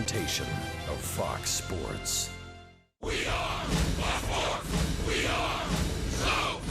presentation of Fox Sports. We are Fox. We are so.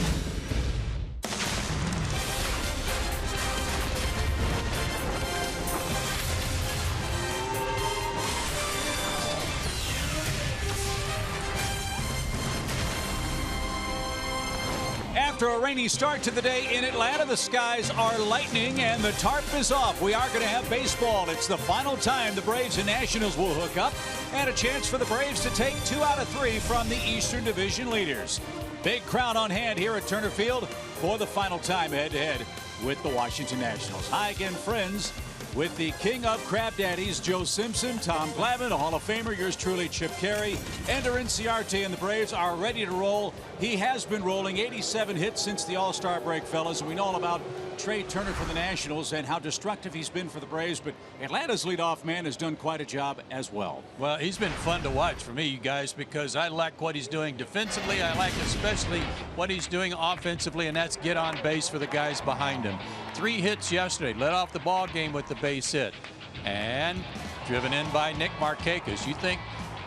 After a rainy start to the day in Atlanta, the skies are lightening and the tarp is off. We are going to have baseball. It's the final time the Braves and Nationals will hook up, and a chance for the Braves to take 2 out of 3 from the Eastern Division leaders. Big crowd on hand here at Turner Field for the final time head-to-head with the Washington Nationals. Hi again, friends, with the king of crab daddies, Joe Simpson, Tom Glavine, a Hall of Famer, yours truly, Chip Carey, Ender Inciarte, and the Braves are ready to roll. He has been rolling 87 hits since the All-Star break, fellas, and we know all about Trey Turner for the Nationals and how destructive he's been for the Braves, but Atlanta's leadoff man has done quite a job as well. Well, he's been fun to watch for me, you guys, because I like what he's doing defensively. I like especially what he's doing offensively, and that's get on base for the guys behind him. 3 hits yesterday, led off the ball game with the base hit, and driven in by Nick Markakis. You think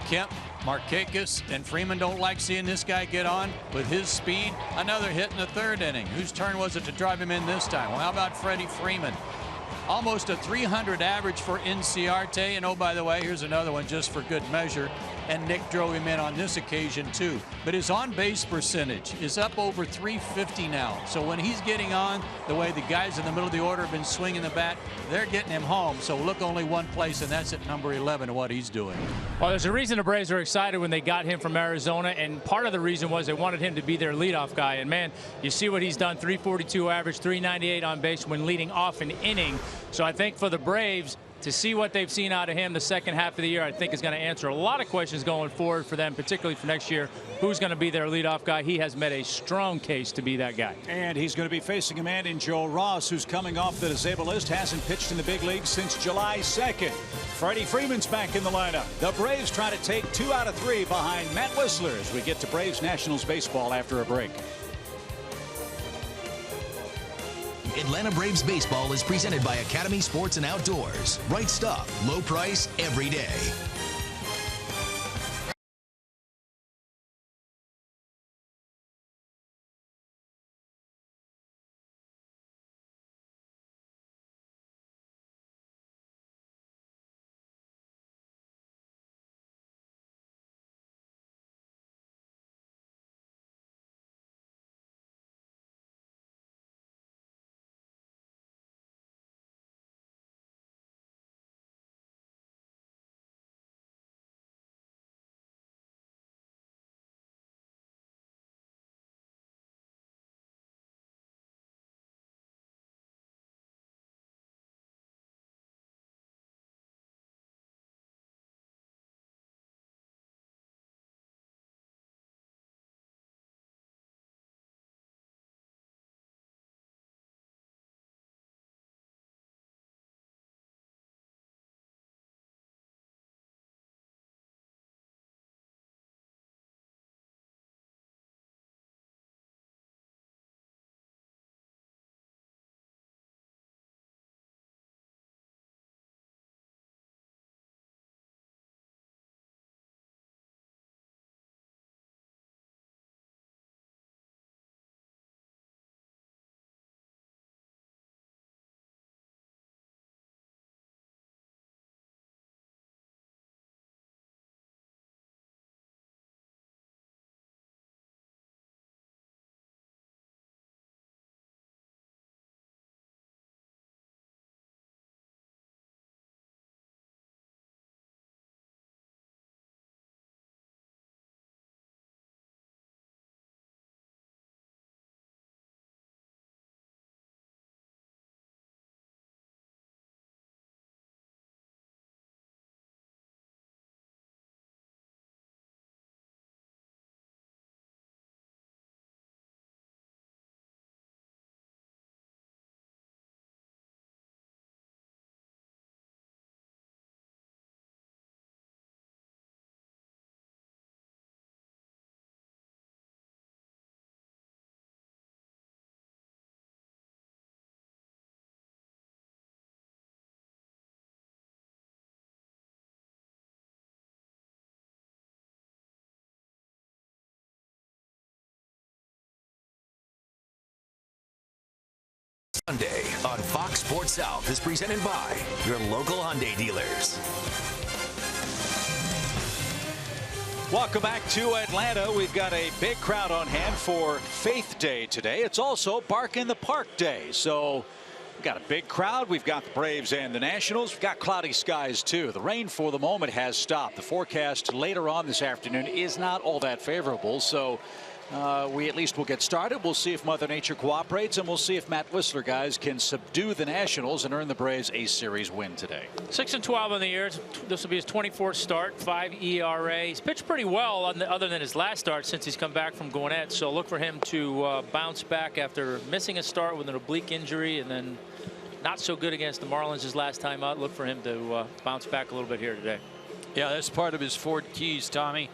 Kemp, Markakis, and Freeman don't like seeing this guy get on with his speed? Another hit in the 3rd inning. Whose turn was it to drive him in this time? Well, how about Freddie Freeman? Almost a 300 average for Inciarte. And oh, by the way, here's another one just for good measure. And Nick drove him in on this occasion too. But his on-base percentage is up over 350 now. So when he's getting on, the way the guys in the middle of the order have been swinging the bat, they're getting him home. So look only one place, and that's at number 11, what he's doing. Well, there's a reason the Braves are excited when they got him from Arizona, and part of the reason was they wanted him to be their leadoff guy. And man, you see what he's done: 342 average, 398 on base when leading off an inning. So I think for the Braves, to see what they've seen out of him the second half of the year, I think is going to answer a lot of questions going forward for them, particularly for next year. Who's going to be their leadoff guy? He has made a strong case to be that guy. And he's going to be facing a man in Joe Ross, who's coming off the disabled list, hasn't pitched in the big leagues since July 2nd. Freddie Freeman's back in the lineup. The Braves try to take 2 out of 3 behind Matt Whistler as we get to Braves Nationals baseball after a break. Atlanta Braves baseball is presented by Academy Sports and Outdoors. Right stuff, low price, every day. Hyundai on Fox Sports South is presented by your local Hyundai dealers. Welcome back to Atlanta. We've got a big crowd on hand for Faith Day today. It's also Bark in the Park Day. So we've got a big crowd. We've got the Braves and the Nationals. We've got cloudy skies, too. The rain for the moment has stopped. The forecast later on this afternoon is not all that favorable. So we at least will get started. We'll see if Mother Nature cooperates, and we'll see if Matt Whistler guys can subdue the Nationals and earn the Braves a series win today. 6-12 on the year. This will be his 24th start, 5 ERA. He's pitched pretty well other than his last start since he's come back from Gwinnett. So look for him to bounce back after missing a start with an oblique injury and then not so good against the Marlins his last time out. Look for him to bounce back a little bit here today. Yeah, that's part of his 4 keys, Tommy.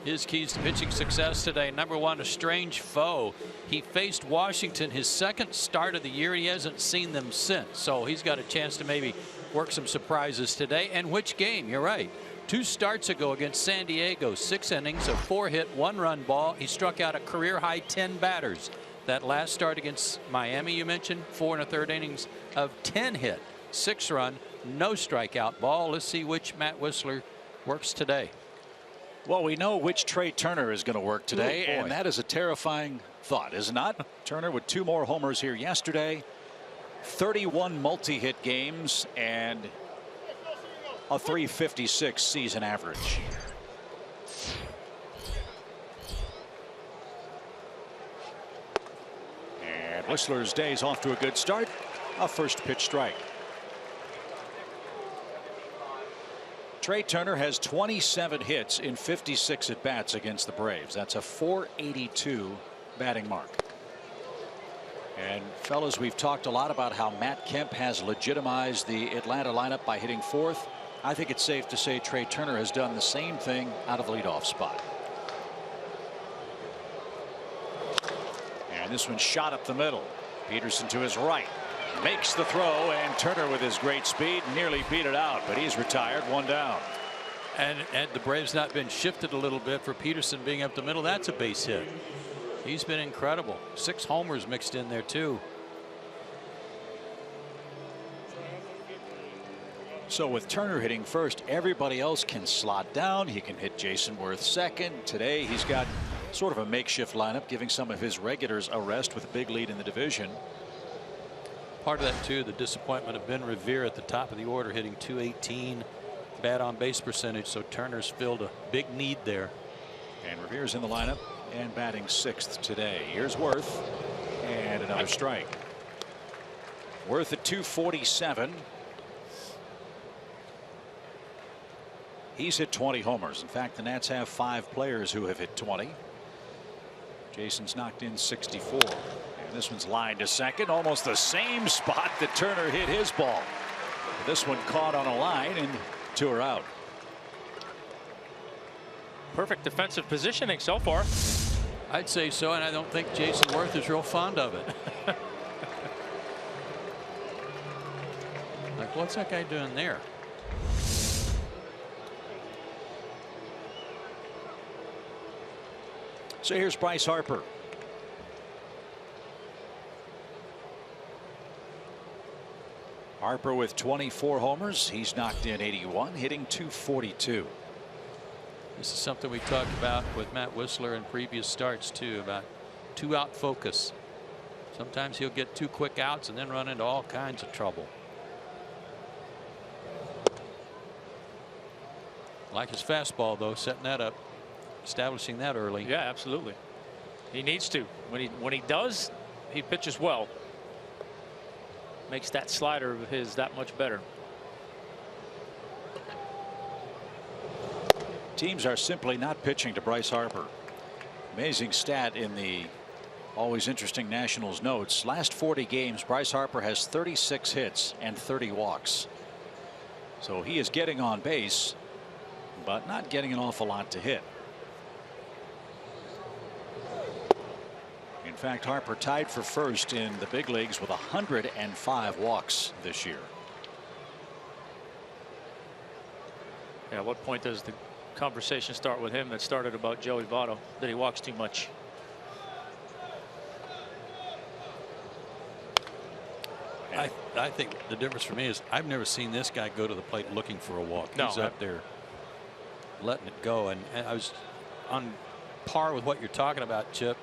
His keys to pitching success today. Number one, a strange foe. He faced Washington his second start of the year. He hasn't seen them since. So he's got a chance to maybe work some surprises today. And which game? You're right. 2 starts ago against San Diego, 6 innings, a 4-hit, 1-run ball. He struck out a career high 10 batters. That last start against Miami, you mentioned, 4 1/3 innings of 10-hit, 6-run, no strikeout ball. Let's see which Matt Whistler works today. Well, we know which Trey Turner is going to work today, and that is a terrifying thought, is it not? Turner with 2 more homers here yesterday, 31 multi-hit games, and a .356 season average. And Whistler's day's off to a good start. A first pitch strike. Trey Turner has 27 hits in 56 at bats against the Braves. That's a .482 batting mark. And fellas, we've talked a lot about how Matt Kemp has legitimized the Atlanta lineup by hitting 4th. I think it's safe to say Trey Turner has done the same thing out of the leadoff spot. And this one shot up the middle. Peterson to his right. Makes the throw, and Turner with his great speed nearly beat it out, but he's retired, 1 down. And the Braves not been shifted a little bit for Peterson being up the middle. That's a base hit. He's been incredible. 6 homers mixed in there too. So with Turner hitting first, everybody else can slot down. He can hit Jason Worth second. Today he's got sort of a makeshift lineup, giving some of his regulars a rest with a big lead in the division. Part of that too, the disappointment of Ben Revere at the top of the order, hitting .218, bad on base percentage. So Turner's filled a big need there. And Revere's in the lineup and batting 6th today. Here's Worth, and another strike. Worth at .247. He's hit 20 homers. In fact, the Nats have 5 players who have hit 20. Jason's knocked in 64. And this one's lined to second, almost the same spot that Turner hit his ball. This one caught on a line, and 2 are out. Perfect defensive positioning so far. I'd say so, and I don't think Jason Worth is real fond of it. Like, what's that guy doing there? So here's Bryce Harper. Harper with 24 homers. He's knocked in 81, hitting .242. This is something we talked about with Matt Whistler in previous starts too, about 2-out focus. Sometimes he'll get 2 quick outs and then run into all kinds of trouble. Like his fastball though, setting that up, establishing that early. Yeah, absolutely. He needs to. When he does, he pitches well. Makes that slider of his that much better. Teams are simply not pitching to Bryce Harper. Amazing stat in the always interesting Nationals notes. Last 40 games, Bryce Harper has 36 hits and 30 walks. So he is getting on base, but not getting an awful lot to hit. In fact, Harper tied for first in the big leagues with 105 walks this year. Yeah, at what point does the conversation start with him that started about Joey Votto, that he walks too much? I think the difference for me is I've never seen this guy go to the plate looking for a walk. No, he's up there letting it go, and I was on par with what you're talking about, Chip.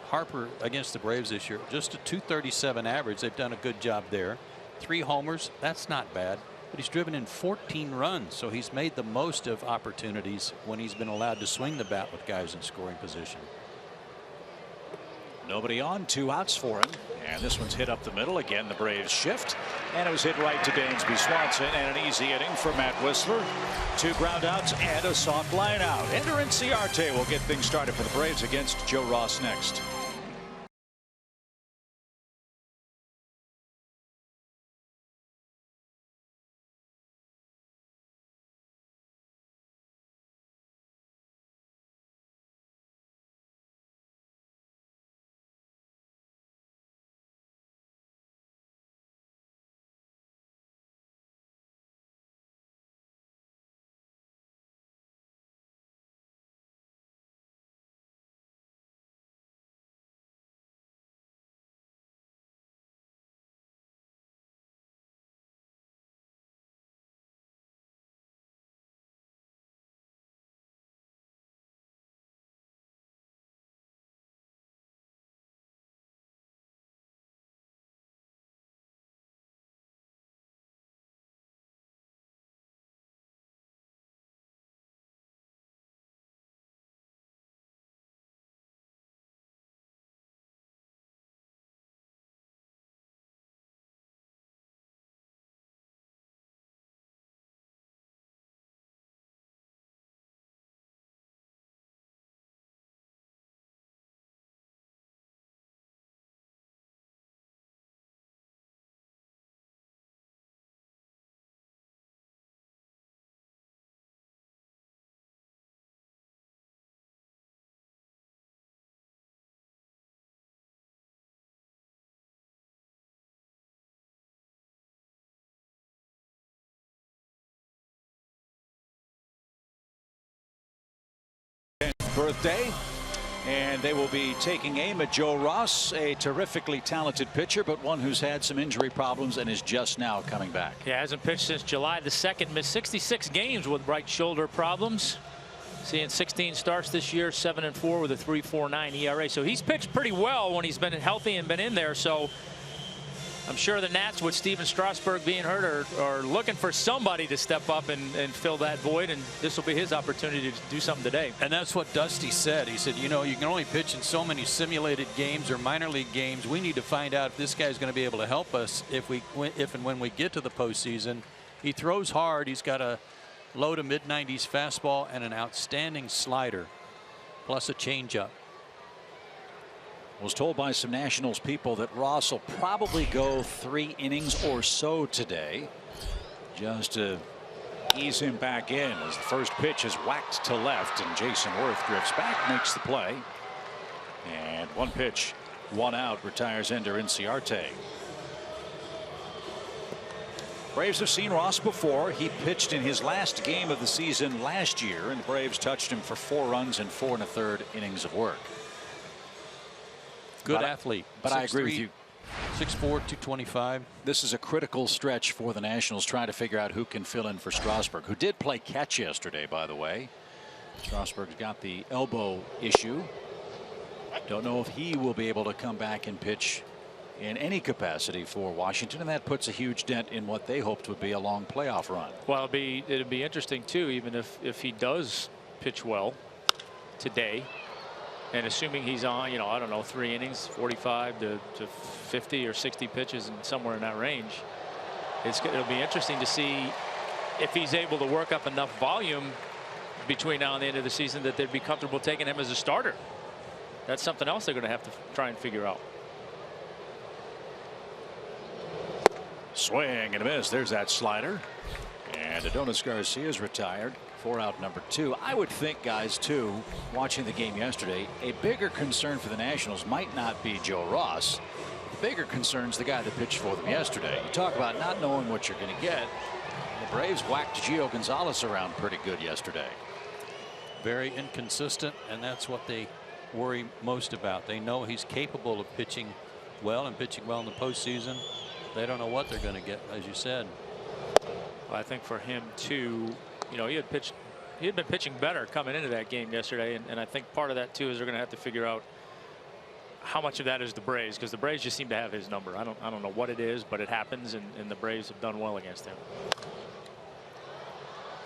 Harper against the Braves this year, just a .237 average. They've done a good job there. 3 homers, that's not bad. But he's driven in 14 runs, so he's made the most of opportunities when he's been allowed to swing the bat with guys in scoring position. Nobody on, 2 outs for him. And this one's hit up the middle. Again, the Braves shift. And it was hit right to Dansby Swanson. And an easy inning for Matt Whistler. 2 ground outs and a soft line out. Ender Inciarte will get things started for the Braves against Joe Ross next. Birthday, and they will be taking aim at Joe Ross, a terrifically talented pitcher, but one who's had some injury problems and is just now coming back. Yeah, hasn't pitched since July the 2nd. Missed 66 games with right shoulder problems. Seeing 16 starts this year, 7-4 with a 3.49 ERA. So he's pitched pretty well when he's been healthy and been in there. So I'm sure the Nats, with Steven Strasburg being hurt, are looking for somebody to step up and fill that void, and this will be his opportunity to do something today. And that's what Dusty said. He said, you know, you can only pitch in so many simulated games or minor league games. We need to find out if this guy's going to be able to help us if and when we get to the postseason. He throws hard. He's got a low to mid-90s fastball and an outstanding slider, plus a changeup. Was told by some Nationals people that Ross will probably go 3 innings or so today, just to ease him back in as the first pitch is whacked to left, and Jason Worth drifts back, makes the play, and 1 pitch, 1 out, retires Ender Inciarte. Braves have seen Ross before. He pitched in his last game of the season last year, and the Braves touched him for 4 runs and 4 1/3 innings of work. Good athlete. But I agree with you. 6'4", 225. This is a critical stretch for the Nationals, trying to figure out who can fill in for Strasburg, who did play catch yesterday, by the way. Strasburg's got the elbow issue. Don't know if he will be able to come back and pitch in any capacity for Washington, and that puts a huge dent in what they hoped would be a long playoff run. Well, it'd be interesting too, even if he does pitch well today. And assuming he's on, you know, I don't know, 3 innings, 45 to 50 or 60 pitches, and somewhere in that range, it'll be interesting to see if he's able to work up enough volume between now and the end of the season that they'd be comfortable taking him as a starter. That's something else they're going to have to try and figure out. Swing and a miss. There's that slider. And Adonis Garcia's retired. 4 out number 2. I would think, guys, too, watching the game yesterday, a bigger concern for the Nationals might not be Joe Ross. The bigger concern's the guy that pitched for them yesterday. You talk about not knowing what you're going to get. The Braves whacked Gio Gonzalez around pretty good yesterday. Very inconsistent, and that's what they worry most about. They know he's capable of pitching well and pitching well in the postseason, they don't know what they're going to get, as you said. Well, I think for him too, you know, he had been pitching better coming into that game yesterday, and I think part of that too is they're going to have to figure out how much of that is the Braves, because the Braves just seem to have his number. I don't know what it is, but it happens, and the Braves have done well against him.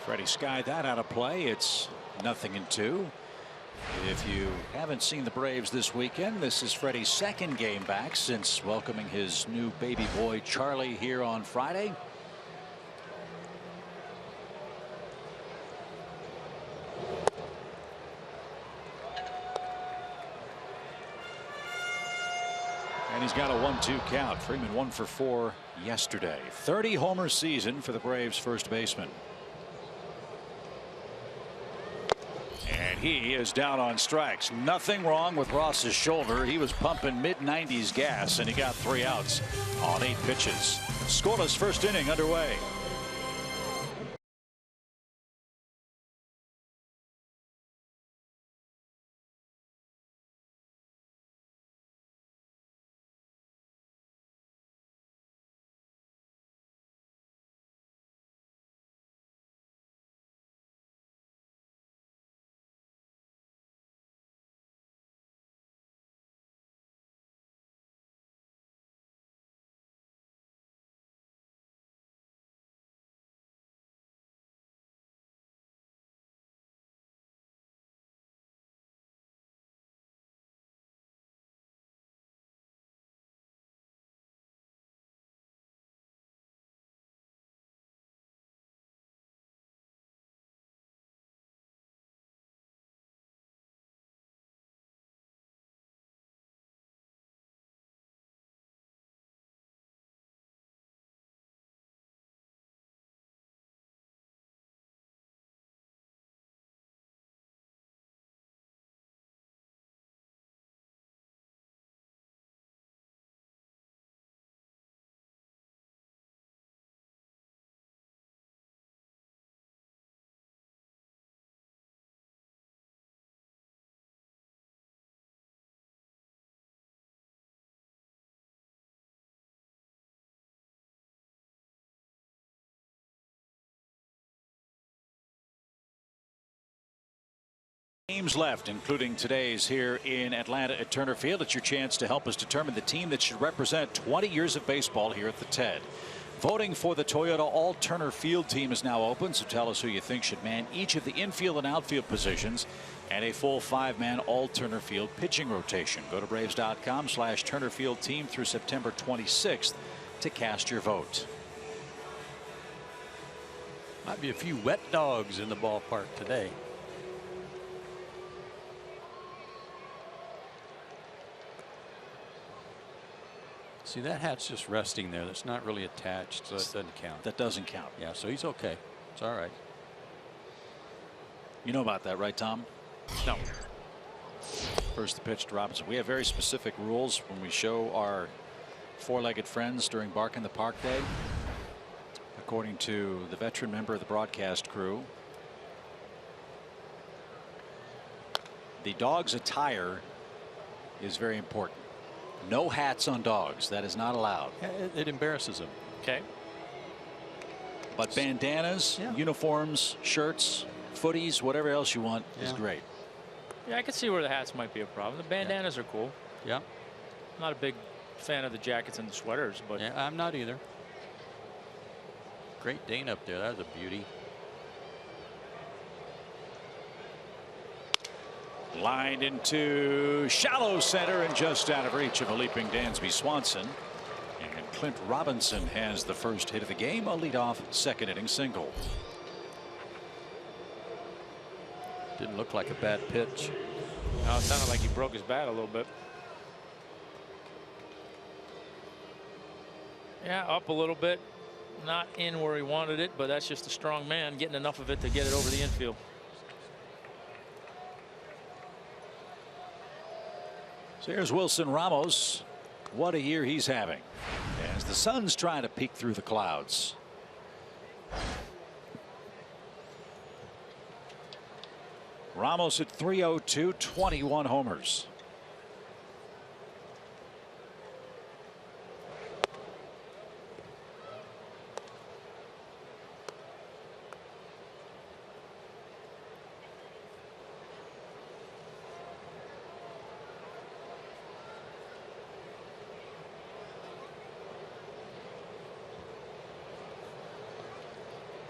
Freddie skied that out of play. It's 0-2. If you haven't seen the Braves this weekend, this is Freddie's second game back since welcoming his new baby boy Charlie here on Friday. And he's got a 1-2 count. Freeman 1 for 4 yesterday. 30 homer season for the Braves first baseman. And he is down on strikes. Nothing wrong with Ross's shoulder. He was pumping mid-90s gas, and he got 3 outs on 8 pitches. Scoreless first inning underway. Games left, including today's here in Atlanta at Turner Field. It's your chance to help us determine the team that should represent 20 years of baseball here at the TED. Voting for the Toyota All Turner Field team is now open, so tell us who you think should man each of the infield and outfield positions and a full 5-man All Turner Field pitching rotation. Go to Braves.com/Turner Field team through September 26th to cast your vote. Might be a few wet dogs in the ballpark today. See, that hat's just resting there. That's not really attached, so it doesn't count. That doesn't count. Yeah, so he's okay. It's all right. You know about that, right, Tom? No. First the pitch to Robinson. We have very specific rules when we show our four-legged friends during Bark in the Park Day. According to the veteran member of the broadcast crew, the dog's attire is very important. No hats on dogs. That is not allowed. Yeah, it embarrasses them. Okay. But bandanas, uniforms, shirts, footies, whatever else you want is great. Yeah, I can see where the hats might be a problem. The bandanas are cool. Yeah. Not a big fan of the jackets and the sweaters, but yeah, I'm not either. Great Dane up there. That was a beauty. Lined into shallow center and just out of reach of a leaping Dansby Swanson. And Clint Robinson has the first hit of the game, a leadoff second inning single. Didn't look like a bad pitch. No, it sounded like he broke his bat a little bit. Yeah, up a little bit. Not in where he wanted it, but that's just a strong man getting enough of it to get it over the infield. So here's Wilson Ramos. What a year he's having as the sun's trying to peek through the clouds. Ramos at 302, 21 homers.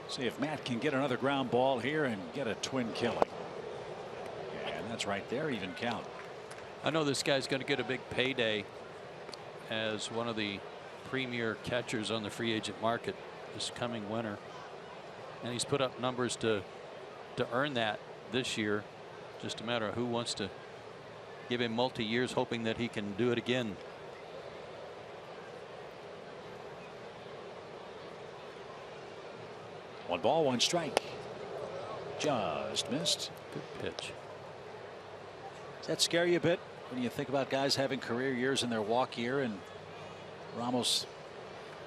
See if Matt can get another ground ball here and get a twin killing. And that's right there, even count. I know this guy's going to get a big payday as one of the premier catchers on the free agent market this coming winter. And he's put up numbers to earn that this year. Just a matter of who wants to give him multi-years, hoping that he can do it again. One ball, one strike. Just missed. Good pitch. Does that scare you a bit when you think about guys having career years in their walk year, and Ramos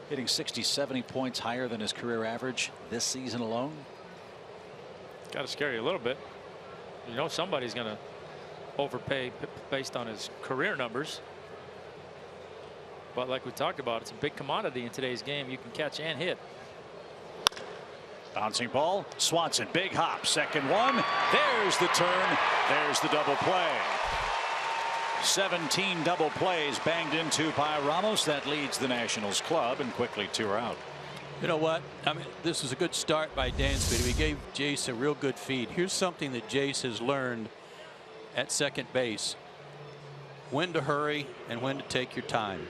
hitting 60-70 points higher than his career average this season alone? Got to scare you a little bit. You know somebody's going to overpay based on his career numbers. But like we talked about, it's a big commodity in today's game. You can catch and hit. Bouncing ball. Swanson, big hop. Second one. There's the turn. There's the double play. 17 double plays banged into by Ramos. That leads the Nationals club, and quickly 2 are out. You know what? I mean, this was a good start by Dansby. We gave Jace a real good feed. Here's something that Jace has learned at second base: when to hurry and when to take your time.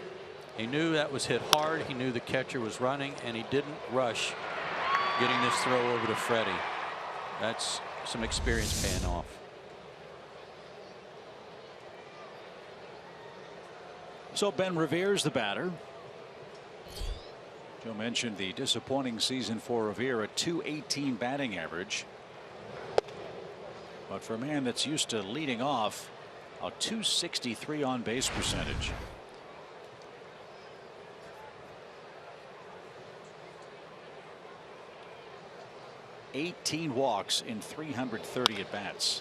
He knew that was hit hard. He knew the catcher was running, and he didn't rush getting this throw over to Freddie. That's some experience paying off. So Ben Revere's the batter. Joe mentioned the disappointing season for Revere, a .218 batting average. But for a man that's used to leading off, a .263 on base percentage. $18 walks in 330 at bats.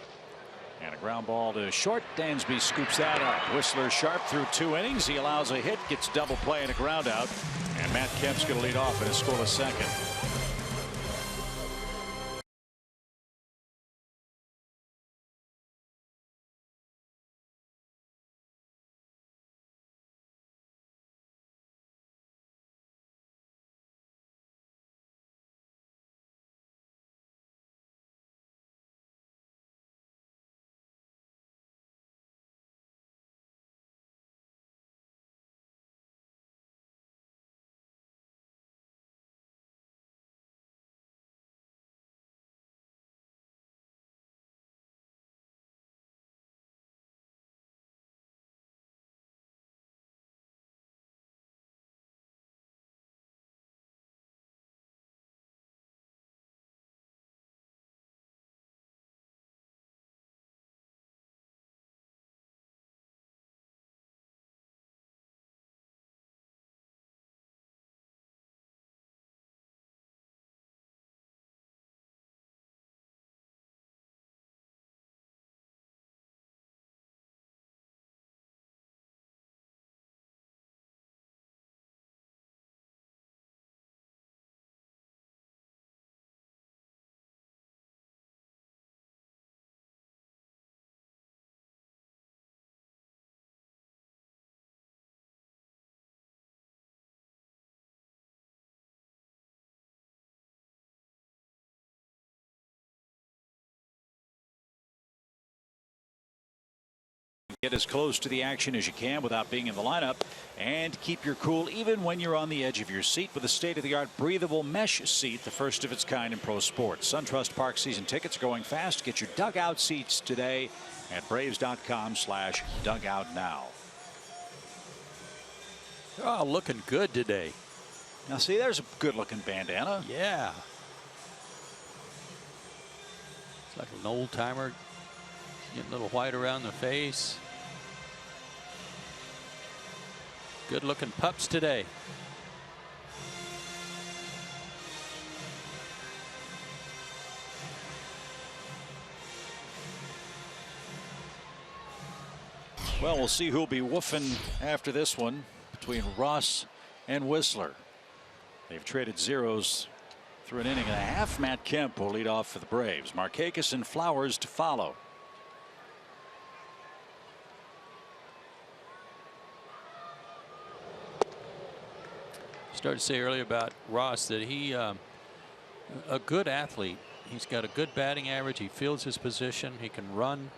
And a ground ball to short. Dansby scoops that up. Whistler sharp through 2 innings. He allows a hit, gets double play and a ground out. And Matt Kemp's going to lead off in a scoreless second. Get as close to the action as you can without being in the lineup, and keep your cool even when you're on the edge of your seat with a state-of-the-art breathable mesh seat, the first of its kind in pro sports. SunTrust Park season tickets are going fast. Get your dugout seats today at braves.com/dugout now. They're all looking good today. Now see, there's a good-looking bandana. Yeah. It's like an old-timer getting a little white around the face. Good looking pups today. Well, we'll see who'll be woofing after this one between Ross and Whistler. They've traded zeros through an inning and a half. Matt Kemp will lead off for the Braves. Markakis and Flowers to follow. Started to say earlier about Ross that he A good athlete. He's got a good batting average. He fields his position. He can run.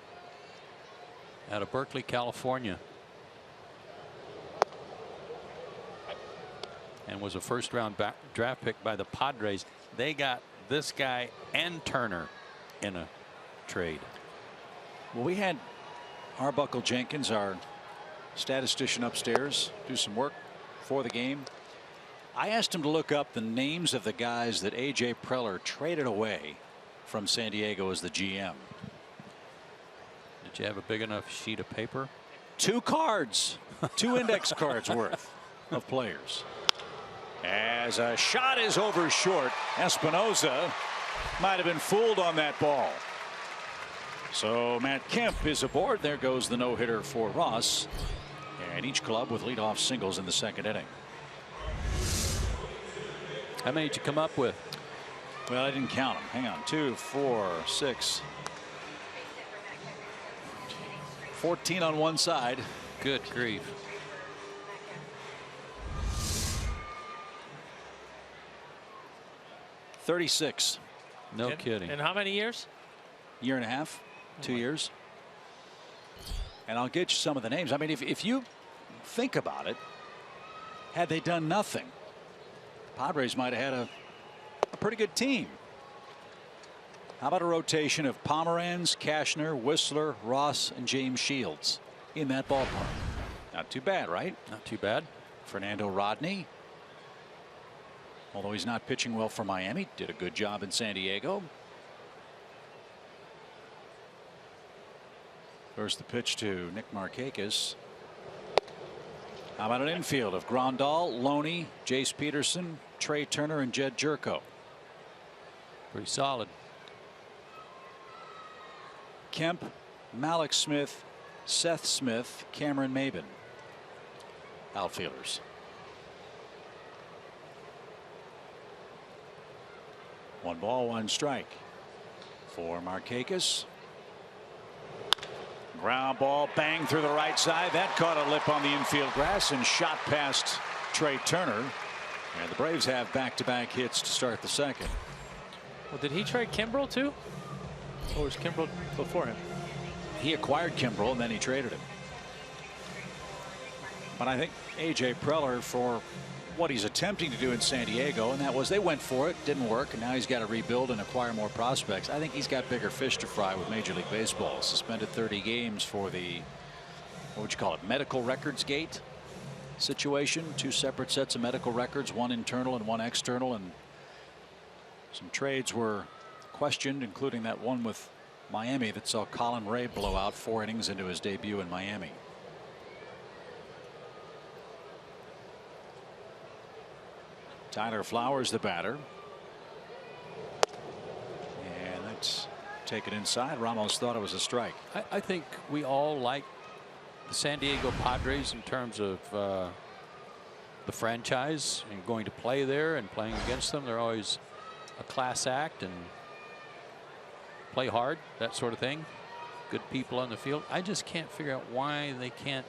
Out of Berkeley, California. And was a first-round draft pick by the Padres. They got this guy and Turner in a trade. Well, we had Arbuckle Jenkins, our statistician upstairs, do some work for the game. I asked him to look up the names of the guys that A.J. Preller traded away from San Diego as the GM. Did you have a big enough sheet of paper? 2 cards, 2 index cards worth of players. As a shot is over short, Espinoza might have been fooled on that ball. So Matt Kemp is aboard. There goes the no-hitter for Ross. And each club with leadoff singles in the second inning. How many did you come up with? Well, I didn't count them. Hang on. 2, 4, 6. 14 on one side. Good grief. $36. No kidding. And how many years? Year and a half, 2 years. And I'll get you some of the names. I mean, if you think about it, had they done nothing, Padres might have had a pretty good team. How about a rotation of Pomeranz, Cashner, Whistler, Ross, and James Shields in that ballpark? Not too bad, right? Not too bad. Fernando Rodney, although he's not pitching well for Miami, did a good job in San Diego. First the pitch to Nick Markakis. How about an infield of Grandal, Loney, Jace Peterson, Trey Turner, and Jed Jerko? Pretty solid. Kemp, Malik Smith, Seth Smith, Cameron Maben. Outfielders. 1 ball, 1 strike for Markakis. Ground ball, bang through the right side. That caught a lip on the infield grass and shot past Trey Turner. And the Braves have back-to-back hits to start the second. Well, did he trade Kimbrel too? Or was Kimbrel before him? He acquired Kimbrel and then he traded him. But I think A.J. Preller, for what he's attempting to do in San Diego, and that was they went for it, didn't work, and now he's got to rebuild and acquire more prospects. I think he's got bigger fish to fry with Major League Baseball. Suspended 30 games for the, what would you call it, medical records gate situation. 2 separate sets of medical records, 1 internal and 1 external, and some trades were questioned, including that one with Miami that saw Colin Ray blow out 4 innings into his debut in Miami. Tyler Flowers, the batter. And that's taken inside. Ramos thought it was a strike. I think we all like the San Diego Padres in terms of the franchise and going to play there and playing against them. They're always a class act and play hard, that sort of thing. Good people on the field. I just can't figure out why they can't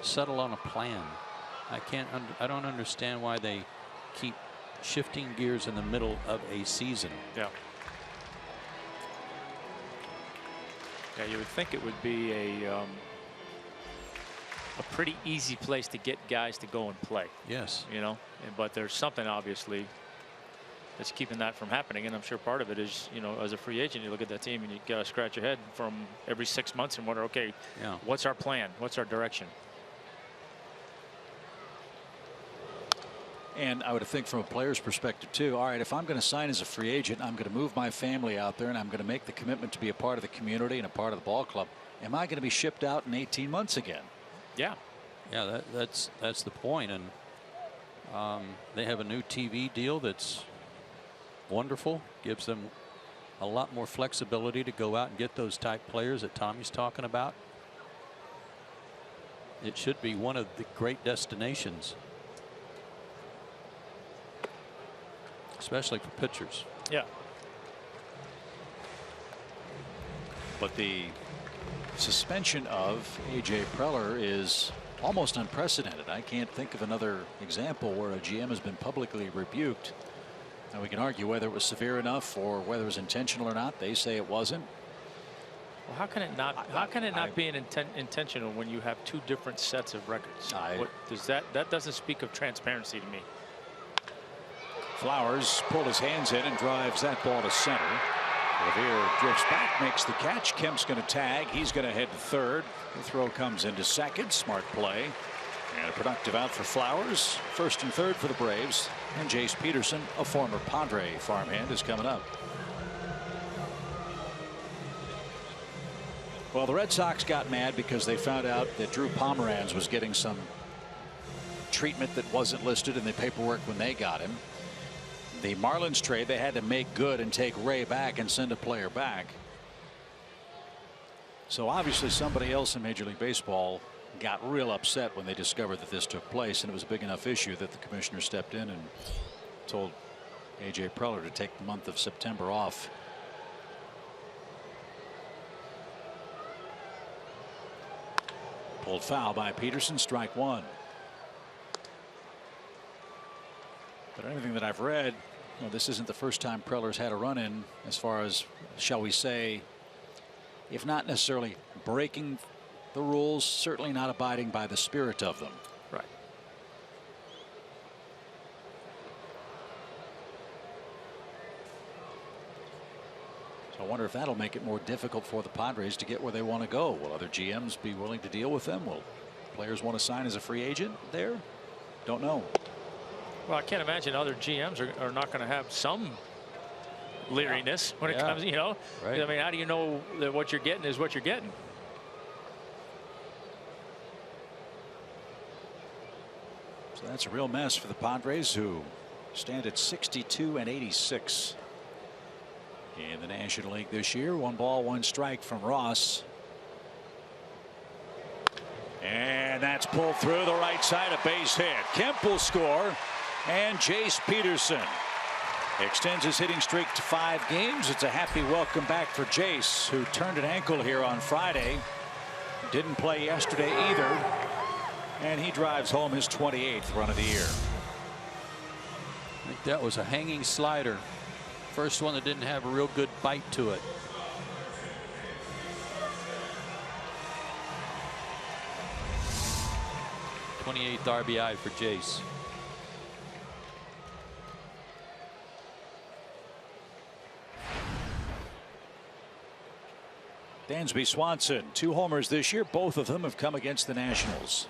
settle on a plan. I don't understand why they keep shifting gears in the middle of a season. Yeah. Yeah, you would think it would be a pretty easy place to get guys to go and play. Yes. You know, but there's something obviously that's keeping that from happening, and I'm sure part of it is, you know, as a free agent, you look at that team and you got to scratch your head from every 6 months and wonder, okay, yeah, what's our plan? What's our direction? And I would think from a player's perspective too. All right, if I'm going to sign as a free agent, I'm going to move my family out there and I'm going to make the commitment to be a part of the community and a part of the ball club. Am I going to be shipped out in 18 months again? Yeah. Yeah, that's the point. And they have a new TV deal that's wonderful. Gives them a lot more flexibility to go out and get those type players that Tommy's talking about. It should be one of the great destinations, especially for pitchers. Yeah. But the suspension of A.J. Preller is almost unprecedented. I can't think of another example where a GM has been publicly rebuked And we can argue whether it was severe enough or whether it was intentional or not. They say it wasn't. Well, how can it not? How can it not be intentional when you have two different sets of records? What does that doesn't speak of transparency to me. Flowers pulled his hands in and drives that ball to center. Revere drifts back, makes the catch. Kemp's going to tag. He's going to head to third. The throw comes into second. Smart play. And a productive out for Flowers. First and third for the Braves. And Jace Peterson, a former Padre farmhand, is coming up. Well, the Red Sox got mad because they found out that Drew Pomeranz was getting some treatment that wasn't listed in the paperwork when they got him. The Marlins trade, they had to make good and take Ray back and send a player back. So obviously somebody else in Major League Baseball got real upset when they discovered that this took place, and it was a big enough issue that the commissioner stepped in and told A.J. Preller to take the month of September off. Pulled foul by Peterson, strike one. But everything that I've read, this isn't the first time Preller's had a run in, as far as, shall we say, if not necessarily breaking the rules, certainly not abiding by the spirit of them. Right. So I wonder if that'll make it more difficult for the Padres to get where they want to go. Will other GMs be willing to deal with them? Will players want to sign as a free agent there? Don't know. Well, I can't imagine other GMs are not going to have some leeriness when it comes, Right. I mean, how do you know that what you're getting is what you're getting? So that's a real mess for the Padres, who stand at 62 and 86 in the National League this year. 1 ball, 1 strike from Ross. And that's pulled through the right side, a base hit. Kemp will score, and Jace Peterson extends his hitting streak to 5 games. It's a happy welcome back for Jace, who turned an ankle here on Friday. Didn't play yesterday either. And he drives home his 28th run of the year. I think that was a hanging slider. First one that didn't have a real good bite to it. '28th RBI for Jace. Dansby Swanson, 2 homers this year. Both of them have come against the Nationals.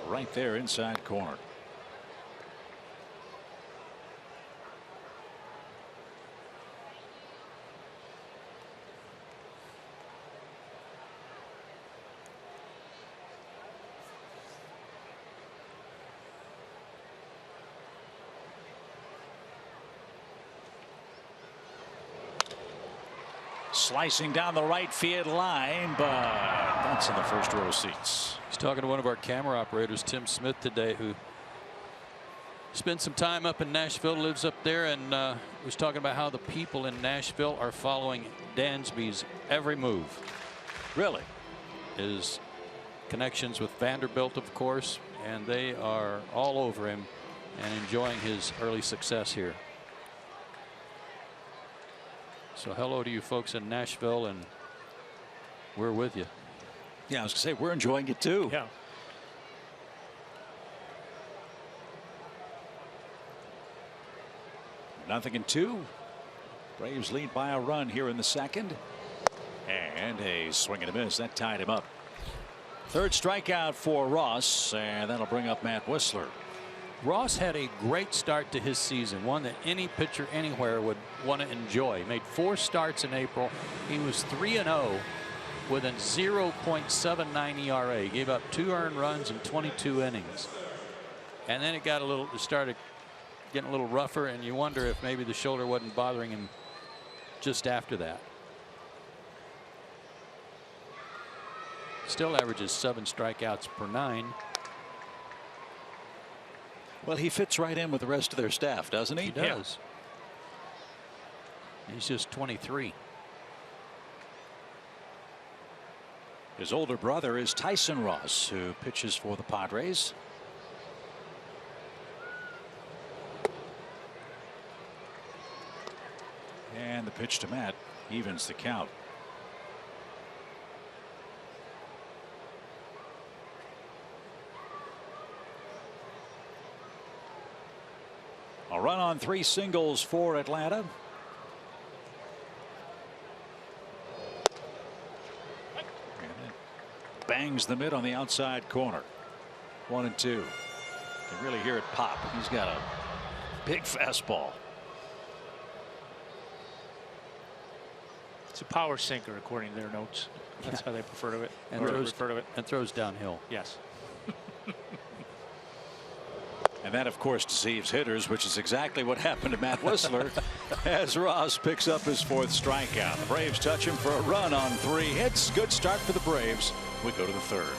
Right there inside corner. Slicing down the right field line, but that's in the first row seats. He's talking to one of our camera operators, Tim Smith, today, who spent some time up in Nashville, lives up there, and was talking about how the people in Nashville are following Dansby's every move. Really? His connections with Vanderbilt, of course, and they are all over him and enjoying his early success here. So hello to you folks in Nashville, and we're with you. Yeah, I was going to say, we're enjoying it too. Yeah. Nothing in 2. Braves lead by a run here in the second. And a swing and a miss. That tied him up. 3rd strikeout for Ross, and that'll bring up Matt Whistler. Ross had a great start to his season, one that any pitcher anywhere would want to enjoy. He made 4 starts in April. He was 3-0 with a 0.79 ERA. He gave up 2 earned runs in 22 innings. And then it started getting a little rougher, and you wonder if maybe the shoulder wasn't bothering him just after that. Still averages 7 strikeouts per 9. Well, he fits right in with the rest of their staff, doesn't he? He does. He's just 23. His older brother is Tyson Ross, who pitches for the Padres. And the pitch to Matt evens the count. A run on 3 singles for Atlanta. And it bangs the mid on the outside corner. 1-2. You can really hear it pop. He's got a big fastball. It's a power sinker, according to their notes. That's how they refer to it. And throws downhill. Yes. And that, of course, deceives hitters, which is exactly what happened to Matt Whistler as Ross picks up his 4th strikeout. The Braves touch him for a run on 3 hits. Good start for the Braves. We go to the 3rd.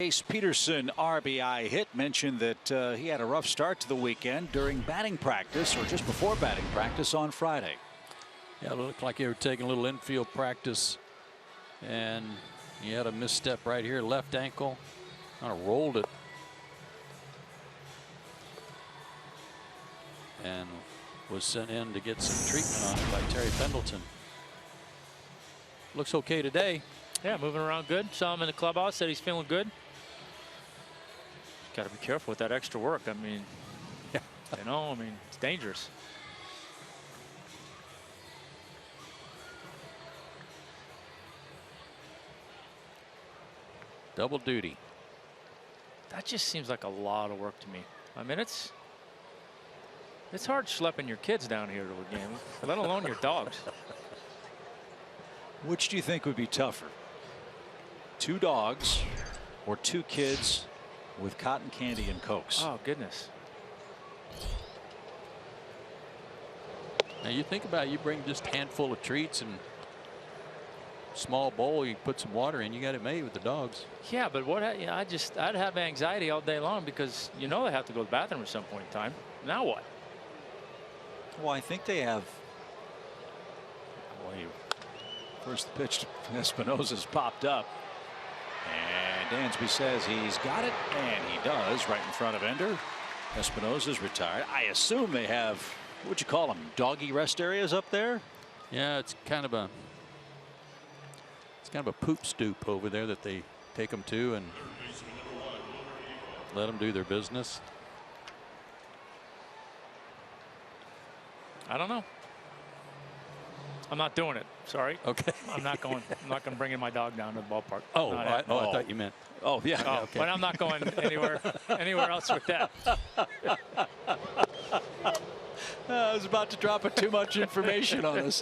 Chase Peterson RBI hit. Mentioned that he had a rough start to the weekend during batting practice, or just before batting practice on Friday. Yeah, it looked like he were taking a little infield practice, and he had a misstep right here, left ankle, kind of rolled it, and was sent in to get some treatment on it by Terry Pendleton. Looks okay today. Yeah, moving around good. Saw him in the clubhouse, said he's feeling good. Got to be careful with that extra work. I mean, you know, I mean, it's dangerous. Double duty. That just seems like a lot of work to me. I mean, it's hard schlepping your kids down here to a game, let alone your dogs. Which do you think would be tougher? 2 dogs or 2 kids with cotton candy and Cokes? Oh, goodness. Now you think about it, you bring just a handful of treats and small bowl, you put some water in, you got it made with the dogs. Yeah, but what, you know, I'd have anxiety all day long because you know they have to go to the bathroom at some point in time. Now what? Well, I think they have. Well, first pitch to Espinosa's popped up. And Dansby says he's got it, and he does, right in front of Ender. Espinosa's retired. I assume they have, what would you call them, doggy rest areas up there? Yeah, it's kind of a poop stoop over there that they take them to and let them do their business. I don't know. I'm not doing it. Sorry. Okay. I'm not going to bring in my dog down to the ballpark. Oh, I thought you meant. Oh, yeah. Oh, okay. But I'm not going anywhere else with that. I was about to drop too much information on us.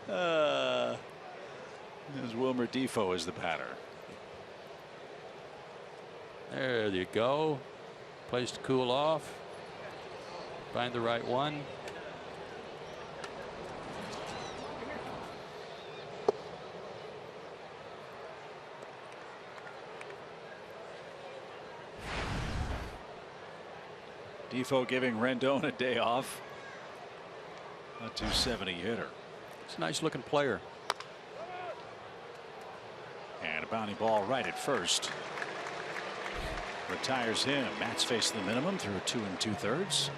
As Wilmer Defoe is the batter. There you go. Place to cool off. Find the right one. Defoe giving Rendon a day off. A 270 hitter. It's a nice looking player. And a bounty ball right at first. Retires him. Matt's facing the minimum through 2 2/3.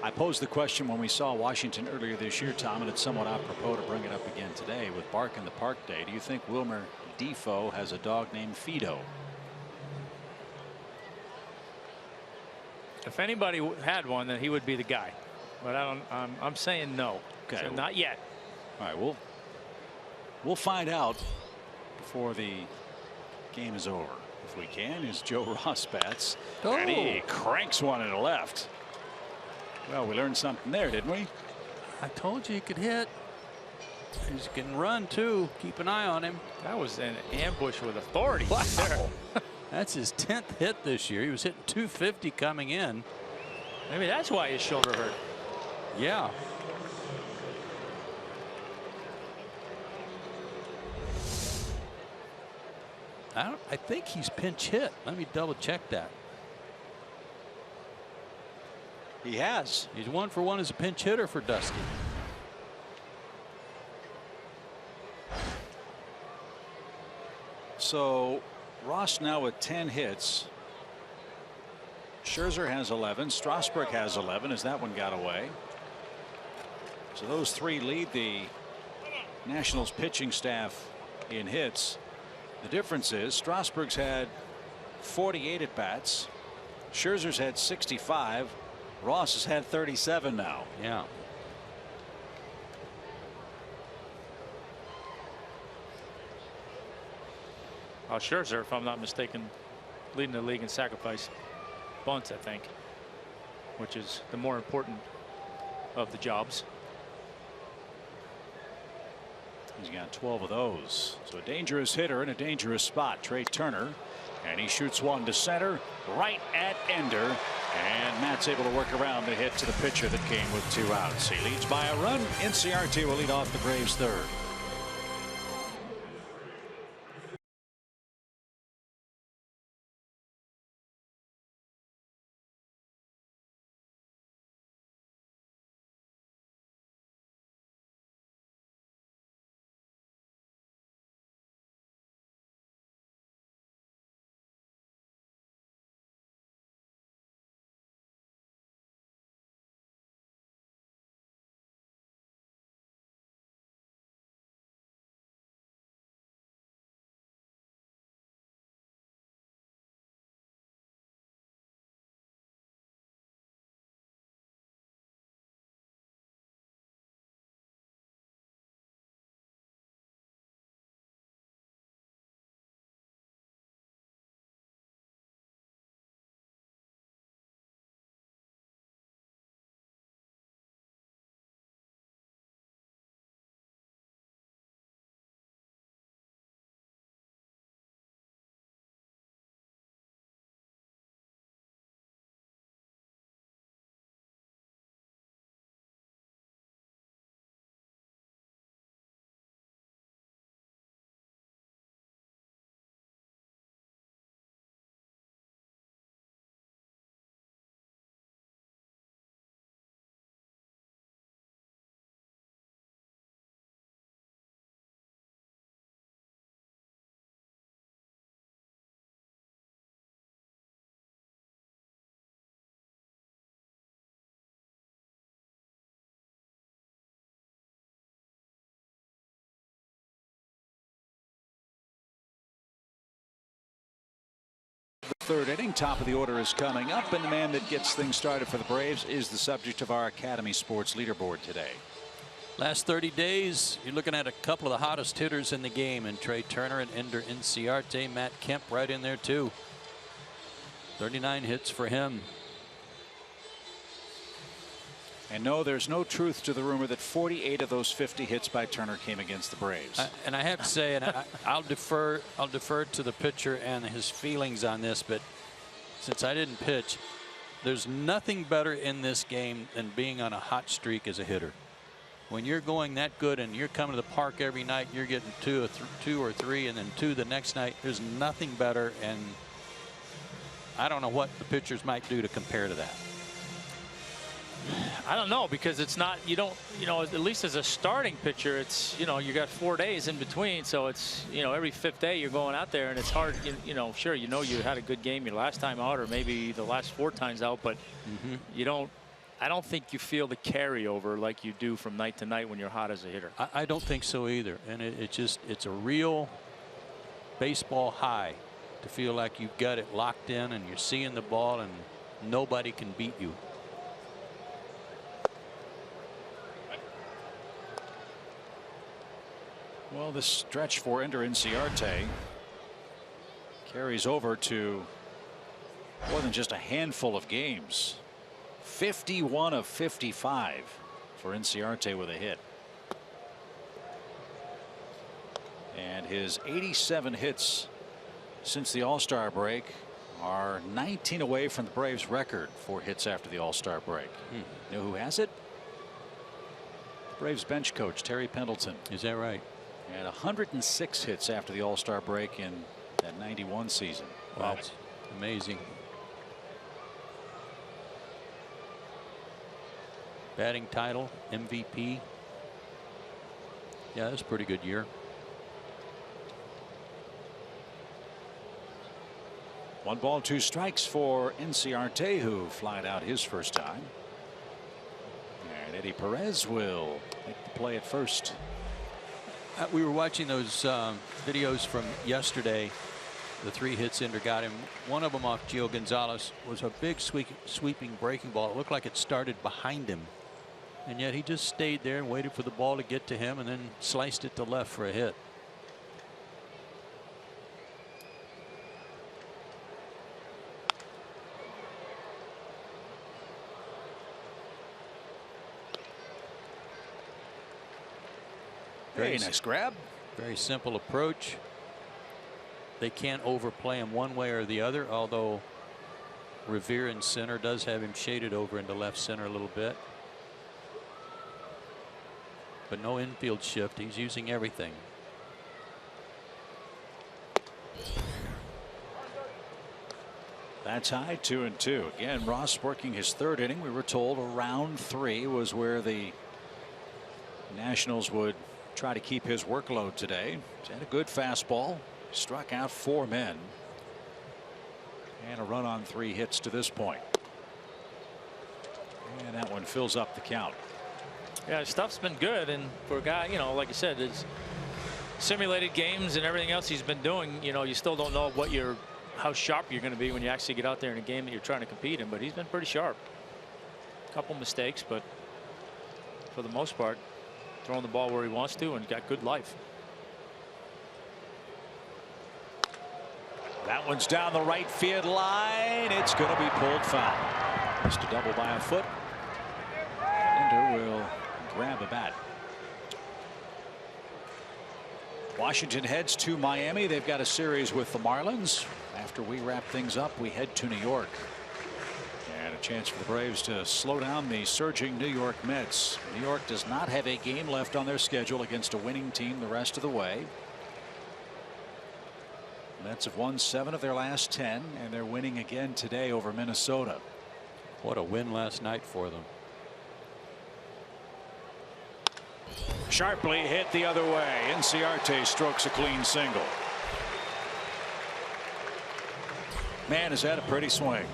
I posed the question when we saw Washington earlier this year, Tom, and it's somewhat apropos to bring it up again today with Bark in the Park Day. Do you think Wilmer Defoe has a dog named Fido? If anybody had one, then he would be the guy. But I don't. I'm saying no. Okay. So not yet. All right. We'll find out before the game is over. If we can, as Joe Ross bats. Oh. And he cranks one to the left. Well, we learned something there, didn't we? I told you he could hit. He can run too. Keep an eye on him. That was an ambush with authority. Wow. There. That's his 10th hit this year. He was hitting 250 coming in. Maybe that's why his shoulder hurt. Yeah. I think he's pinch hit. Let me double check that. He has. He's 1 for 1 as a pinch hitter for Dusty. So Ross now with 10 hits. Scherzer has 11. Strasburg has 11 as that one got away. So those three lead the Nationals pitching staff in hits. The difference is Strasburg's had 48 at bats. Scherzer's had 65. Ross has had 37 now. Yeah. Scherzer, if I'm not mistaken, leading the league in sacrifice bunts, I think, which is the more important of the jobs. He's got 12 of those. So a dangerous hitter in a dangerous spot. Trey Turner, and he shoots one to center right at Ender, and Matt's able to work around the hit to the pitcher that came with 2 outs. He leads by a run. NCRT will lead off the Braves third. Third inning, top of the order is coming up, and the man that gets things started for the Braves is the subject of our Academy Sports leaderboard today. Last 30 days, you're looking at a couple of the hottest hitters in the game, and Trey Turner and Ender Inciarte. Matt Kemp right in there too. 39 hits for him. And no, there's no truth to the rumor that 48 of those 50 hits by Turner came against the Braves. And I have to say, and I'll defer to the pitcher and his feelings on this, but since I didn't pitch, there's nothing better in this game than being on a hot streak as a hitter. When you're going that good and you're coming to the park every night, you're getting two or three and then 2 the next night. There's nothing better, and I don't know what the pitchers might do to compare to that. I don't know, because it's not, you don't, at least as a starting pitcher, it's, you got 4 days in between, so it's, every 5th day you're going out there, and it's hard, sure, you had a good game your last time out, or maybe the last 4 times out, but I don't think you feel the carryover like you do from night to night when you're hot as a hitter. I don't think so either, and it's a real baseball high to feel like you've got it locked in and you're seeing the ball and nobody can beat you. Well, this stretch for Ender Inciarte carries over to more than just a handful of games. 51 of 55 for Inciarte with a hit. And his 87 hits since the All-Star break are 19 away from the Braves record for hits after the All-Star break. You know who has it? Braves bench coach Terry Pendleton. Is that right? And 106 hits after the All-Star break in that 91 season. Wow, that's amazing. Batting title, MVP. Yeah, that's a pretty good year. One ball, 2 strikes for Inciarte, who flied out his first time. And Eddie Perez will make the play at first. We were watching those videos from yesterday. The 3 hits Ender got him. One of them off Gio Gonzalez was a big sweeping breaking ball. It looked like it started behind him, and yet he just stayed there and waited for the ball to get to him and then sliced it to left for a hit. Very nice grab. Very simple approach. They can't overplay him one way or the other, although Revere in center does have him shaded over into left center a little bit. But no infield shift. He's using everything. That's high, 2-2. Again, Ross working his 3rd inning. We were told around 3 was where the Nationals would try to keep his workload today. He's had a good fastball, struck out 4 men, and a run on 3 hits to this point. And that one fills up the count. Yeah, his stuff's been good, and for a guy, like I said, his simulated games and everything else he's been doing, you still don't know how sharp you're going to be when you actually get out there in a game that you're trying to compete in, but he's been pretty sharp. A couple mistakes, but for the most part, throwing the ball where he wants to and got good life. That one's down the right field line. It's going to be pulled foul. Just a double by a foot. Ender will grab a bat. Washington heads to Miami. They've got a series with the Marlins. After we wrap things up, we head to New York. And a chance for the Braves to slow down the surging New York Mets. New York does not have a game left on their schedule against a winning team the rest of the way. The Mets have won 7 of their last 10, and they're winning again today over Minnesota. What a win last night for them. Sharply hit the other way. Inciarte strokes a clean single. Man, is that a pretty swing.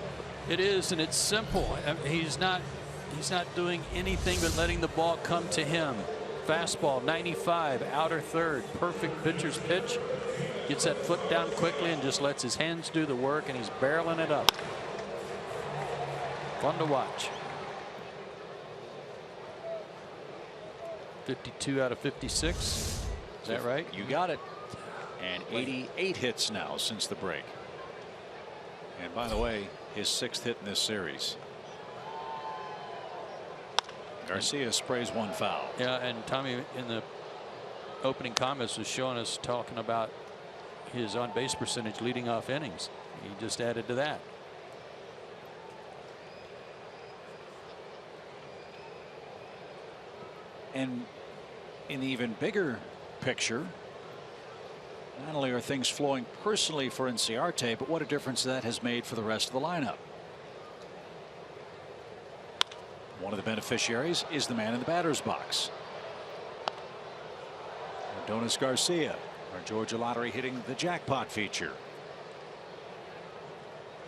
It is, and it's simple. He's not doing anything but letting the ball come to him. Fastball 95, outer third, perfect pitcher's pitch. Gets that foot down quickly and just lets his hands do the work, and he's barreling it up. Fun to watch. 52 out of 56. Is that right? You got it. And 88 hits now since the break. And by the way, his 6th hit in this series. Garcia sprays one foul. Yeah, and Tommy in the opening comments was showing us talking about his on base percentage leading off innings. He just added to that. And in the even bigger picture, not only are things flowing personally for Inciarte, but what a difference that has made for the rest of the lineup. One of the beneficiaries is the man in the batter's box. Adonis Garcia, our Georgia Lottery hitting the jackpot feature.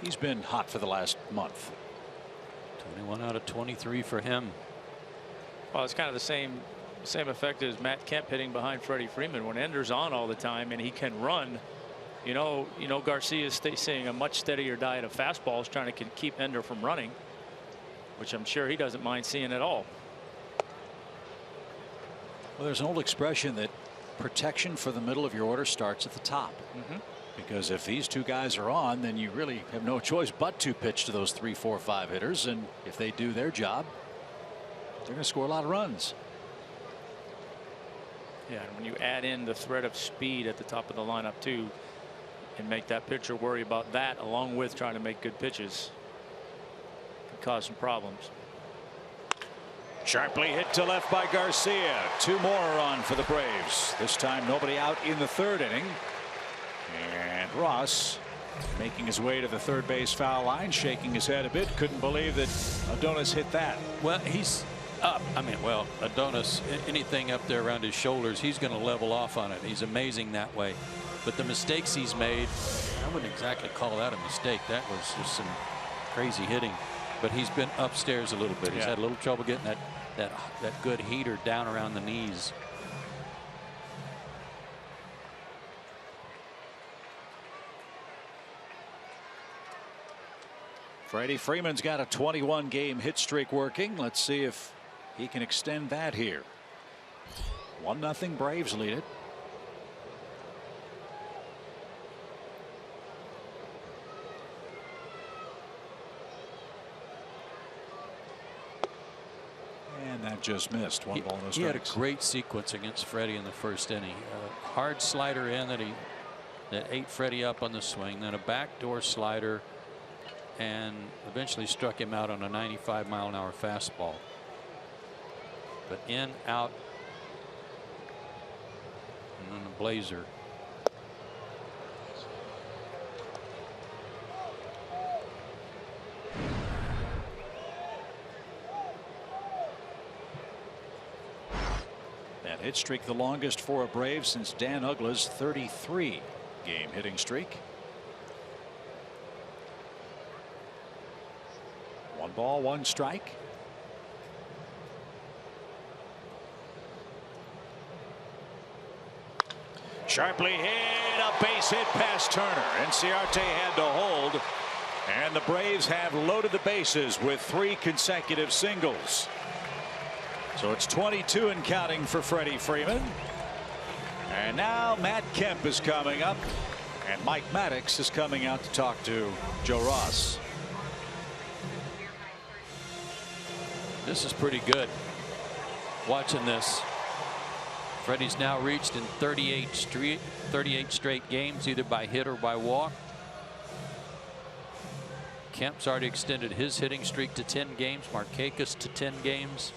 He's been hot for the last month. 21 out of 23 for him. Well, it's kind of the same effect as Matt Kemp hitting behind Freddie Freeman. When Ender's on all the time and he can run, you know Garcia is seeing a much steadier diet of fastballs, trying to keep Ender from running, which I'm sure he doesn't mind seeing at all. Well, there's an old expression that protection for the middle of your order starts at the top. Because if these two guys are on, then you really have no choice but to pitch to those 3, 4, 5 hitters. And if they do their job, they're going to score a lot of runs. Yeah, and when you add in the threat of speed at the top of the lineup too, and make that pitcher worry about that along with trying to make good pitches, can cause some problems. Sharply hit to left by Garcia. 2 more are on for the Braves. This time nobody out in the 3rd inning. And Ross making his way to the third base foul line, shaking his head a bit. Couldn't believe that Adonis hit that. Well, he's up. I mean, well, Adonis, anything up there around his shoulders, he's going to level off on it. He's amazing that way. But the mistakes he's made, I wouldn't exactly call that a mistake. That was just some crazy hitting. But he's been upstairs a little bit. He's had a little trouble getting that good heater down around the knees. Freddie Freeman's got a 21 game hit streak working. Let's see if he can extend that here. 1-0 Braves lead it. And that just missed. One ball, no strikes. He had a great sequence against Freddie in the first inning. A hard slider in that ate Freddie up on the swing, then a backdoor slider, and eventually struck him out on a 95-mile-an-hour fastball. But in, out, and then a blazer. That hit streak the longest for a Brave since Dan Uggla's 33 game hitting streak. 1 ball, 1 strike. Sharply hit, a base hit past Turner. Inciarte had to hold, and the Braves have loaded the bases with 3 consecutive singles. So it's 22 and counting for Freddie Freeman. And now Matt Kemp is coming up, and Mike Maddox is coming out to talk to Joe Ross. This is pretty good. Watching this. Freddie's now reached in 38 straight games, either by hit or by walk. Kemp's already extended his hitting streak to 10 games. Markakis to 10 games.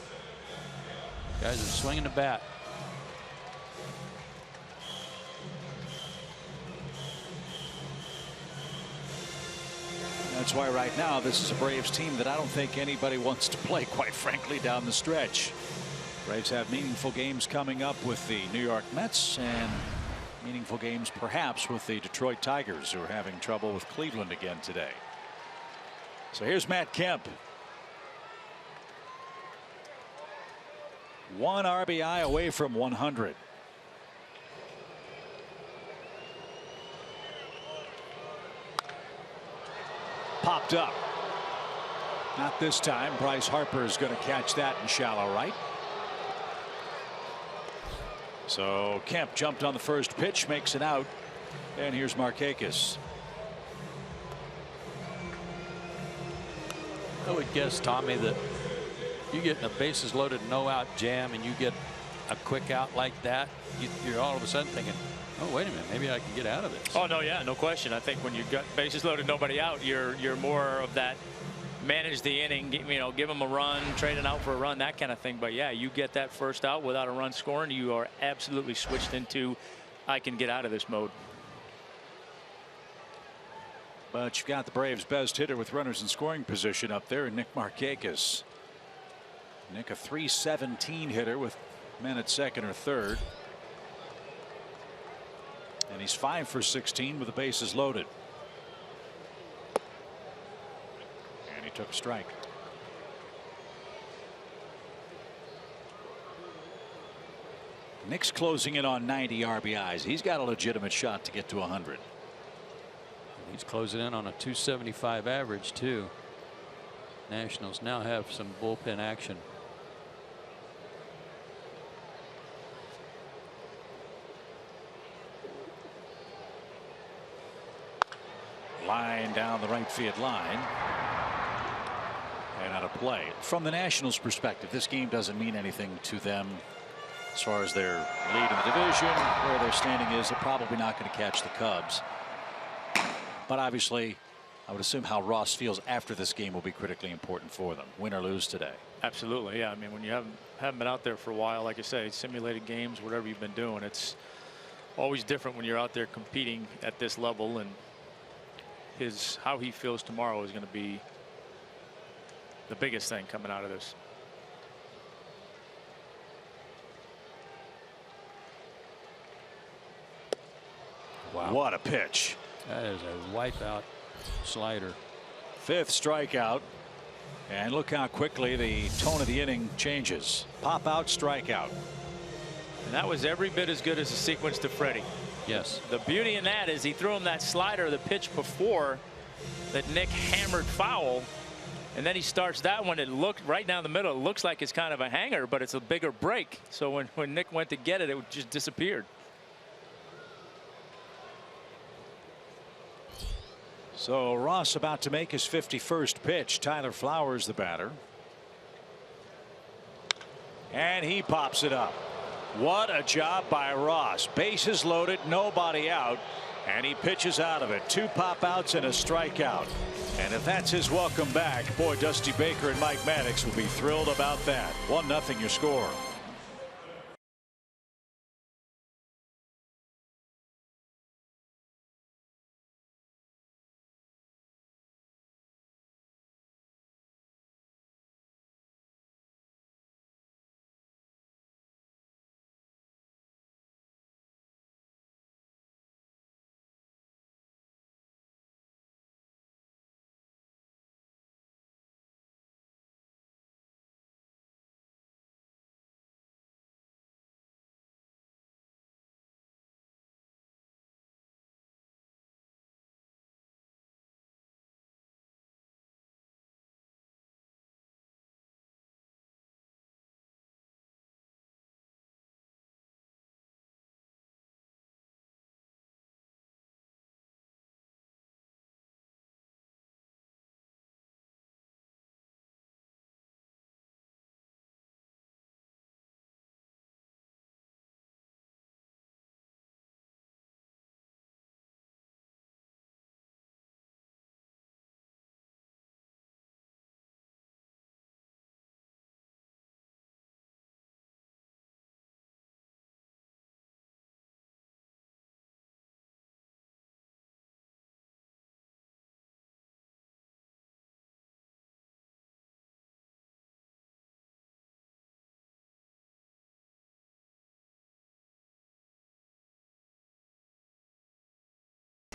Guys are swinging the bat. That's why right now this is a Braves team that I don't think anybody wants to play, quite frankly, down the stretch. Braves have meaningful games coming up with the New York Mets, and meaningful games perhaps with the Detroit Tigers, who are having trouble with Cleveland again today. So here's Matt Kemp. 1 RBI away from 100. Popped up. Not this time. Bryce Harper is going to catch that in shallow right. So Kemp jumped on the first pitch, makes it out, and here's Markakis. I would guess, Tommy, that You get a bases loaded, no out jam, and you get a quick out like that, you're all of a sudden thinking, oh, wait a minute, maybe I can get out of this. Oh, no, yeah, no question. I think when you got bases loaded, nobody out, you're more of that manage the inning, give them a run, trade it out for a run, that kind of thing. But yeah, you get that first out without a run scoring, you are absolutely switched into I can get out of this mode. But you've got the Braves' best hitter with runners in scoring position up there, Nick Markakis. Nick, a .317 hitter with men at second or third. And he's 5 for 16 with the bases loaded. And he took a strike. Nick's closing in on 90 RBIs. He's got a legitimate shot to get to 100. He's closing in on a .275 average too. Nationals now have some bullpen action. Line down the right field line. And out of play. From the Nationals' perspective, this game doesn't mean anything to them as far as their lead in the division, where their standing is. They're probably not going to catch the Cubs. But obviously, I would assume how Ross feels after this game will be critically important for them, win or lose today. Absolutely, yeah. I mean, when you haven't been out there for a while, like I say, simulated games, whatever you've been doing, it's always different when you're out there competing at this level. And how he feels tomorrow is going to be the biggest thing coming out of this. Wow. What a pitch. That is a wipeout slider. 5th strikeout. And look how quickly the tone of the inning changes. Pop out, strikeout. And that was every bit as good as the sequence to Freddie. Yes. The beauty in that is he threw him that slider, the pitch before that Nick hammered foul. And then he starts that one. It looked right down the middle. It looks like it's kind of a hanger, but it's a bigger break. So when Nick went to get it, it just disappeared. So Ross about to make his 51st pitch. Tyler Flowers the batter. And he pops it up. What a job by Ross. Bases loaded, nobody out, and he pitches out of it. 2 pop outs and a strikeout. And if that's his welcome back, boy, Dusty Baker and Mike Maddox will be thrilled about that. 1-0 your score.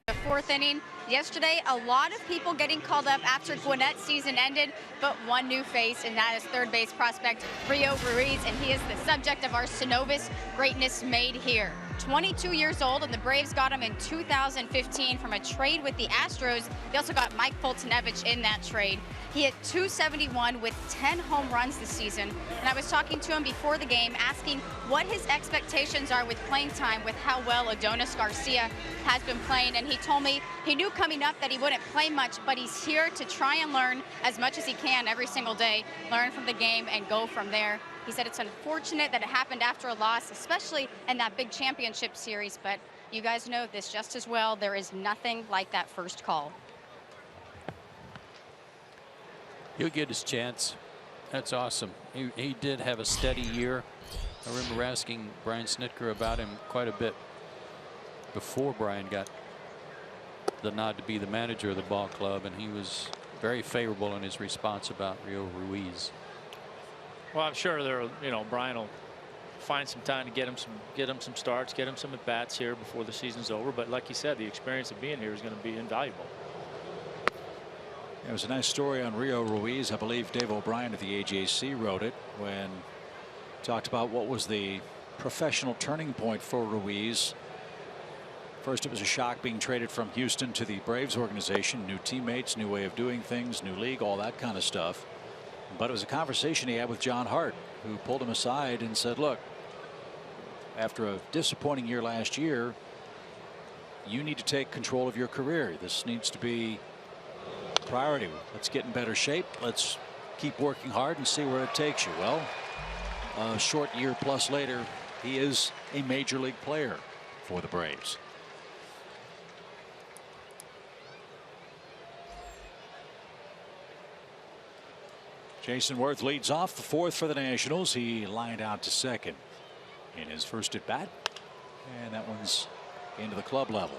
The 4th inning. Yesterday, a lot of people getting called up after Gwinnett's season ended, but one new face, and that is third base prospect Rio Ruiz, and he is the subject of our Synovus Greatness Made Here. 22 years old, and the Braves got him in 2015 from a trade with the Astros. They also got Mike Foltynewicz in that trade. He hit .271 with 10 home runs this season. And I was talking to him before the game, asking what his expectations are with playing time with how well Adonis Garcia has been playing. And he told me he knew coming up that he wouldn't play much, but he's here to try and learn as much as he can every single day, learn from the game and go from there. He said it's unfortunate that it happened after a loss, especially in that big championship series, but you guys know this just as well. There is nothing like that first call. He'll get his chance. That's awesome. He did have a steady year. I remember asking Brian Snitker about him quite a bit before Brian got the nod to be the manager of the ball club, and he was very favorable in his response about Rio Ruiz. Well, I'm sure Brian will find some time to get him some starts, get him some at bats here before the season's over. But like you said, the experience of being here is going to be invaluable. There was a nice story on Rio Ruiz. I believe Dave O'Brien of the AJC wrote it when talked about what was the professional turning point for Ruiz. First, it was a shock being traded from Houston to the Braves organization. New teammates, new way of doing things, new league, all that kind of stuff. But it was a conversation he had with John Hart, who pulled him aside and said, look, after a disappointing year last year, you need to take control of your career. This needs to be priority. Let's get in better shape. Let's keep working hard and see where it takes you. Well, a short year plus later, he is a major league player for the Braves. Jason Worth leads off the fourth for the Nationals. He lined out to second in his first at bat, and that one's into the club level.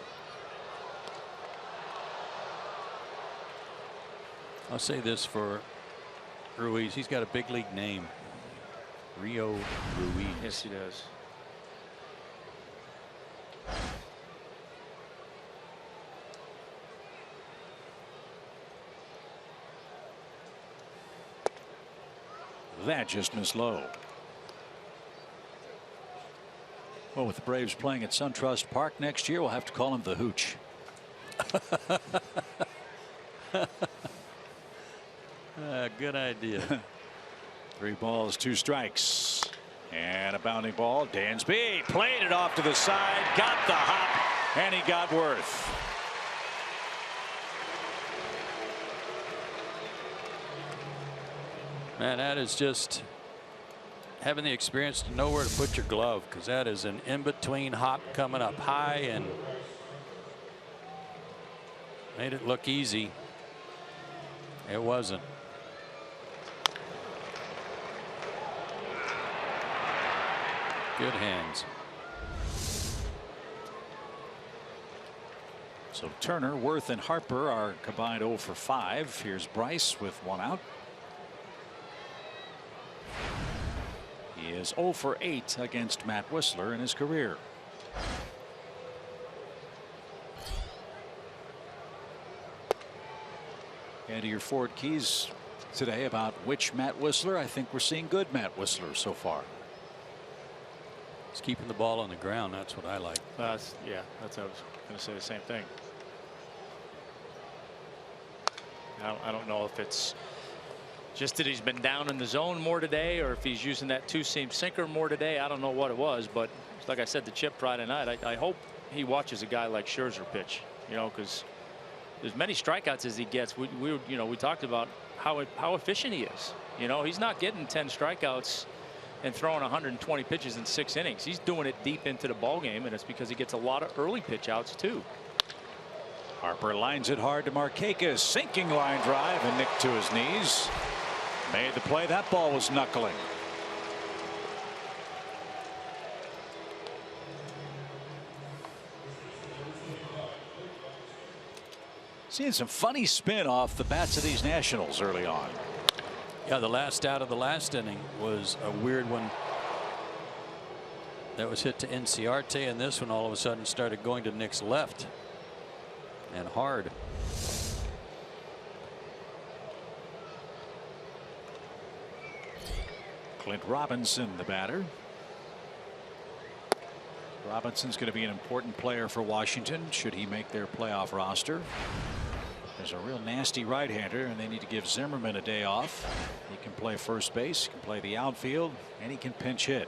I'll say this for Ruiz. He's got a big league name. Rio Ruiz. Yes, he does. That just missed low. Well, with the Braves playing at SunTrust Park next year, we'll have to call him the Hooch. Good idea. 3 balls, 2 strikes, and a bounding ball. Dansby played it off to the side, got the hop, and he got Worth. Man, that is just having the experience to know where to put your glove, because that is an in-between hop coming up high and made it look easy. It wasn't. Good hands. So Turner, Worth, and Harper are combined 0 for 5. Here's Bryce with 1 out. He is 0 for 8 against Matt Whistler in his career. And to your Ford Keys today about which Matt Whistler. I think we're seeing good Matt Whistler so far. He's keeping the ball on the ground. That's what I like. Yeah, that's what I was going to say, the same thing. I don't know if it's just that he's been down in the zone more today, or if he's using that 2-seam sinker more today. I don't know what it was, but like I said, the chip Friday night, I hope he watches a guy like Scherzer pitch, because there's many strikeouts as he gets. We talked about how efficient he is. He's not getting 10 strikeouts and throwing 120 pitches in 6 innings. He's doing it deep into the ball game, and it's because he gets a lot of early pitch outs too. Harper lines it hard to Markakis, sinking line drive, and Nick to his knees. Made the play. That ball was knuckling. Seeing some funny spin off the bats of these Nationals early on. Yeah, the last out of the last inning was a weird one. That was hit to Inciarte, and this one all of a sudden started going to Nick's left and hard. Clint Robinson, the batter. Robinson's going to be an important player for Washington should he make their playoff roster. There's a real nasty right-hander, and they need to give Zimmerman a day off. He can play first base, he can play the outfield, and he can pinch hit.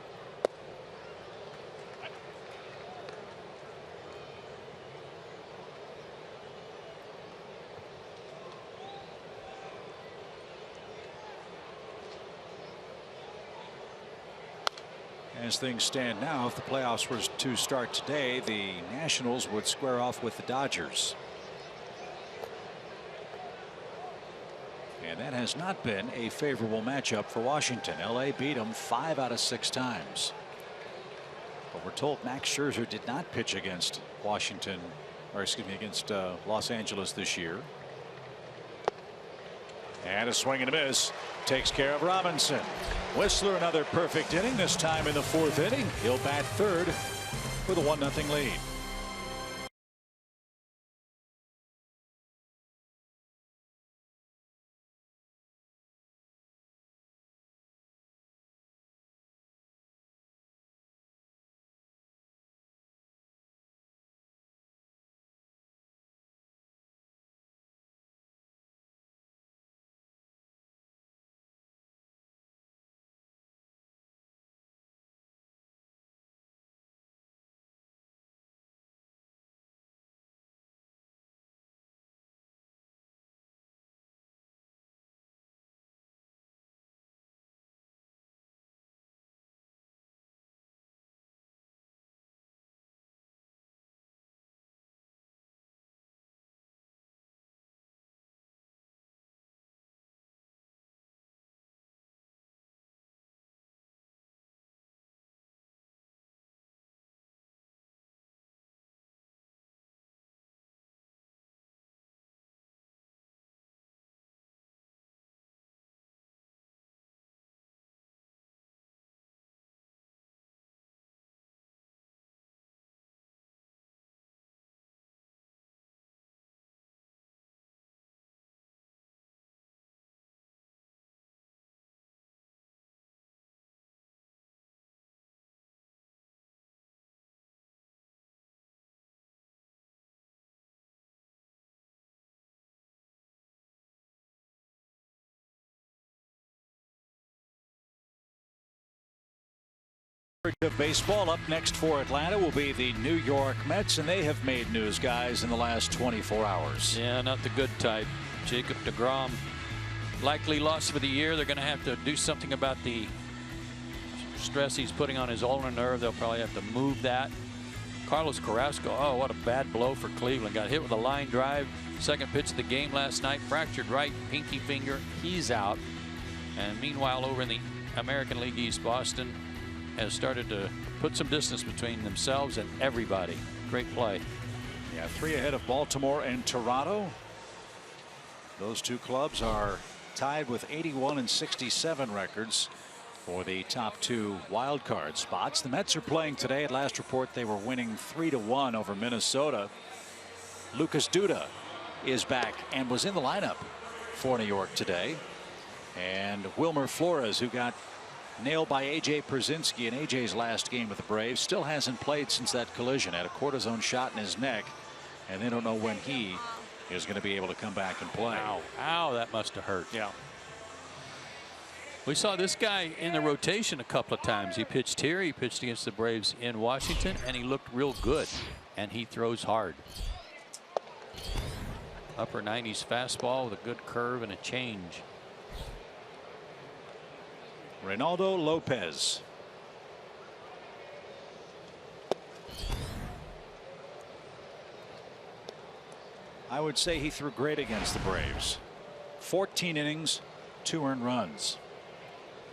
As things stand now, if the playoffs were to start today, the Nationals would square off with the Dodgers. And that has not been a favorable matchup for Washington. LA beat them 5 out of 6 times. But we're told Max Scherzer did not pitch against Washington, or excuse me, against Los Angeles this year. And a swing and a miss. Takes care of Robinson. Whistler another perfect inning, this time in the 4th inning. He'll bat third with a 1-0 lead. Of baseball up next for Atlanta will be the New York Mets, and they have made news, guys, in the last 24 hours. Yeah, not the good type. Jacob deGrom likely lost for the year. They're going to have to do something about the stress he's putting on his ulnar nerve. They'll probably have to move that. Carlos Carrasco, oh, what a bad blow for Cleveland. Got hit with a line drive. Second pitch of the game last night. Fractured right pinky finger. He's out. And meanwhile, over in the American League East, Boston has started to put some distance between themselves and everybody. Great play. Yeah, 3 ahead of Baltimore and Toronto. Those two clubs are tied with 81 and 67 records for the top 2 wild card spots. The Mets are playing today. At last report, they were winning 3-1 over Minnesota. Lucas Duda is back and was in the lineup for New York today. And Wilmer Flores, who got nailed by A.J. Pierzynski in A.J.'s last game with the Braves, still hasn't played since that collision. Had a cortisone shot in his neck, and they don't know when he is going to be able to come back and play. Ow, ow, that must have hurt. Yeah. We saw this guy in the rotation a couple of times. He pitched here, he pitched against the Braves in Washington, and he looked real good. And he throws hard. Upper 90s fastball with a good curve and a change. Reynaldo Lopez. I would say he threw great against the Braves. 14 innings, 2 earned runs.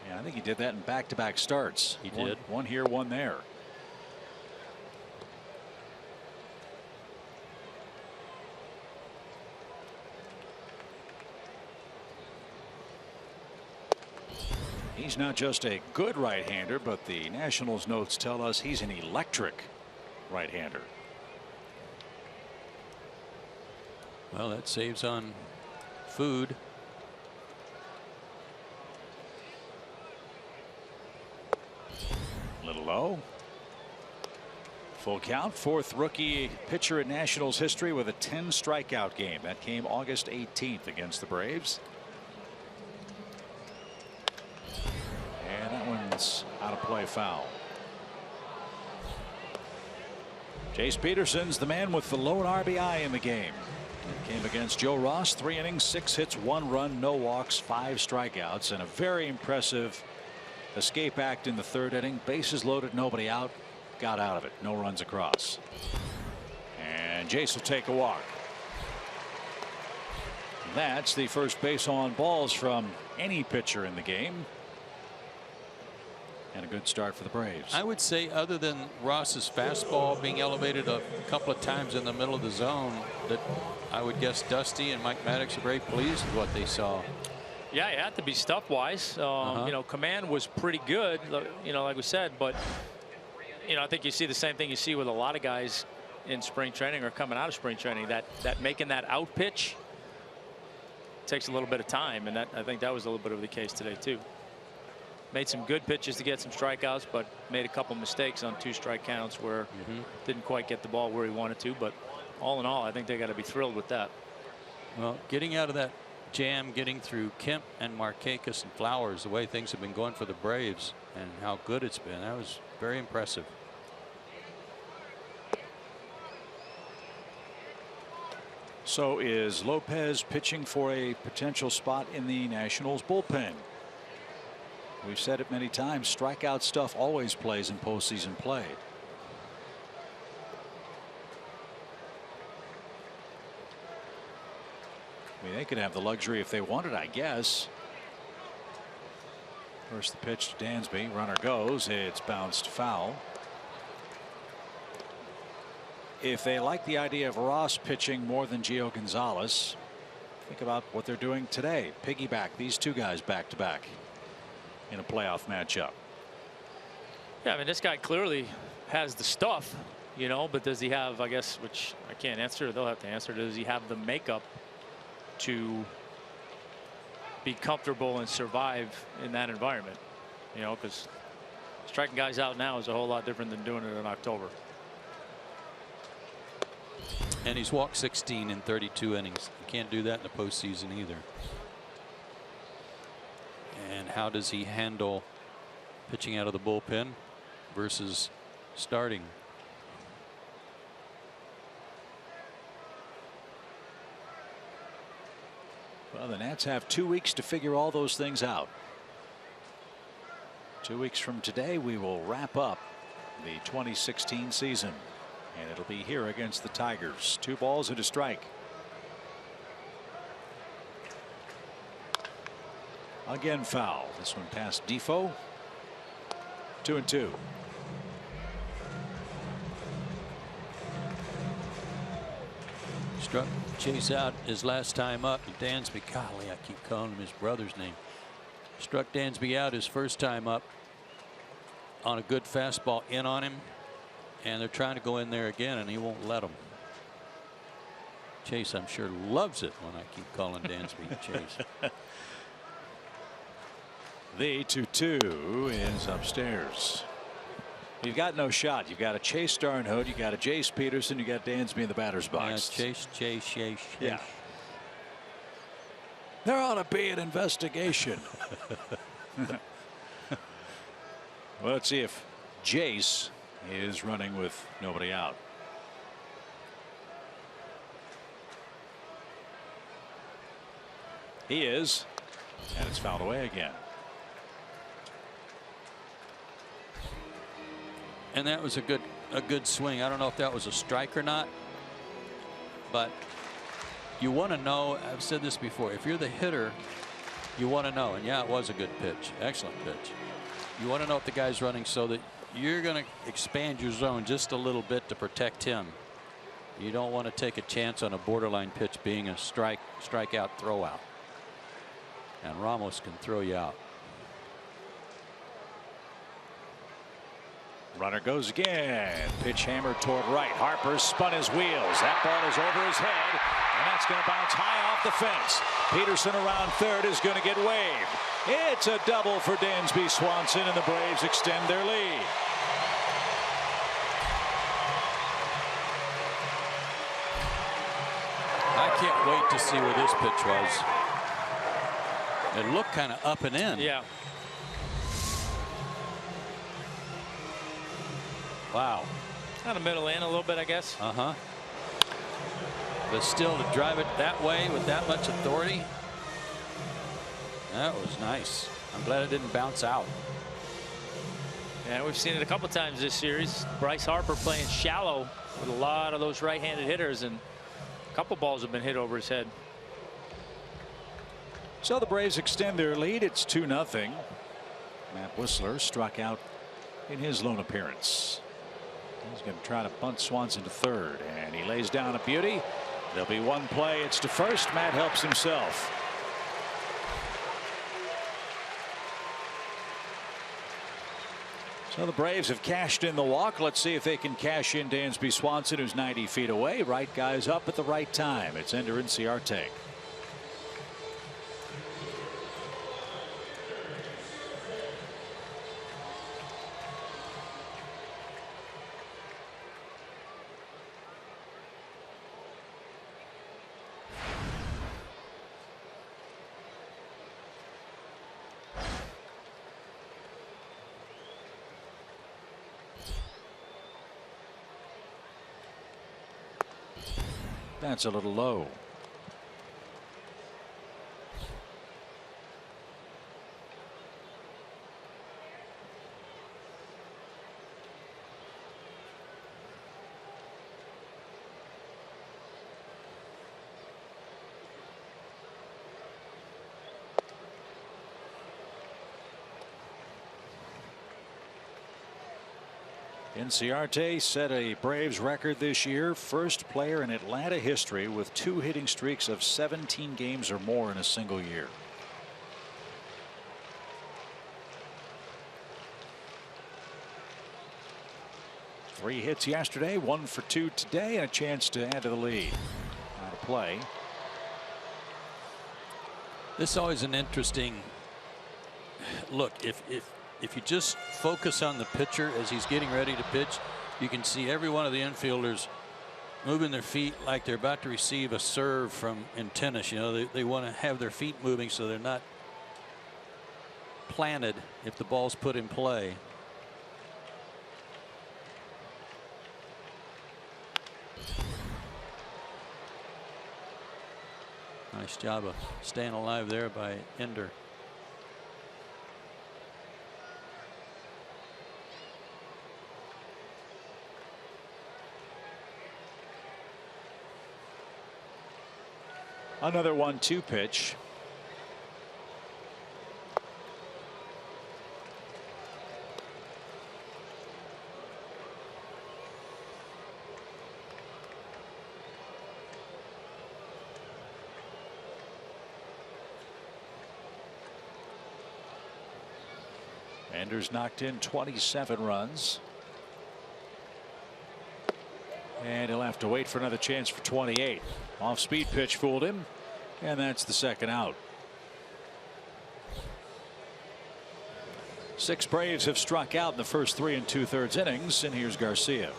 Yeah, I think he did that in back-to-back starts. He did. One here, one there. He's not just a good right-hander, but the Nationals notes tell us he's an electric right-hander. Well, that saves on food. A little low. Full count. Fourth rookie pitcher in Nationals history with a 10 strikeout game. That came August 18th against the Braves. And that one's out of play, foul. Jace Peterson's the man with the lone RBI in the game. It came against Joe Ross. 3 innings, 6 hits, 1 run, no walks, 5 strikeouts, and a very impressive escape act in the 3rd inning. Bases loaded, nobody out. Got out of it. No runs across. And Jace will take a walk. That's the first base on balls from any pitcher in the game. And a good start for the Braves. I would say, other than Ross's fastball being elevated a couple of times in the middle of the zone, that I would guess Dusty and Mike Maddox are very pleased with what they saw. Yeah, it had to be stuff wise. You know, command was pretty good, you know, like we said, but you know, I think you see the same thing you see with a lot of guys in spring training or coming out of spring training, that making that out pitch takes a little bit of time, and I think that was a little bit of the case today too. Made some good pitches to get some strikeouts, but made a couple mistakes on 2 strike counts where didn't quite get the ball where he wanted to. But all in all, I think they got to be thrilled with that. Well, getting out of that jam, getting through Kemp and Markakis and Flowers, the way things have been going for the Braves and how good it's been, that was very impressive. So is Lopez pitching for a potential spot in the Nationals bullpen? We've said it many times, strikeout stuff always plays in postseason play. I mean, they could have the luxury if they wanted, I guess. First the pitch to Dansby. Runner goes. It's bounced foul. If they like the idea of Ross pitching more than Gio Gonzalez, think about what they're doing today. Piggyback these 2 guys back to back in a playoff matchup. Yeah, I mean, this guy clearly has the stuff, you know, but does he have, I guess, which I can't answer, they'll have to answer, does he have the makeup to be comfortable and survive in that environment? You know, because striking guys out now is a whole lot different than doing it in October. And he's walked 16 in 32 innings. You can't do that in the postseason either. And how does he handle pitching out of the bullpen versus starting? Well, the Nats have 2 weeks to figure all those things out. 2 weeks from today, we will wrap up the 2016 season, and it'll be here against the Tigers. 2 balls and a strike. Again foul. This one past Defoe. 2-2. Struck Chase out his last time up. Dansby, golly, I keep calling him his brother's name. Struck Dansby out his first time up on a good fastball in on him, and they're trying to go in there again, and he won't let them. Chase, I'm sure, loves it when I keep calling Dansby Chase. The 2-2 is upstairs. You've got no shot. You've got a Chase Darnhood, you got a Jace Peterson, you got Dansby in the batter's box. Yeah, Chase. Yeah. There ought to be an investigation. Well, let's see if Jace is running with nobody out. He is, and it's fouled away again. And that was a good swing. I don't know if that was a strike or not, but you want to know, I've said this before, if you're the hitter, you want to know. And yeah, it was a good pitch, excellent pitch. You want to know if the guy's running so that you're going to expand your zone just a little bit to protect him. You don't want to take a chance on a borderline pitch being a strikeout throw out. And Ramos can throw you out. Runner goes again. Pitch hammered toward right. Harper spun his wheels. That ball is over his head, and that's going to bounce high off the fence. Peterson around third is going to get waved. It's a double for Dansby Swanson, and the Braves extend their lead. can't wait to see where this pitch was. It looked kind of up and in. Yeah. Wow. Kind of middle in a little bit, I guess. But still, to drive it that way with that much authority, that was nice. I'm glad it didn't bounce out. And we've seen it a couple times this series. Bryce Harper playing shallow with a lot of those right-handed hitters, and a couple balls have been hit over his head. So the Braves extend their lead. It's 2-0. Matt Whistler struck out in his lone appearance. He's going to try to bunt Swanson to third, and he lays down a beauty. There'll be one play. It's to first. Matt helps himself. So the Braves have cashed in the walk. Let's see if they can cash in Dansby Swanson, who's 90 feet away. Right guy's up at the right time. It's Ender Inciarte. That's a little low. Inciarte set a Braves record this year. First player in Atlanta history with 2 hitting streaks of 17 games or more in a single year. Three hits yesterday, 1 for 2 today, and a chance to add to the lead. Out of play. This is always an interesting look. If you just focus on the pitcher as he's getting ready to pitch, you can see every one of the infielders moving their feet like they're about to receive a serve from in tennis. You know, they want to have their feet moving so they're not planted if the ball's put in play. Nice job of staying alive there by Ender. Another 1-2 pitch. Ender's knocked in 27 runs. And he'll have to wait for another chance for 28. Off speed pitch fooled him. And that's the second out. 6 Braves have struck out in the first 3 2/3 innings. And here's Garcia.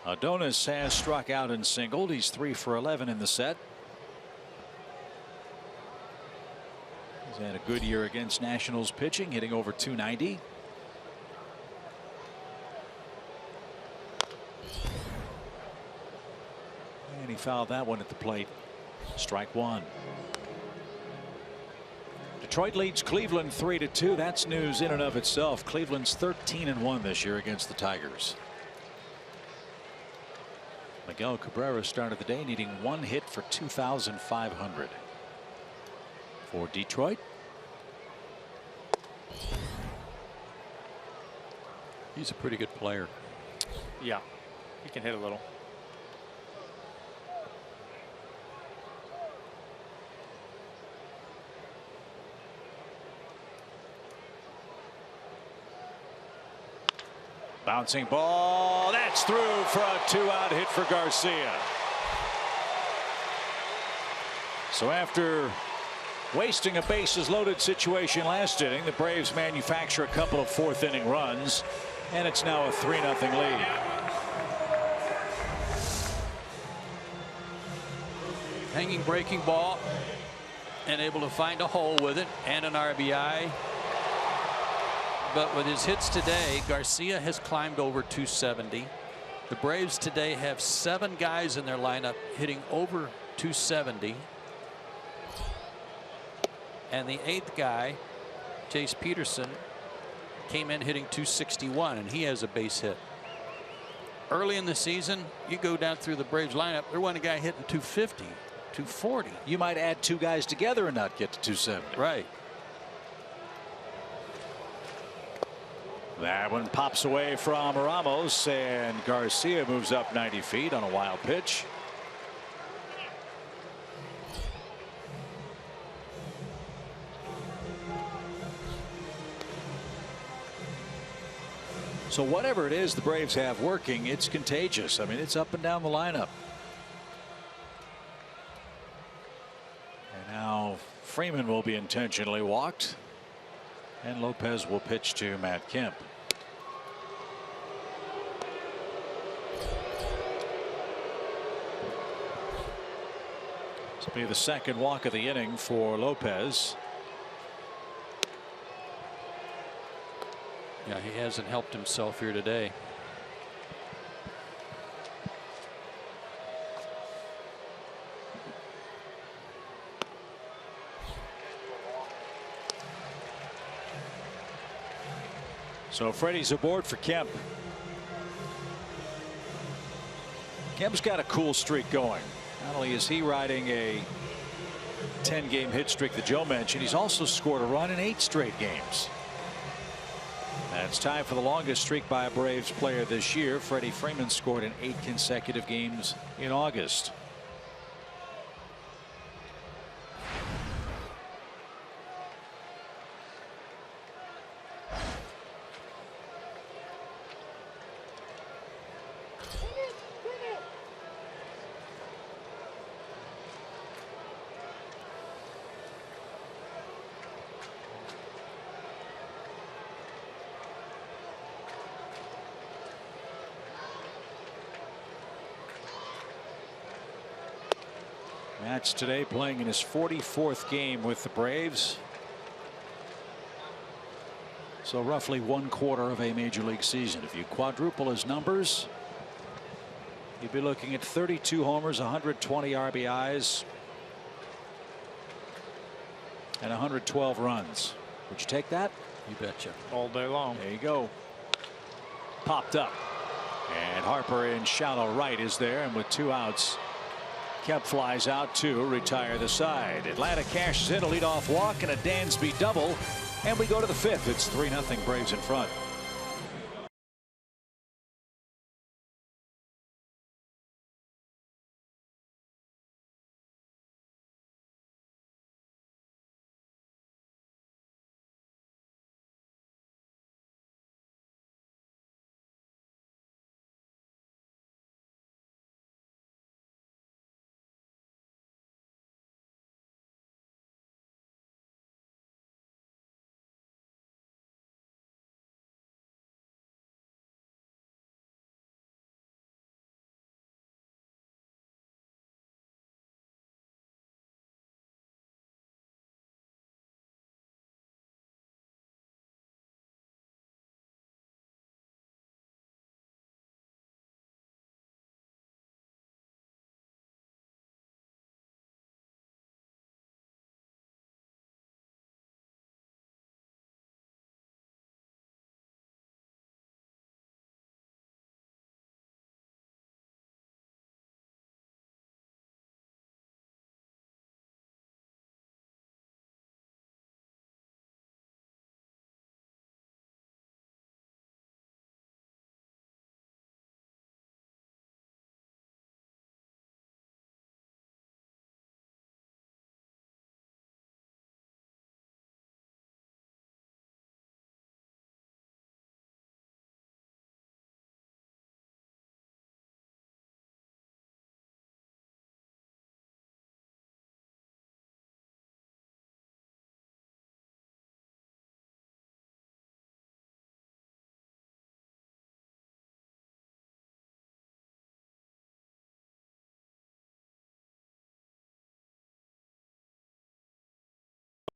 Adonis has struck out and singled. He's 3 for 11 in the set. He's had a good year against Nationals pitching, hitting over 290. And he fouled that one at the plate. Strike one. Detroit leads Cleveland 3-2. That's news in and of itself. Cleveland's 13-1 this year against the Tigers. Miguel Cabrera started the day needing 1 hit for 2,500. For Detroit. He's a pretty good player. Yeah, he can hit a little. Bouncing ball. That's through for a 2-out hit for Garcia. So after wasting a bases-loaded situation last inning. The Braves manufacture a couple of fourth-inning runs, and it's now a 3-0 lead. Hanging breaking ball and able to find a hole with it and an RBI. But with his hits today, Garcia has climbed over 270. The Braves today have 7 guys in their lineup hitting over 270. And the 8th guy, Chase Peterson, came in hitting 261, and he has a base hit. Early in the season, you go down through the Braves lineup, there wasn't a guy hitting 250, 240. You might add 2 guys together and not get to 270. Right. That one pops away from Ramos, and Garcia moves up 90 feet on a wild pitch. So whatever it is the Braves have working, it's contagious. I mean, it's up and down the lineup. And now Freeman will be intentionally walked, and Lopez will pitch to Matt Kemp. This will be the second walk of the inning for Lopez. Yeah, he hasn't helped himself here today. So Freddie's aboard for Kemp. Kemp's got a cool streak going. Not only is he riding a 10-game hit streak that Joe mentioned, he's also scored a run in 8 straight games. And it's time for the longest streak by a Braves player this year. Freddie Freeman scored in 8 consecutive games in August. Matz today playing in his 44th game with the Braves. So roughly 1/4 of a major league season. If you quadruple his numbers, you'd be looking at 32 homers, 120 RBIs, and 112 runs. Would you take that? You betcha. All day long. There you go. Popped up. And Harper in shallow right is there, and with 2 outs, Kemp flies out to retire the side. Atlanta cashes in a leadoff walk and a Dansby double, and we go to the 5th. It's 3-0 Braves in front.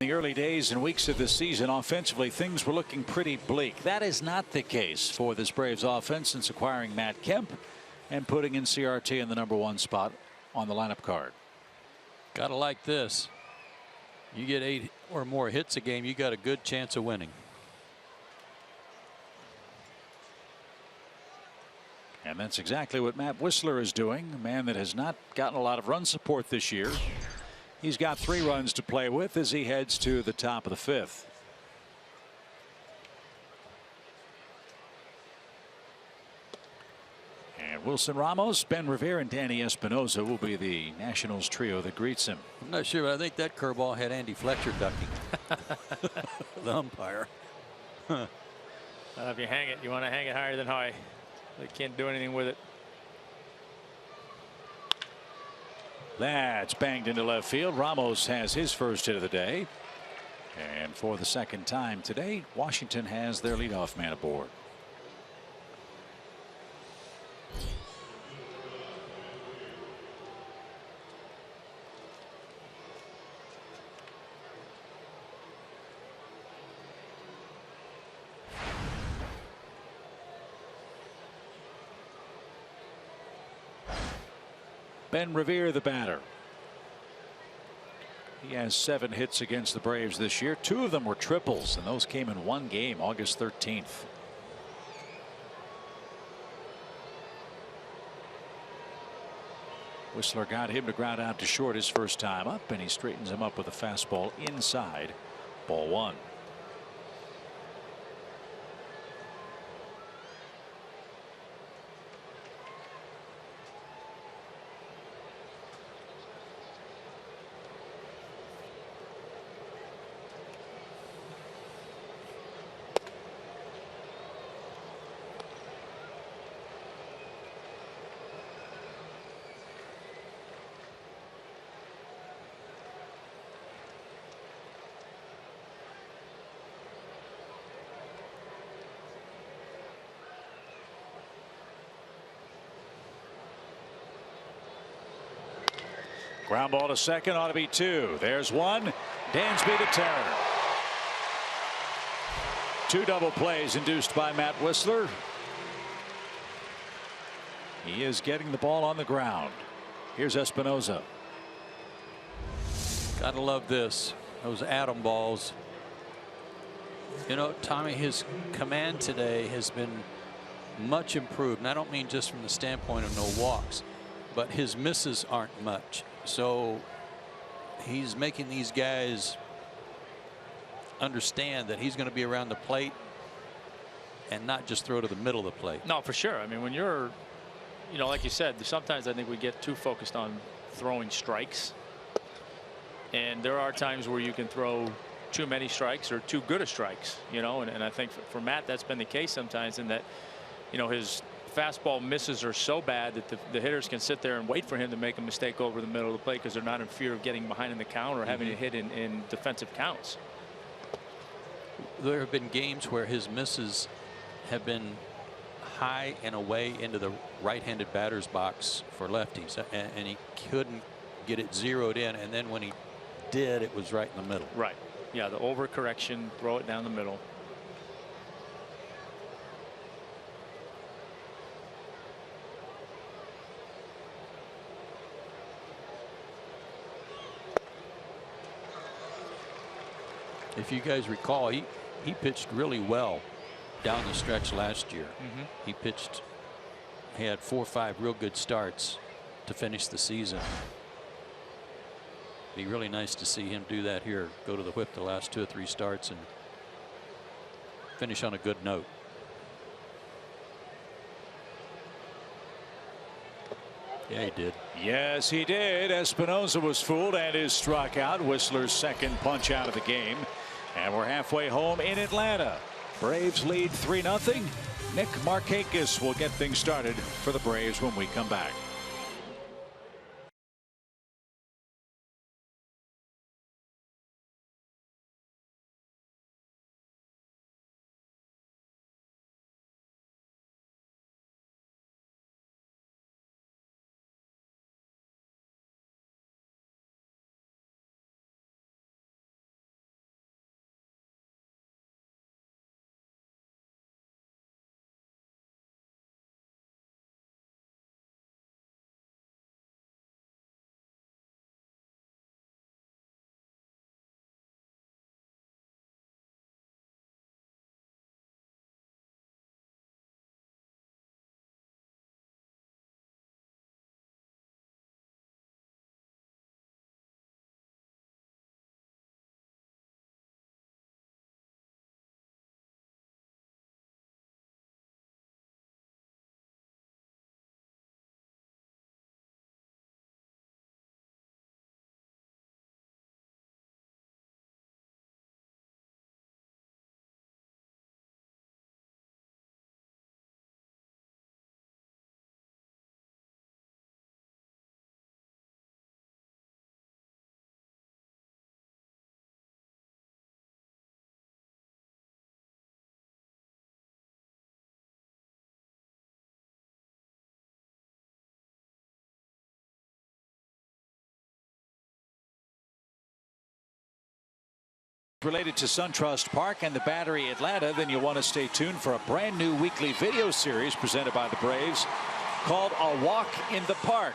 The early days and weeks of the season, offensively, things were looking pretty bleak. That is not the case for this Braves offense since acquiring Matt Kemp and putting in CRT in the #1 spot on the lineup card. Gotta like this. You get 8 or more hits a game, you got a good chance of winning. And that's exactly what Matt Whistler is doing, a man that has not gotten a lot of run support this year. He's got 3 runs to play with as he heads to the top of the 5th. And Wilson Ramos, Ben Revere, and Danny Espinosa will be the Nationals trio that greets him. I'm not sure, but I think that curveball had Andy Fletcher ducking. The umpire. If you hang it, you want to hang it higher than high. They can't do anything with it. That's banged into left field. Ramos has his first hit of the day. And for the second time today, Washington has their leadoff man aboard. Ben Revere, the batter. He has 7 hits against the Braves this year. 2 of them were triples, and those came in one game, August 13th. Whistler got him to ground out to short his first time up, and he straightens him up with a fastball inside. Ball 1. Ground ball to second, ought to be 2. There's 1. Dansby to Turner. 2 double plays induced by Matt Whistler. He is getting the ball on the ground. Here's Espinosa. Gotta love this. Those atom balls. You know, Tommy, his command today has been much improved. And I don't mean just from the standpoint of no walks, but his misses aren't much. So he's making these guys understand that he's going to be around the plate and not just throw to the middle of the plate. No, for sure. I mean, when you're, you know, like you said, sometimes I think we get too focused on throwing strikes. And there are times where you can throw too many strikes or too good of strikes, you know, and I think for Matt, that's been the case sometimes, in that, you know, his fastball misses are so bad that the hitters can sit there and wait for him to make a mistake over the middle of the plate because they're not in fear of getting behind in the count or having to hit in defensive counts. There have been games where his misses have been high and away into the right-handed batter's box for lefties, and he couldn't get it zeroed in, and then when he did, it was right in the middle. Right. Yeah, the overcorrection, throw it down the middle. If you guys recall, he pitched really well down the stretch last year. He had 4 or 5 real good starts to finish the season. Be really nice to see him do that here, go to the whip the last 2 or 3 starts and finish on a good note. Yeah, he did. Yes, he did. Espinosa was fooled and is struck out. Whistler's second punch out of the game. And we're halfway home in Atlanta. Braves lead 3-0. Nick Markakis will get things started for the Braves when we come back. Related to SunTrust Park and the Battery Atlanta, then you'll want to stay tuned for a brand new weekly video series presented by the Braves called A Walk in the Park,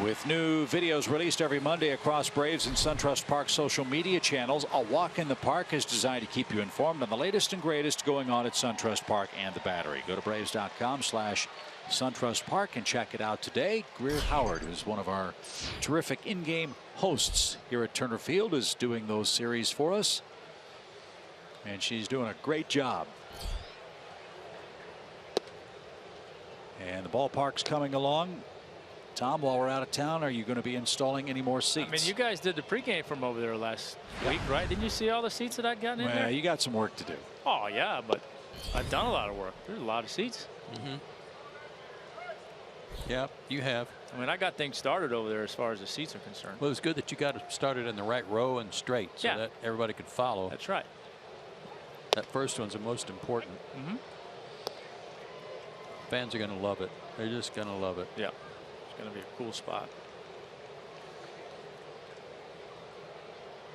with new videos released every Monday across Braves and SunTrust Park social media channels. A Walk in the Park is designed to keep you informed on the latest and greatest going on at SunTrust Park and the Battery. Go to Braves.com/SunTrust Park and check it out today. Greer Howard, who's one of our terrific in-game hosts here at Turner Field, is doing those series for us. And she's doing a great job. And the ballpark's coming along. Tom, while we're out of town, are you going to be installing any more seats? I mean, you guys did the pregame from over there last week, right? Didn't you see all the seats that I'd gotten in there? You got some work to do. Oh, yeah, but I've done a lot of work. There's a lot of seats. Yeah, you have. I mean, I got things started over there as far as the seats are concerned. Well, it's good that you got it started in the right row and straight so that everybody could follow. That's right. That first one's the most important. Fans are going to love it. They're just going to love it. Yeah. It's going to be a cool spot.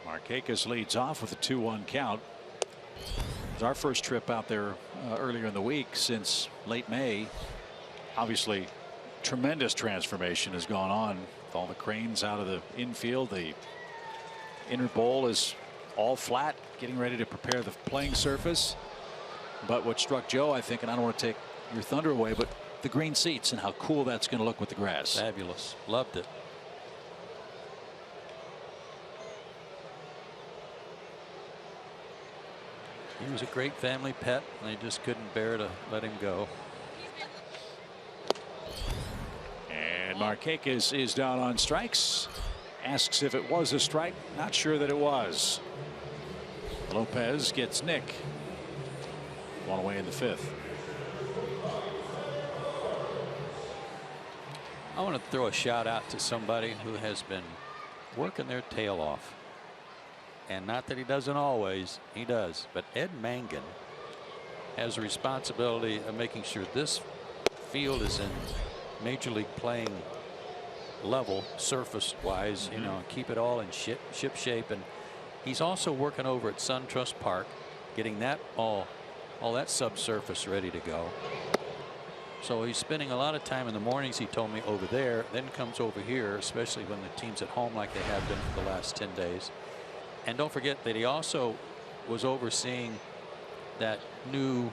Markakis leads off with a 2-1 count. It's our first trip out there earlier in the week since late May. Obviously, tremendous transformation has gone on with all the cranes out of the infield. The inner bowl is all flat, getting ready to prepare the playing surface. But what struck Joe, I think, and I don't want to take your thunder away, but the green seats and how cool that's going to look with the grass. Fabulous. Loved it. He was a great family pet, and they just couldn't bear to let him go. And Markakis is down on strikes. Asks if it was a strike. Not sure that it was. Lopez gets Nick. One away in the 5th. I want to throw a shout out to somebody who has been working their tail off. And not that he doesn't always, he does. But Ed Mangan has a responsibility of making sure this field is in major league playing level, surface wise, you know, keep it all in ship shape. And he's also working over at SunTrust Park, getting that all that subsurface ready to go. So he's spending a lot of time in the mornings, he told me, over there, then comes over here, especially when the team's at home like they have been for the last 10 days. And don't forget that he also was overseeing that new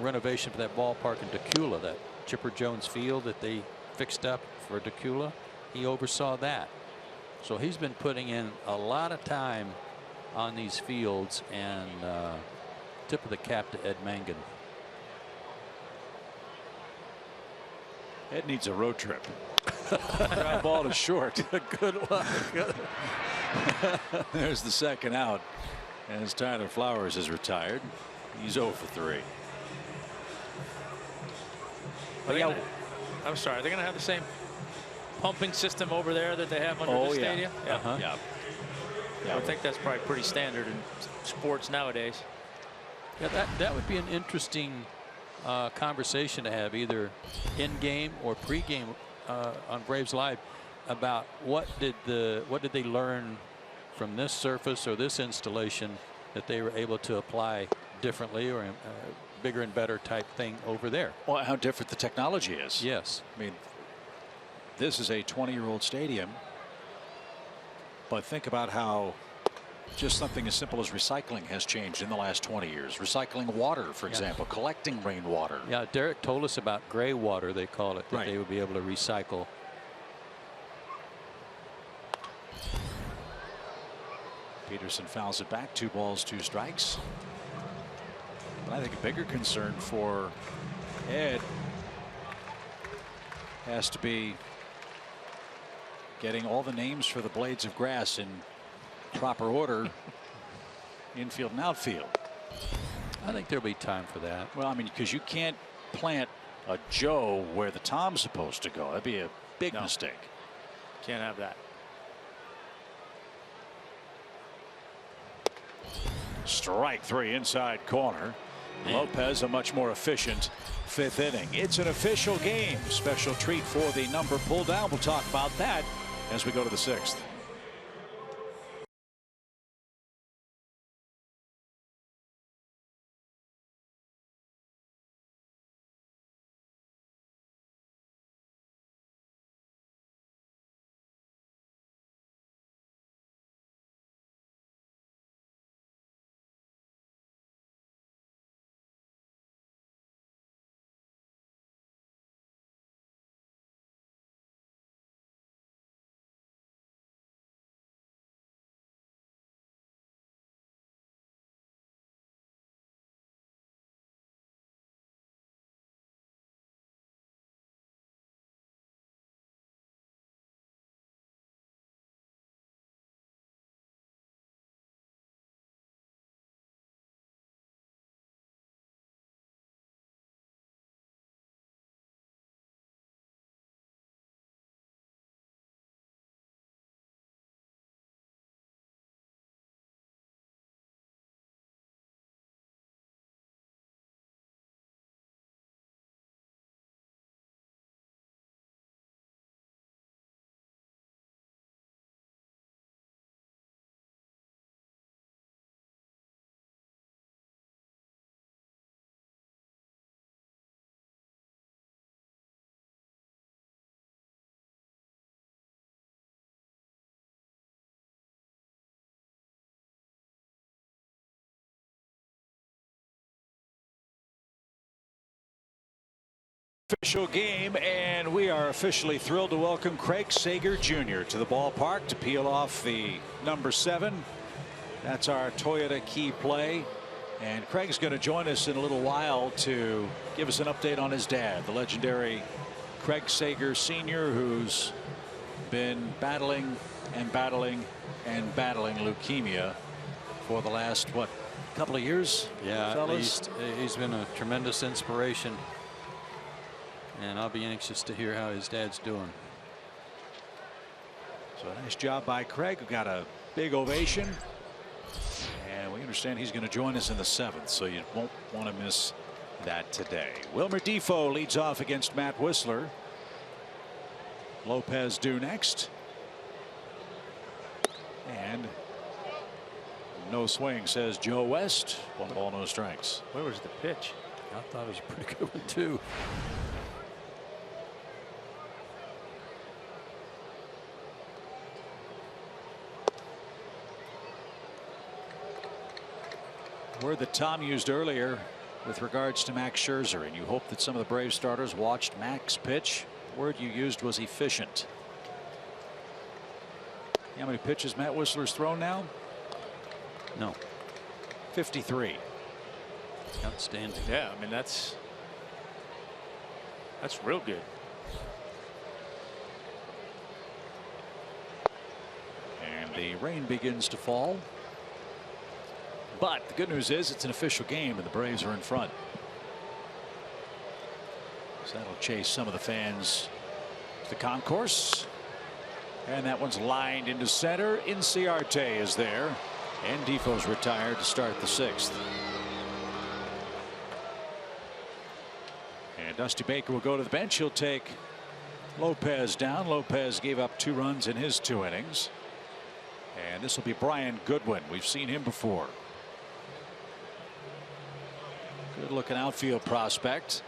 renovation for that ballpark in Decula, that Chipper Jones Field that they fixed up for Decula. He oversaw that. So he's been putting in a lot of time on these fields, and tip of the cap to Ed Mangan. Ed needs a road trip. Ground ball to short. Good luck. There's the second out as Tyler Flowers is retired. He's 0 for 3. I'm sorry. They're going to have the same pumping system over there that they have under the stadium. Yeah. I would think that's probably pretty standard in sports nowadays. Yeah, that would be an interesting conversation to have, either in game or pre-game on Braves Live, about what did they learn from this surface or this installation that they were able to apply differently or bigger and better type thing over there. Well, how different the technology is. Yes. I mean, this is a 20-year-old stadium, but think about how just something as simple as recycling has changed in the last 20 years. Recycling water, for example, collecting rainwater. Yeah, Derek told us about gray water, they call it, that they would be able to recycle. Peterson fouls it back. 2 balls, 2 strikes. But I think a bigger concern for Ed has to be getting all the names for the blades of grass in proper order, infield and outfield. I think there'll be time for that. Well, I mean, because you can't plant a Joe where the Tom's supposed to go. That'd be a big mistake. Can't have that. Strike 3 inside corner. Lopez, a much more efficient 5th inning. It's an official game. Special treat for the number pull down. We'll talk about that as we go to the 6th. Official game, and we are officially thrilled to welcome Craig Sager Jr. to the ballpark to peel off the number 7. That's our Toyota key play, and Craig's going to join us in a little while to give us an update on his dad, the legendary Craig Sager Sr., who's been battling and battling and battling leukemia for the last, what, couple of years? Yeah, at least. He's been a tremendous inspiration, and I'll be anxious to hear how his dad's doing. So a nice job by Craig, who got a big ovation, and we understand he's going to join us in the 7th, so you won't want to miss that today. Wilmer Defoe leads off against Matt Whistler. Lopez due next, and no swing, says Joe West. 1 ball, no strikes. Where was the pitch? I thought it was a pretty good one too. Word that Tom used earlier with regards to Max Scherzer, and you hope that some of the Braves starters watched Max pitch. Word you used was efficient. How many pitches Matt Whistler's thrown now? No. 53. Outstanding. Yeah, I mean that's real good. And the rain begins to fall. But the good news is it's an official game and the Braves are in front. So that'll chase some of the fans to the concourse. And that one's lined into center. Inciarte is there. And Defoe's retired to start the 6th. And Dusty Baker will go to the bench. He'll take Lopez down. Lopez gave up 2 runs in his 2 innings. And this will be Brian Goodwin. We've seen him before. Good looking outfield prospect,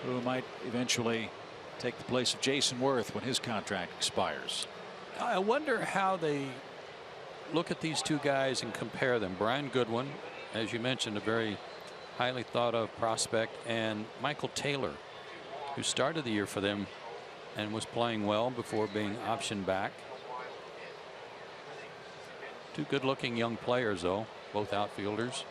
who might eventually take the place of Jason Worth when his contract expires. I wonder how they look at these 2 guys and compare them. Brian Goodwin, as you mentioned, a very highly thought of prospect, and Michael Taylor, who started the year for them and was playing well before being optioned back. 2 good looking young players, though, both outfielders.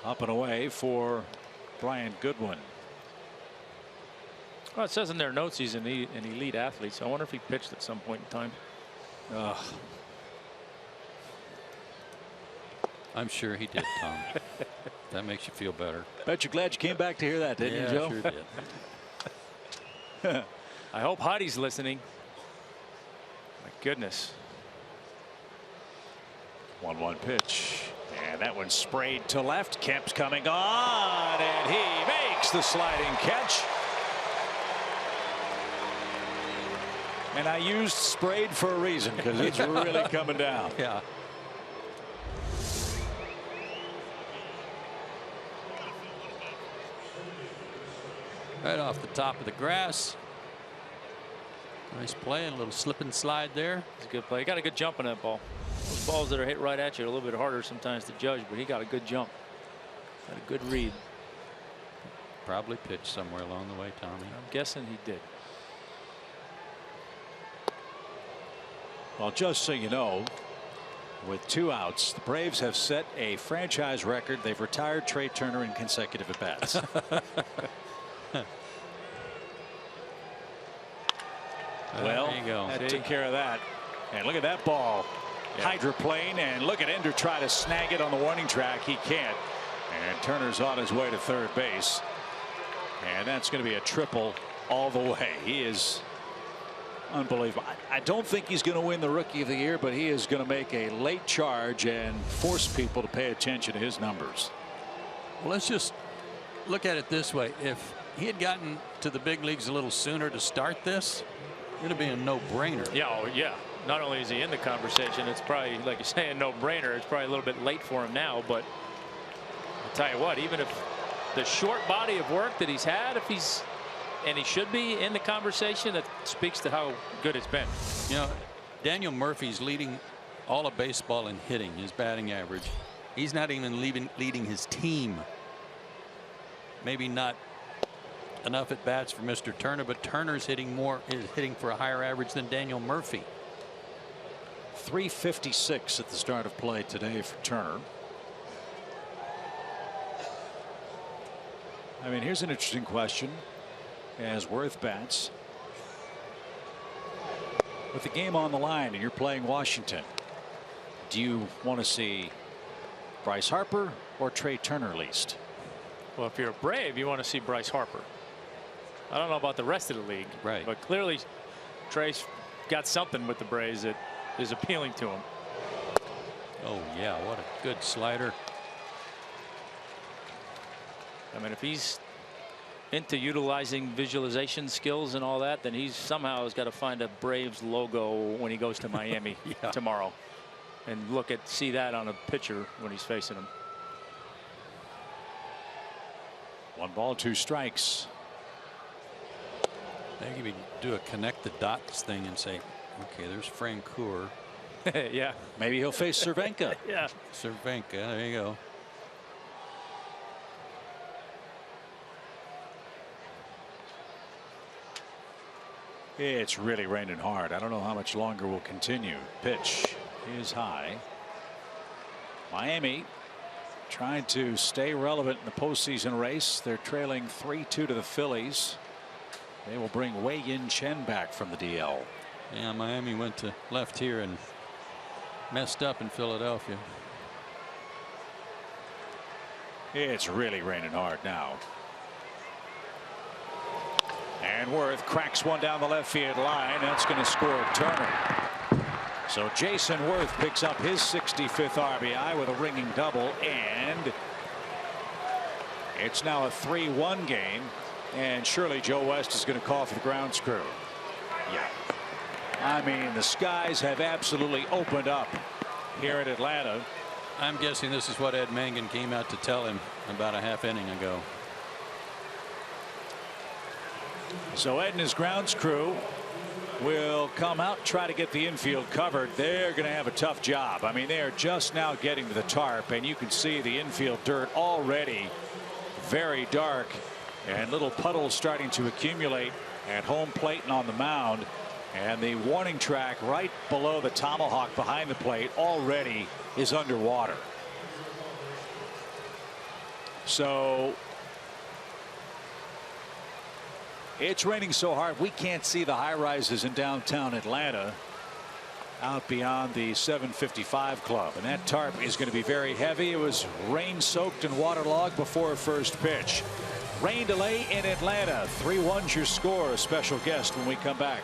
Up and away for Brian Goodwin. Well, it says in their notes he's an elite athlete, so I wonder if he pitched at some point in time. I'm sure he did, Tom. That makes you feel better. Bet you're glad you came back to hear that, didn't you, Joe? Sure did. I hope Hottie's listening. My goodness. 1-1 pitch. And that one's sprayed to left. Kemp's coming on, and he makes the sliding catch. And I used sprayed for a reason, because it's really coming down. Yeah. Right off the top of the grass. Nice play, and a little slip and slide there. It's a good play. He got a good jump on that ball. Those balls that are hit right at you are a little bit harder sometimes to judge, but he got a good jump. Got a good read. Probably pitched somewhere along the way, Tommy. I'm guessing he did. Well, just so you know, with 2 outs, the Braves have set a franchise record. They've retired Trey Turner in consecutive at-bats. Well, there you go. That took care of that. And look at that ball. Yeah. Hydroplane, and look at Ender try to snag it on the warning track. He can't. And Turner's on his way to third base. And that's going to be a triple all the way. He is unbelievable. I don't think he's going to win the Rookie of the Year, but he is going to make a late charge and force people to pay attention to his numbers. Well, let's just look at it this way. If he had gotten to the big leagues a little sooner to start this, it would be a no-brainer. Yeah, oh, yeah. Not only is he in the conversation, it's probably, like you're saying, no-brainer. It's probably a little bit late for him now, but I'll tell you what, even if the short body of work that he's had, if he's, and he should be in the conversation, that speaks to how good it's been. You know, Daniel Murphy's leading all of baseball in hitting, his batting average. He's not even leading his team. Maybe not enough at bats for Mr. Turner, but Turner's hitting for a higher average than Daniel Murphy. 356 at the start of play today for Turner. I mean, here's an interesting question as Worth bats. With the game on the line and you're playing Washington, do you want to see Bryce Harper or Trey Turner least? Well, if you're a Brave, you want to see Bryce Harper. I don't know about the rest of the league, right? But clearly Trey's got something with the Braves that is appealing to him. Oh yeah, what a good slider. I mean, if he's into utilizing visualization skills and all that, then he's somehow has got to find a Braves logo when he goes to Miami tomorrow and see that on a pitcher when he's facing him. 1 ball, 2 strikes. Maybe we do a connect the dots thing and say, okay, there's Francoeur. Yeah. Maybe he'll face Cervenka. Yeah. Cervenka, there you go. It's really raining hard. I don't know how much longer will continue. Pitch is high. Miami trying to stay relevant in the postseason race. They're trailing 3-2 to the Phillies. They will bring Wei-Yin Chen back from the DL. Yeah, Miami went to left here and messed up in Philadelphia. It's really raining hard now. And Worth cracks one down the left field line. That's going to score Turner. So Jason Worth picks up his 65th RBI with a ringing double, and it's now a 3-1 game. And surely Joe West is going to call for the grounds crew. Yeah. I mean, the skies have absolutely opened up here in Atlanta. I'm guessing this is what Ed Mangan came out to tell him about a half inning ago. So Ed and his grounds crew will come out, try to get the infield covered. They're going to have a tough job. I mean, they are just now getting to the tarp, and you can see the infield dirt already very dark, and little puddles starting to accumulate at home plate and on the mound. And the warning track right below the tomahawk behind the plate already is underwater. So it's raining so hard we can't see the high rises in downtown Atlanta out beyond the 755 club, and that tarp is going to be very heavy. It was rain soaked and waterlogged before first pitch. Rain delay in Atlanta. 3-1's your score. A special guest when we come back.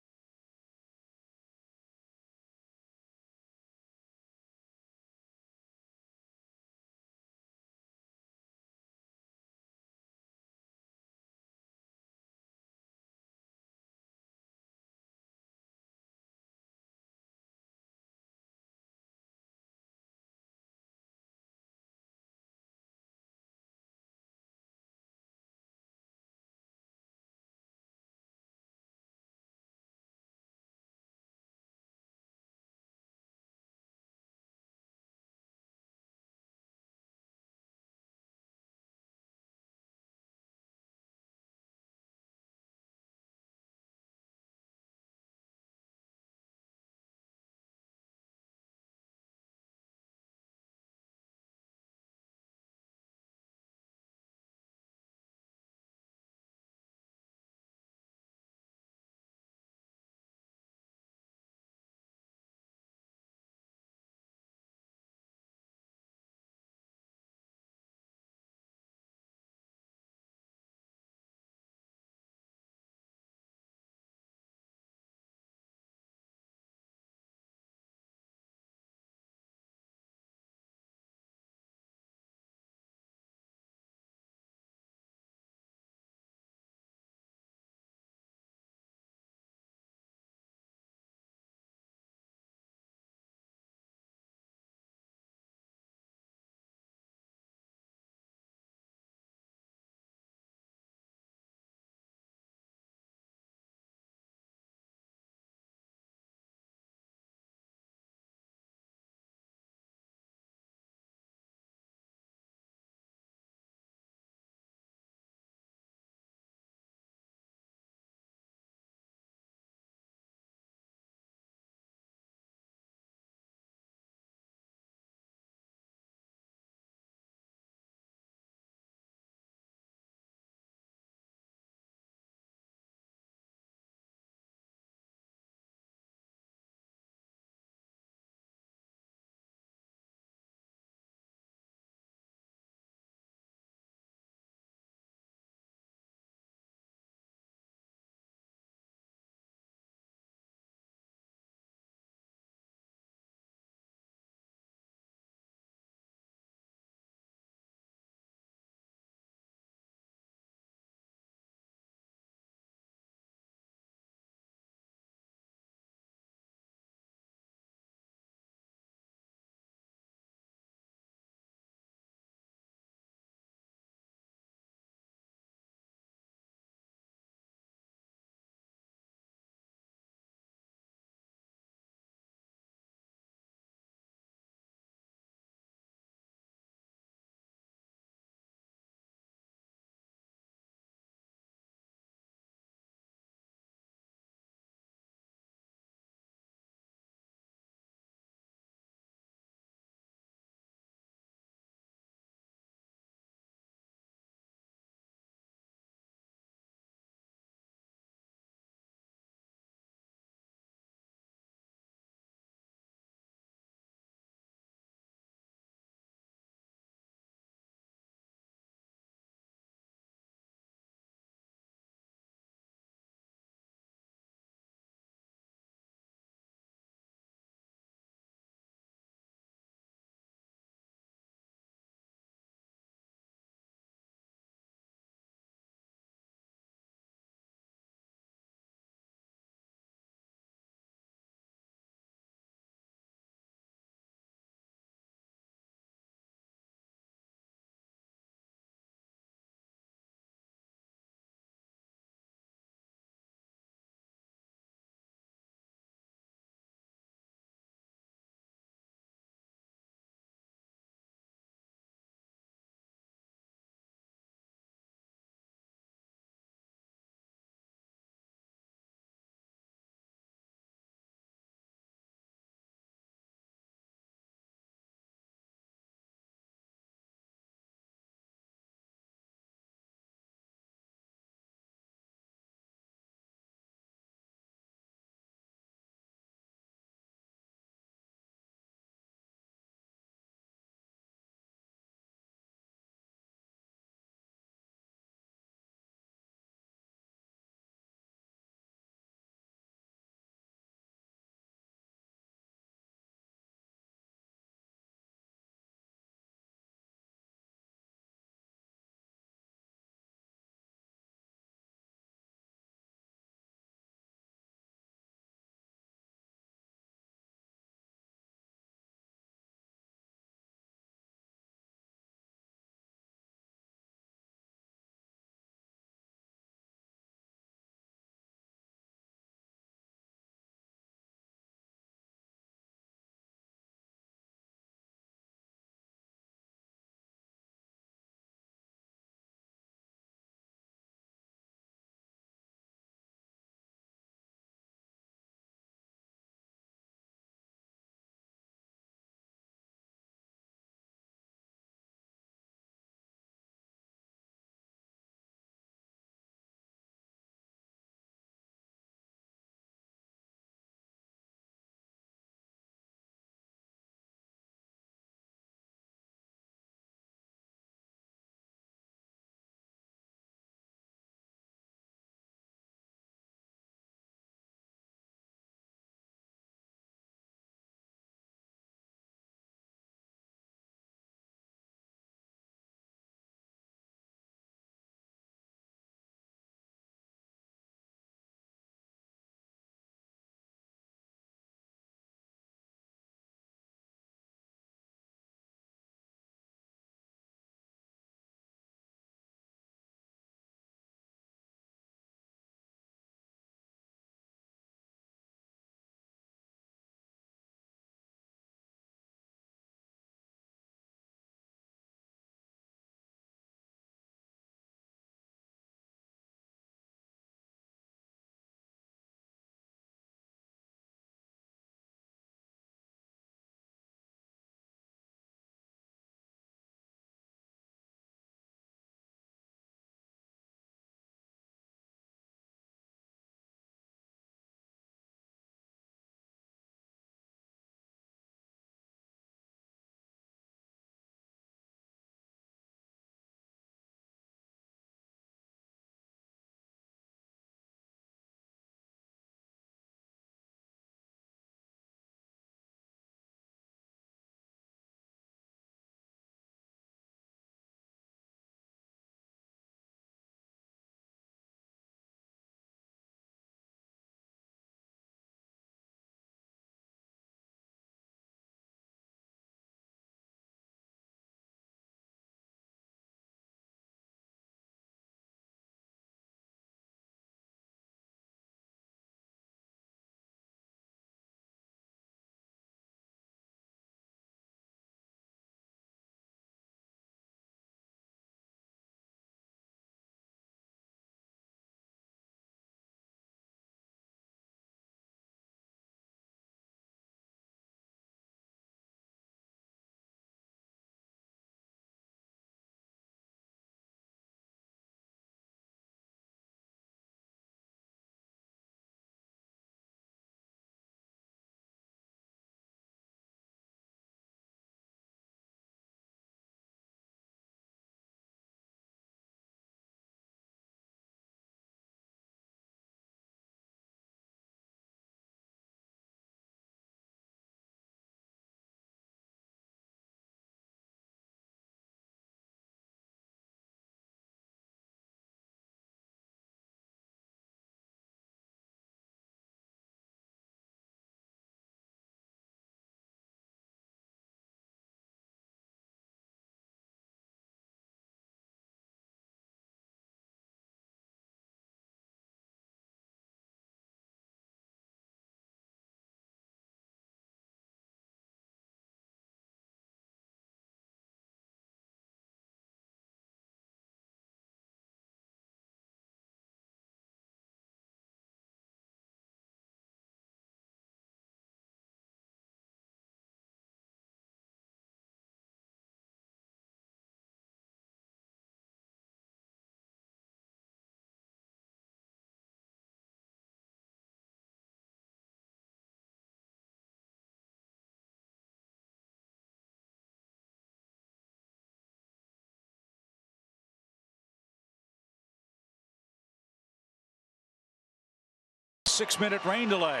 6-minute rain delay.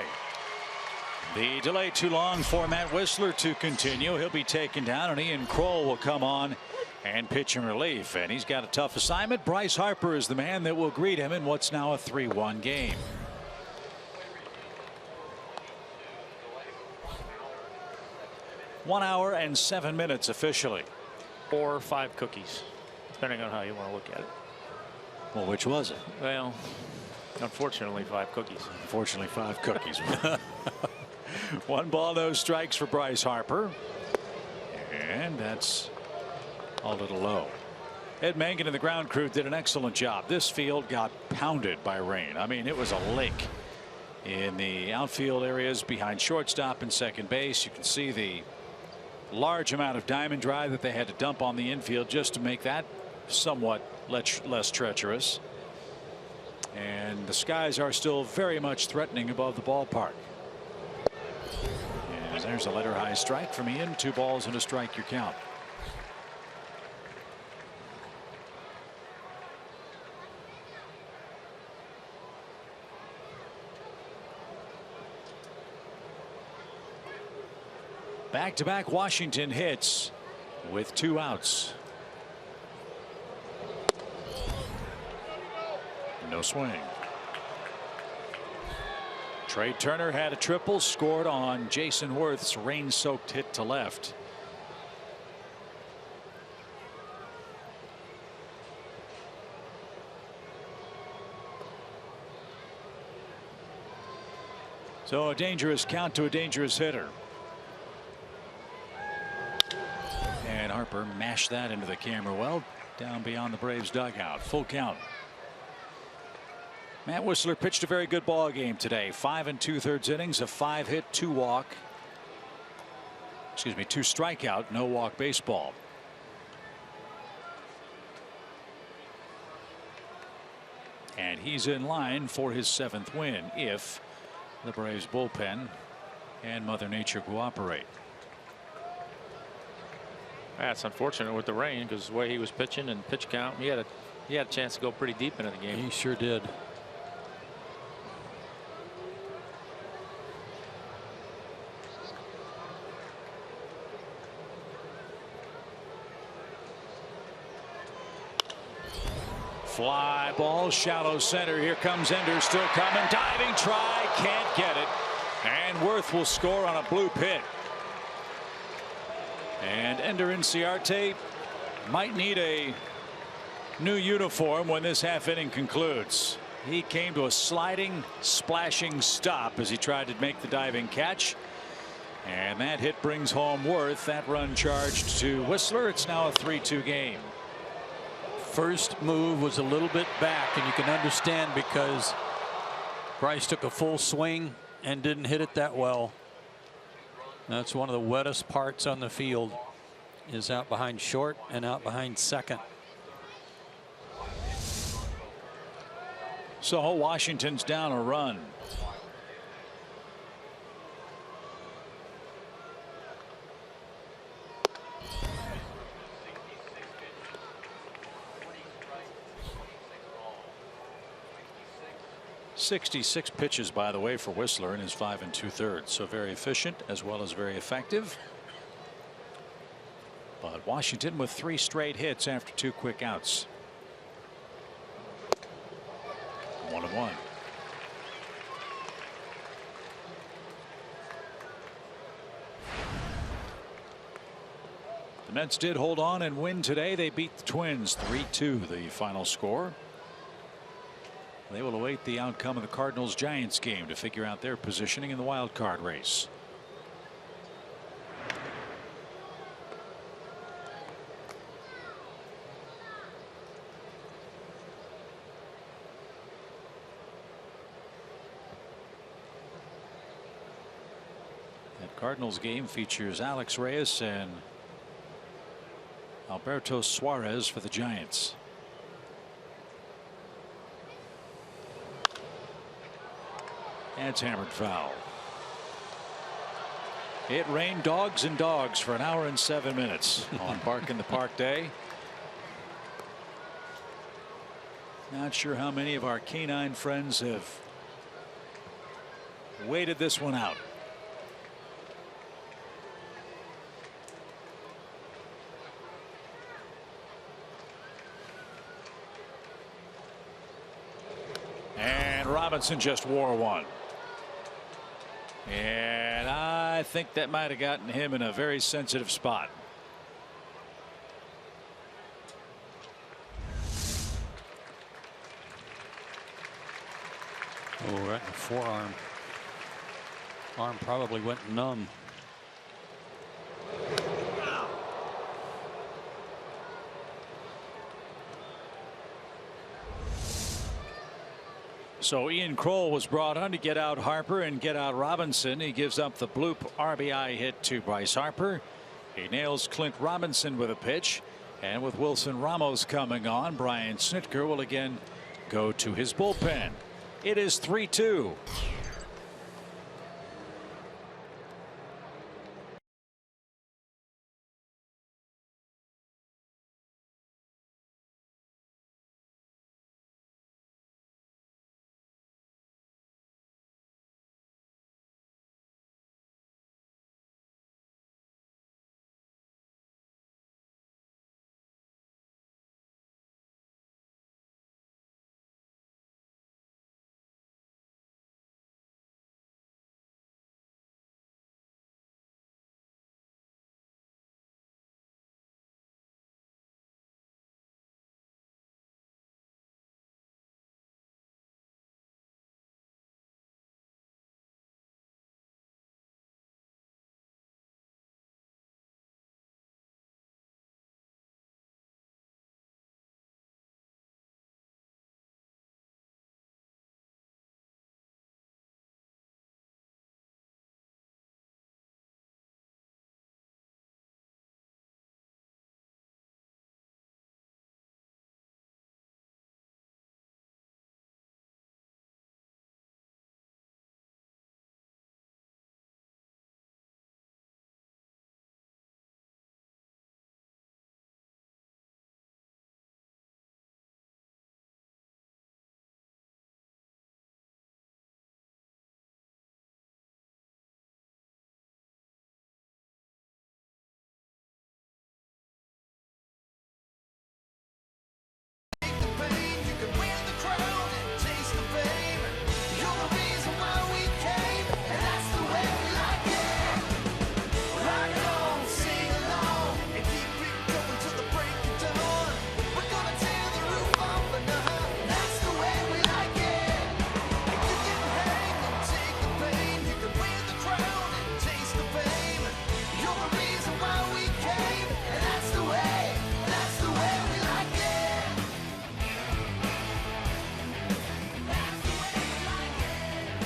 The delay too long for Matt Whistler to continue. He'll be taken down, and Ian Kroll will come on and pitch in relief. And he's got a tough assignment. Bryce Harper is the man that will greet him in what's now a 3-1 game. One hour and 7 minutes officially. Or 5 cookies, depending on how you want to look at it. Well, which was it? Well, unfortunately, 5 cookies. Unfortunately, 5 cookies. 1 ball, no strikes for Bryce Harper. And that's a little low. Ed Mangan and the ground crew did an excellent job. This field got pounded by rain. I mean, it was a lake in the outfield areas behind shortstop and second base. You can see the large amount of diamond dry that they had to dump on the infield just to make that somewhat less treacherous. And the skies are still very much threatening above the ballpark. And there's a letter high strike from Ian. 2 balls and a strike, your count. Back-to-back Washington hits with 2 outs. No swing. Trey Turner had a triple, scored on Jason Worth's rain-soaked hit to left. So a dangerous count to a dangerous hitter. And Harper mashed that into the camera well down beyond the Braves dugout. Full count. Matt Whistler pitched a very good ball game today. 5 2/3 innings, a 5-hit, 2-walk. Excuse me, 2 strikeout, no walk baseball. And he's in line for his 7th win if the Braves bullpen and Mother Nature cooperate. That's unfortunate with the rain, because the way he was pitching and pitch count, he had a chance to go pretty deep into the game. He sure did. Fly ball, shallow center. Here comes Ender, still coming, diving try, can't get it, and Worth will score on a blue pit. And Ender Inciarte might need a new uniform when this half inning concludes. He came to a sliding, splashing stop as he tried to make the diving catch. And that hit brings home Worth. That run charged to Whistler. It's now a 3-2 game. First move was a little bit back, and you can understand because Bryce took a full swing and didn't hit it that well. That's one of the wettest parts on the field, is out behind short and out behind second. So Washington's down a run. .66 pitches, by the way, for Whistler in his 5 2/3. So very efficient as well as very effective. But Washington with 3 straight hits after 2 quick outs. 1-1. The Mets did hold on and win today. They beat the Twins 3-2, the final score. They will await the outcome of the Cardinals Giants game to figure out their positioning in the wild card race. That Cardinals game features Alex Reyes and Alberto Suarez for the Giants. That's hammered foul. It rained dogs and dogs for 1 hour and 7 minutes on Bark in the Park Day. Not sure how many of our canine friends have waited this one out. And Robinson just wore one. And I think that might have gotten him in a very sensitive spot. Oh, right in the forearm. Arm probably went numb. So Ian Kroll was brought on to get out Harper and get out Robinson. He gives up the bloop RBI hit to Bryce Harper. He nails Clint Robinson with a pitch. And with Wilson Ramos coming on, Brian Snitker will again go to his bullpen. It is 3-2.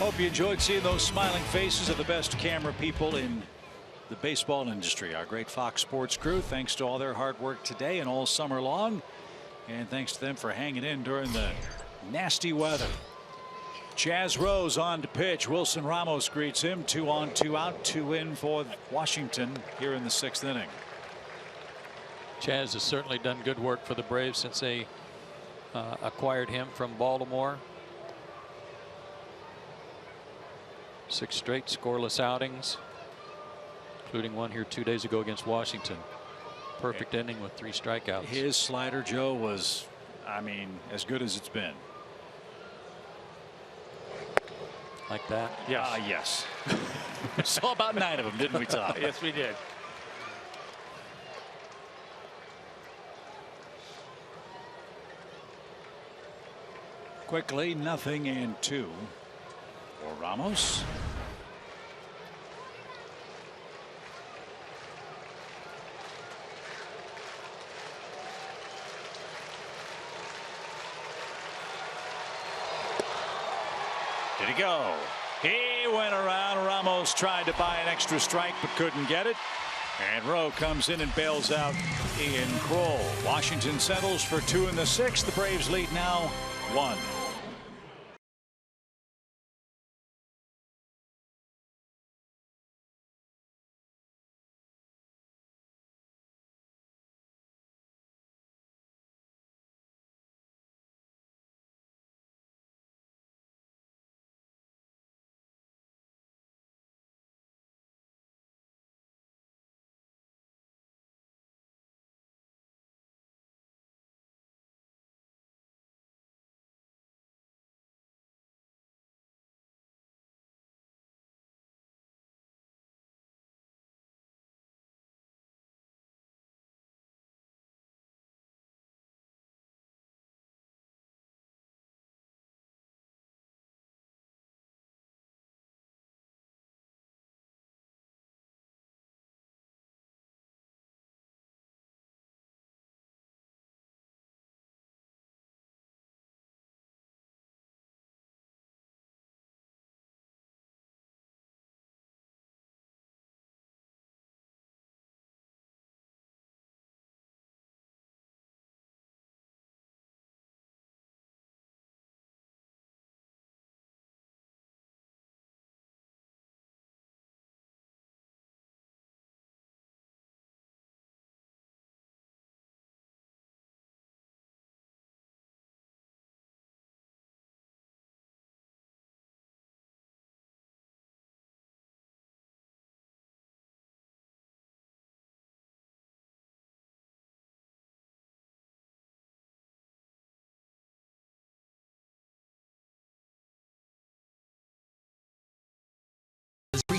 Hope you enjoyed seeing those smiling faces of the best camera people in the baseball industry. Our great Fox Sports crew, thanks to all their hard work today and all summer long. And thanks to them for hanging in during the nasty weather. Chaz Rose on to pitch. Wilson Ramos greets him. 2 on, 2 out, 2 in for Washington here in the 6th inning. Chaz has certainly done good work for the Braves since they acquired him from Baltimore. 6 straight scoreless outings, including one here 2 days ago against Washington. Perfect inning with 3 strikeouts. His slider, Joe, was, I mean, as good as it's been. Like that? Yeah. Yes. Saw about 9 of them, didn't we, Tom? Yes, we did. Quickly, 0-2 for Ramos. Did he go? He went around. Ramos tried to buy an extra strike but couldn't get it. And Rowe comes in and bails out Ian Kroll. Washington settles for 2 in the 6th. The Braves lead now 1.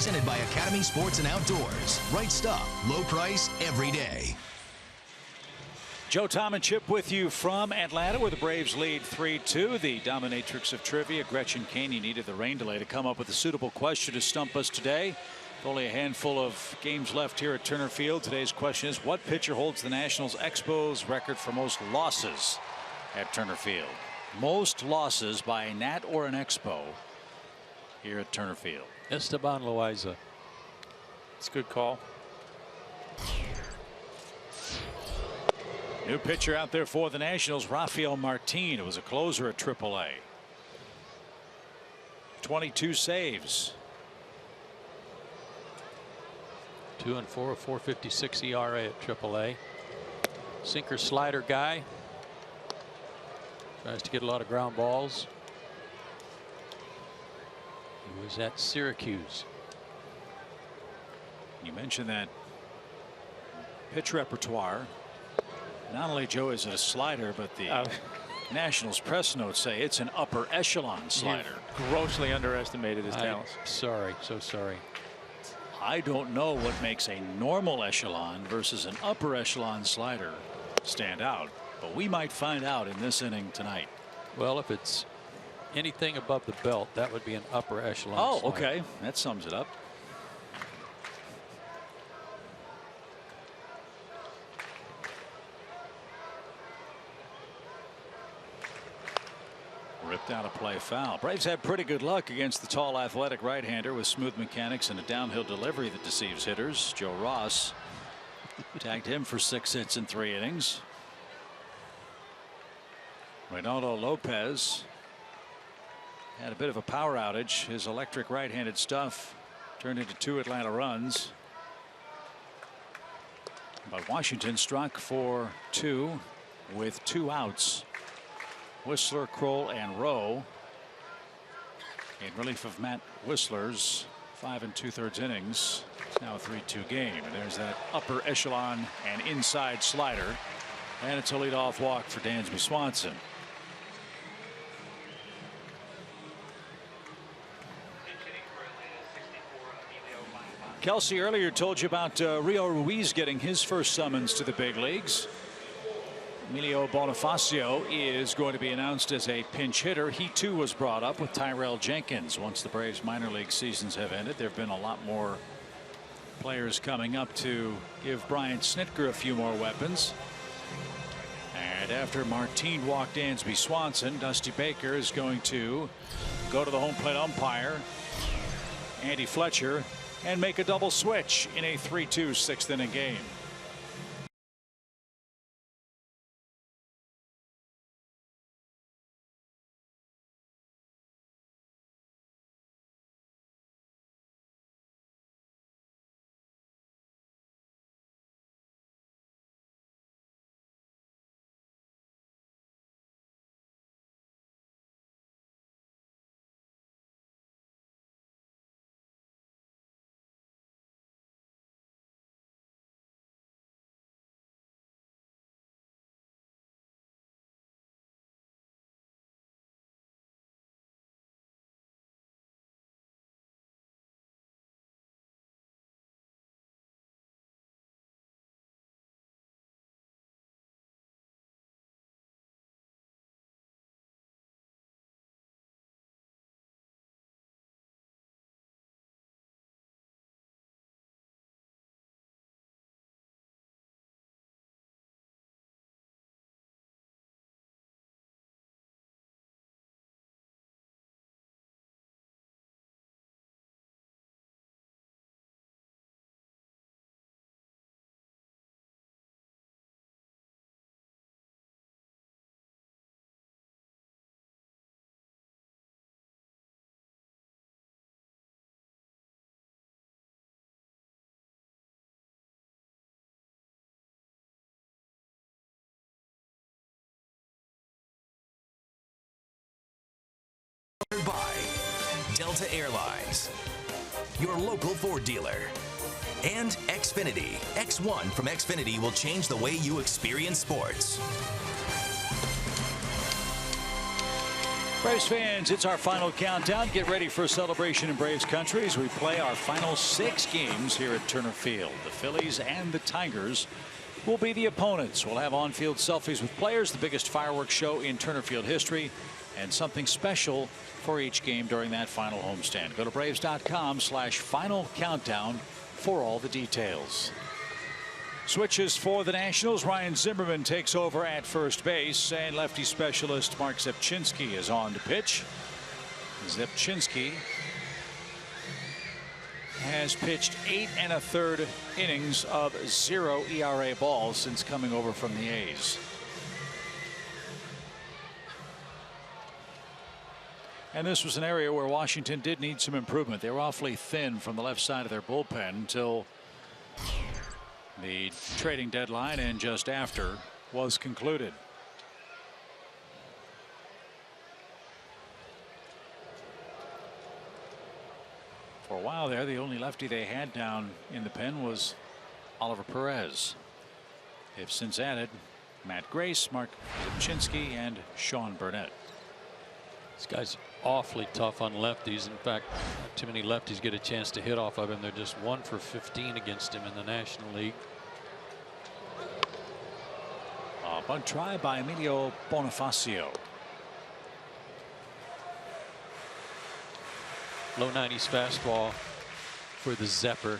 presented by Academy Sports and Outdoors. Right stuff, low price, every day. Joe, Tom, and Chip with you from Atlanta, where the Braves lead 3-2. The dominatrix of trivia, Gretchen Caney, needed the rain delay to come up with a suitable question to stump us today. With only a handful of games left here at Turner Field, today's question is, what pitcher holds the Nationals Expos record for most losses at Turner Field? Most losses by a Nat or an Expo here at Turner Field. Esteban Loaiza. It's a good call. New pitcher out there for the Nationals, Rafael Martin. It was a closer at AAA. 22 saves. 2 and 4, a 4.56 ERA at AAA. Sinker slider guy. Tries to get a lot of ground balls. He was at Syracuse. You mentioned that pitch repertoire. Not only, Joe, is it a slider, but the Nationals press notes say it's an upper echelon slider. Grossly underestimated his talents. Sorry, so sorry. I don't know what makes a normal echelon versus an upper echelon slider stand out, but we might find out in this inning tonight. Well, if it's anything above the belt, that would be an upper echelon slider. Okay, that sums it up. Ripped out a play foul. Braves had pretty good luck against the tall, athletic right-hander with smooth mechanics and a downhill delivery that deceives hitters. Joe Ross tagged him for 6 hits in 3 innings. Reynaldo Lopez had a bit of a power outage. His electric right-handed stuff turned into 2 Atlanta runs. But Washington struck for 2 with 2 outs. Whistler, Kroll, and Rowe in relief of Matt Whistler's 5 2/3 innings. It's now a 3-2 game, and there's that upper echelon and inside slider, and it's a leadoff walk for Dansby Swanson. Kelsey earlier told you about Rio Ruiz getting his first summons to the big leagues. Emilio Bonifacio is going to be announced as a pinch hitter. He too was brought up with Tyrell Jenkins. Once the Braves minor league seasons have ended, there have been a lot more players coming up to give Brian Snitker a few more weapons. And after Martin walked Dansby Swanson, Dusty Baker is going to go to the home plate umpire, Andy Fletcher, and make a double switch in a 3-2 6th inning game. By Delta Airlines, your local Ford dealer, and Xfinity. X1 from Xfinity will change the way you experience sports. Braves fans, it's our final countdown. Get ready for a celebration in Braves country as we play our final 6 games here at Turner Field. The Phillies and the Tigers will be the opponents. We'll have on-field selfies with players, the biggest fireworks show in Turner Field history, and something special for each game during that final homestand. Go to Braves.com/final countdown for all the details. Switches for the Nationals. Ryan Zimmerman takes over at first base, and lefty specialist Mark Zepchinski is on to pitch. Zepchinski has pitched 8 1/3 innings of 0 ERA ball since coming over from the A's. And this was an area where Washington did need some improvement. They were awfully thin from the left side of their bullpen until the trading deadline and just after was concluded. For a while there, the only lefty they had down in the pen was Oliver Perez. They've since added Matt Grace, Mark Zepchinski, and Sean Burnett. This guy's awfully tough on lefties. In fact, not too many lefties get a chance to hit off of him. They're just 1 for 15 against him in the National League. A bunt try by Emilio Bonifacio. Low 90s fastball for the Zepper.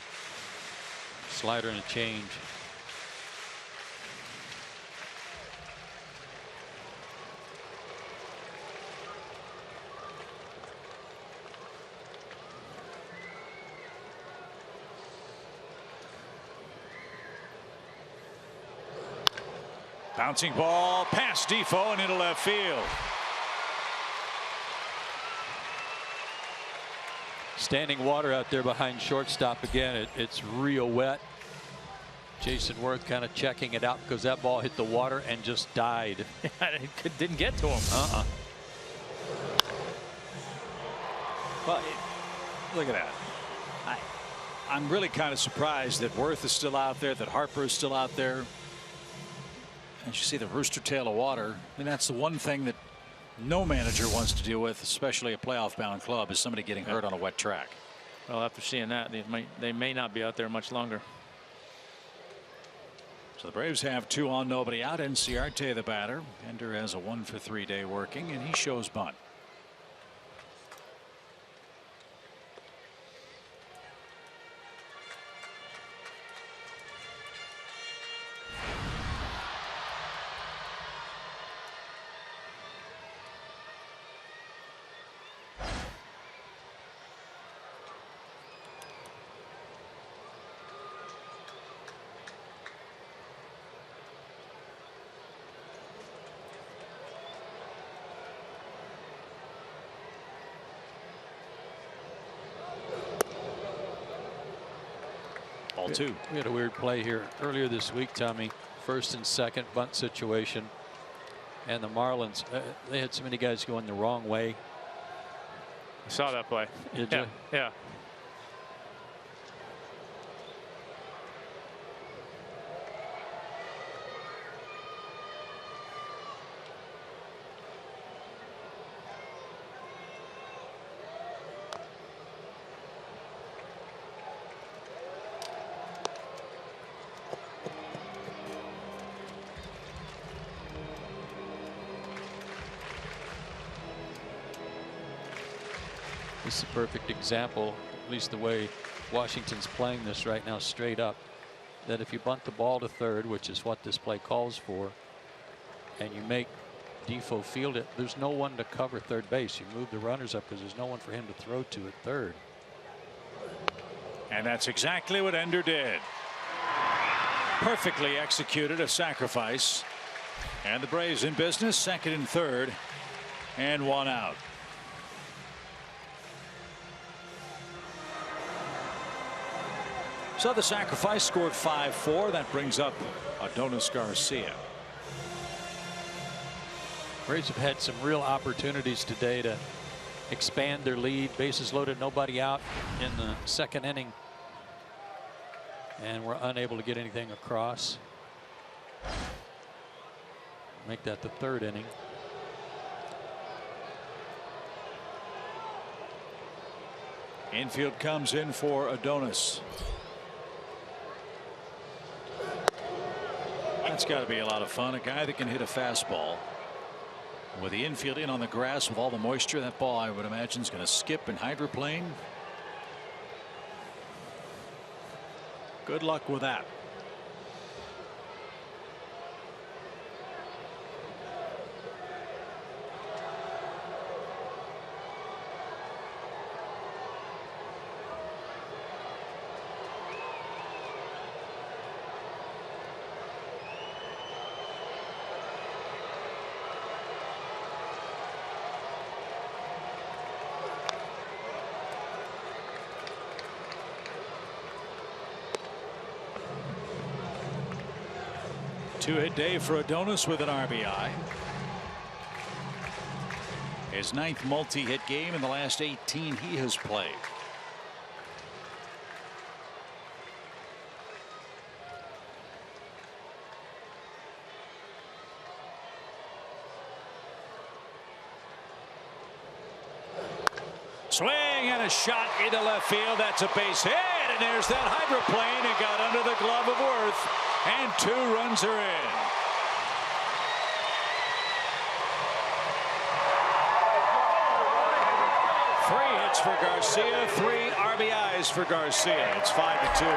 Slider and a change. Bouncing ball past Defoe and into left field. Standing water out there behind shortstop again. It's real wet. Jason Worth kind of checking it out because that ball hit the water and just died. It didn't get to him. Well, look at that. I'm really kind of surprised that Worth is still out there, that Harper is still out there. And you see the rooster tail of water. And that's the one thing that no manager wants to deal with, especially a playoff bound club, is somebody getting hurt on a wet track. Well, after seeing that, they may not be out there much longer. So the Braves have 2 on, nobody out. Enciarte the batter. Ender has a 1 for 3 day working, and he shows bunt. Ball 2. We had a weird play here earlier this week, Tommy. First and second bunt situation. And the Marlins, they had so many guys going the wrong way. I saw that play. Did yeah, you? Yeah. This is a perfect example, at least the way Washington's playing this right now straight up, that if you bunt the ball to third, which is what this play calls for, and you make Defoe field it, there's no one to cover third base. You move the runners up because there's no one for him to throw to at third. And that's exactly what Ender did. Perfectly executed a sacrifice. And the Braves in business, second and third, and 1 out. So the sacrifice scored 5-4. That brings up Adonis Garcia. Braves have had some real opportunities today to expand their lead. Bases loaded, nobody out in the second inning. And we're unable to get anything across. Make that the third inning. Infield comes in for Adonis. That's got to be a lot of fun. A guy that can hit a fastball. With the infield in on the grass with all the moisture, that ball I would imagine is going to skip and hydroplane. Good luck with that. Two-hit day for Adonis with an RBI. His 9th multi-hit game in the last 18 he has played. Swing and a shot into left field. That's a base hit, and there's that hydroplane. It got under the glove of Worth, and 2 runs are in. Three hits for Garcia, 3 RBIs for Garcia. It's 5-2.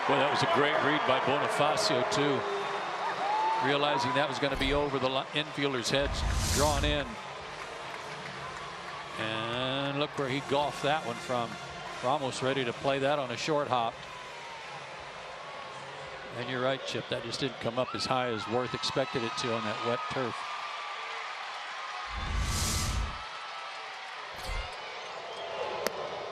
Well, that was a great read by Bonifacio too. Realizing that was going to be over the infielders' heads, drawn in. And look where he golfed that one from. Ramos ready to play that on a short hop. And you're right, Chip, that just didn't come up as high as Worth expected it to on that wet turf.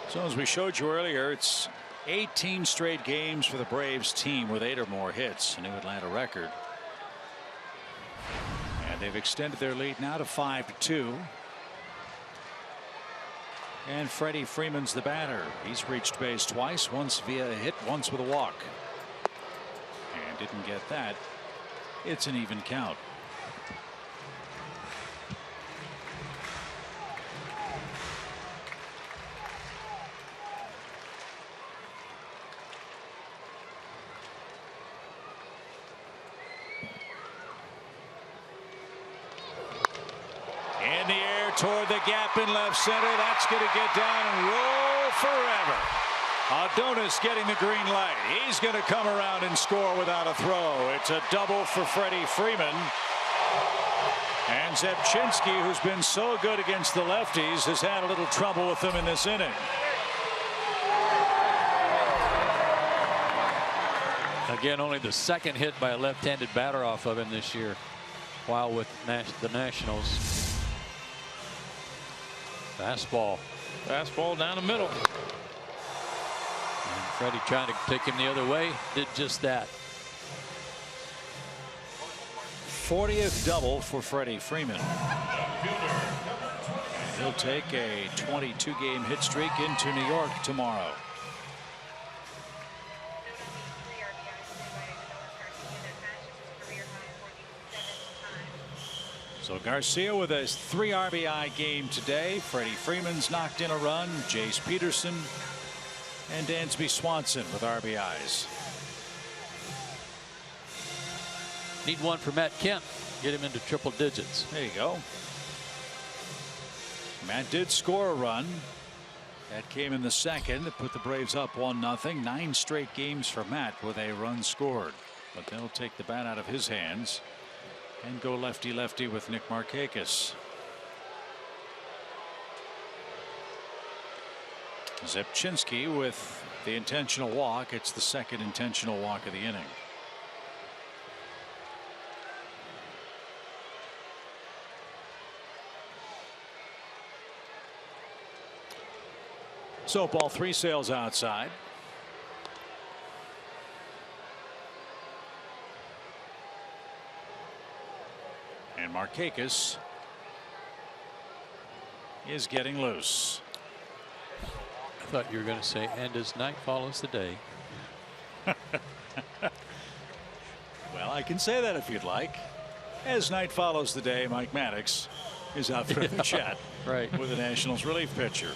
So as we showed you earlier, it's 18 straight games for the Braves team with 8 or more hits, a new Atlanta record. And they've extended their lead now to 5-2. And Freddie Freeman's the batter. He's reached base twice, once via a hit, once with a walk. And didn't get that. It's an even count. In the air toward the gap in left center. That's going to get down and roll forever. Adonis getting the green light. He's going to come around and score without a throw. It's a double for Freddie Freeman. And Zepchinski, who's been so good against the lefties, has had a little trouble with them in this inning. Again, only the 2nd hit by a left-handed batter off of him this year, while with the Nationals. Fastball. Fastball down the middle. And Freddie trying to take him the other way, did just that. 40th double for Freddie Freeman. He'll take a 22-game hit streak into New York tomorrow. So Garcia with a 3 RBI game today. Freddie Freeman's knocked in a run. Jace Peterson and Dansby Swanson with RBIs. Need one for Matt Kemp. Get him into triple digits. There you go. Matt did score a run. That came in the 2nd. That put the Braves up 1-0. 9 straight games for Matt with a run scored. But they'll take the bat out of his hands and go lefty-lefty with Nick Markakis. Zepchinski with the intentional walk. It's the 2nd intentional walk of the inning. So ball 3 sails outside. And Markakis is getting loose. I thought you were going to say, and as night follows the day. Well, I can say that if you'd like. As night follows the day, Mike Maddox is out for the chat right. with the Nationals relief pitcher.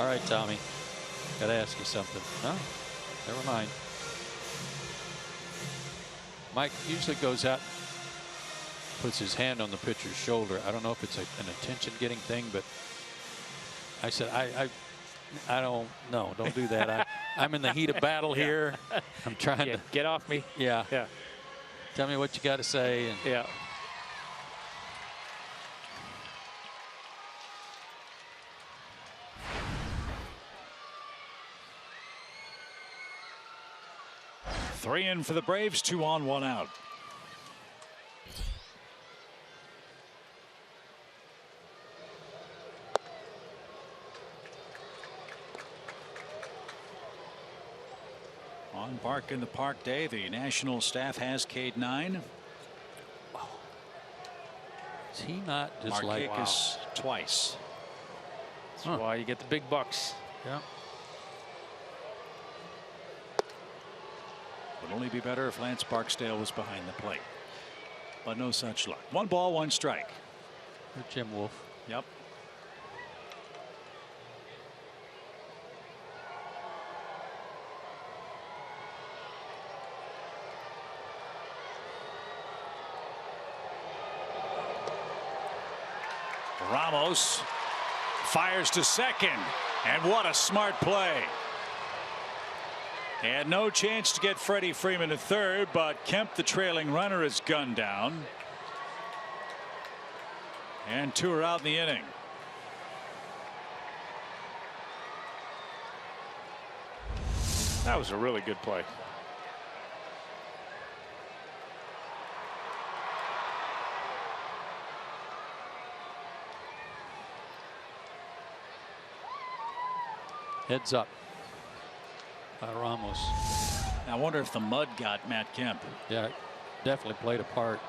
All right, Tommy. Got to ask you something. No, never mind. Mike usually goes out, puts his hand on the pitcher's shoulder. I don't know if it's an attention-getting thing, but I said, I don't know. Don't do that. I'm in the heat of battle here. I'm trying to get off me. Yeah. Tell me what you got to say. And yeah. Three in for the Braves, 2 on, 1 out. On Bark in the Park Day, the national staff has Cade 9. Is he not just like Markakis twice? That's why you get the big bucks. Yeah. Would only be better if Lance Barksdale was behind the plate. But no such luck. 1 ball, 1 strike. Or Jim Wolf. Yep. Ramos fires to second, and what a smart play. He had no chance to get Freddie Freeman to third, but Kemp, the trailing runner, is gunned down. And 2 are out in the inning. That was a really good play. Heads up by Ramos. I wonder if the mud got Matt Kemp. Yeah, definitely played a part.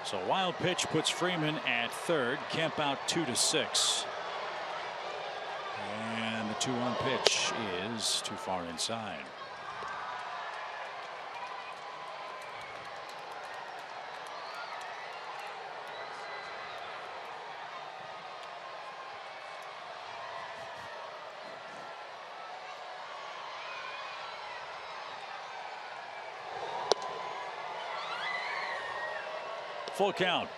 So wild pitch puts Freeman at third. Kemp out 2-6. And the 2-1 pitch is too far inside. Full count.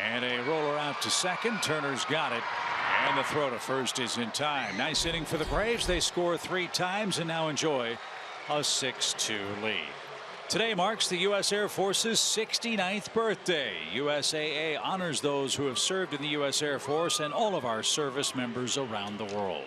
And a roller out to second. Turner's got it. And the throw to first is in time. Nice inning for the Braves. They score 3 times and now enjoy a 6-2 lead. Today marks the U.S. Air Force's 69th birthday. USAA honors those who have served in the U.S. Air Force and all of our service members around the world.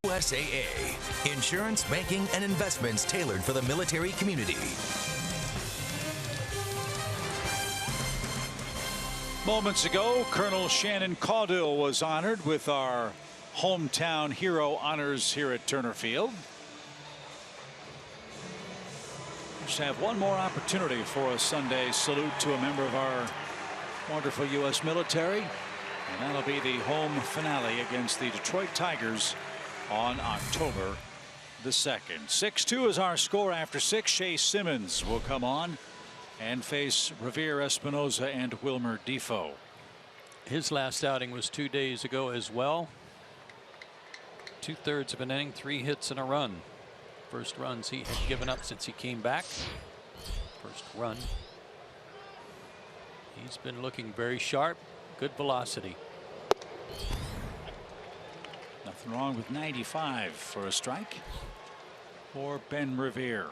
USAA. Insurance, banking, and investments tailored for the military community. Moments ago, Colonel Shannon Caudill was honored with our hometown hero honors here at Turner Field. Just have one more opportunity for a Sunday salute to a member of our wonderful U.S. military, and that'll be the home finale against the Detroit Tigers on October the 2nd. 6-2 is our score after 6. Shea Simmons will come on and face Revere Espinoza and Wilmer Defoe. His last outing was 2 days ago as well. 2/3 of an inning, 3 hits and a run. First runs he had given up since he came back. First run. He's been looking very sharp. Good velocity. Nothing wrong with 95 for a strike for Ben Revere.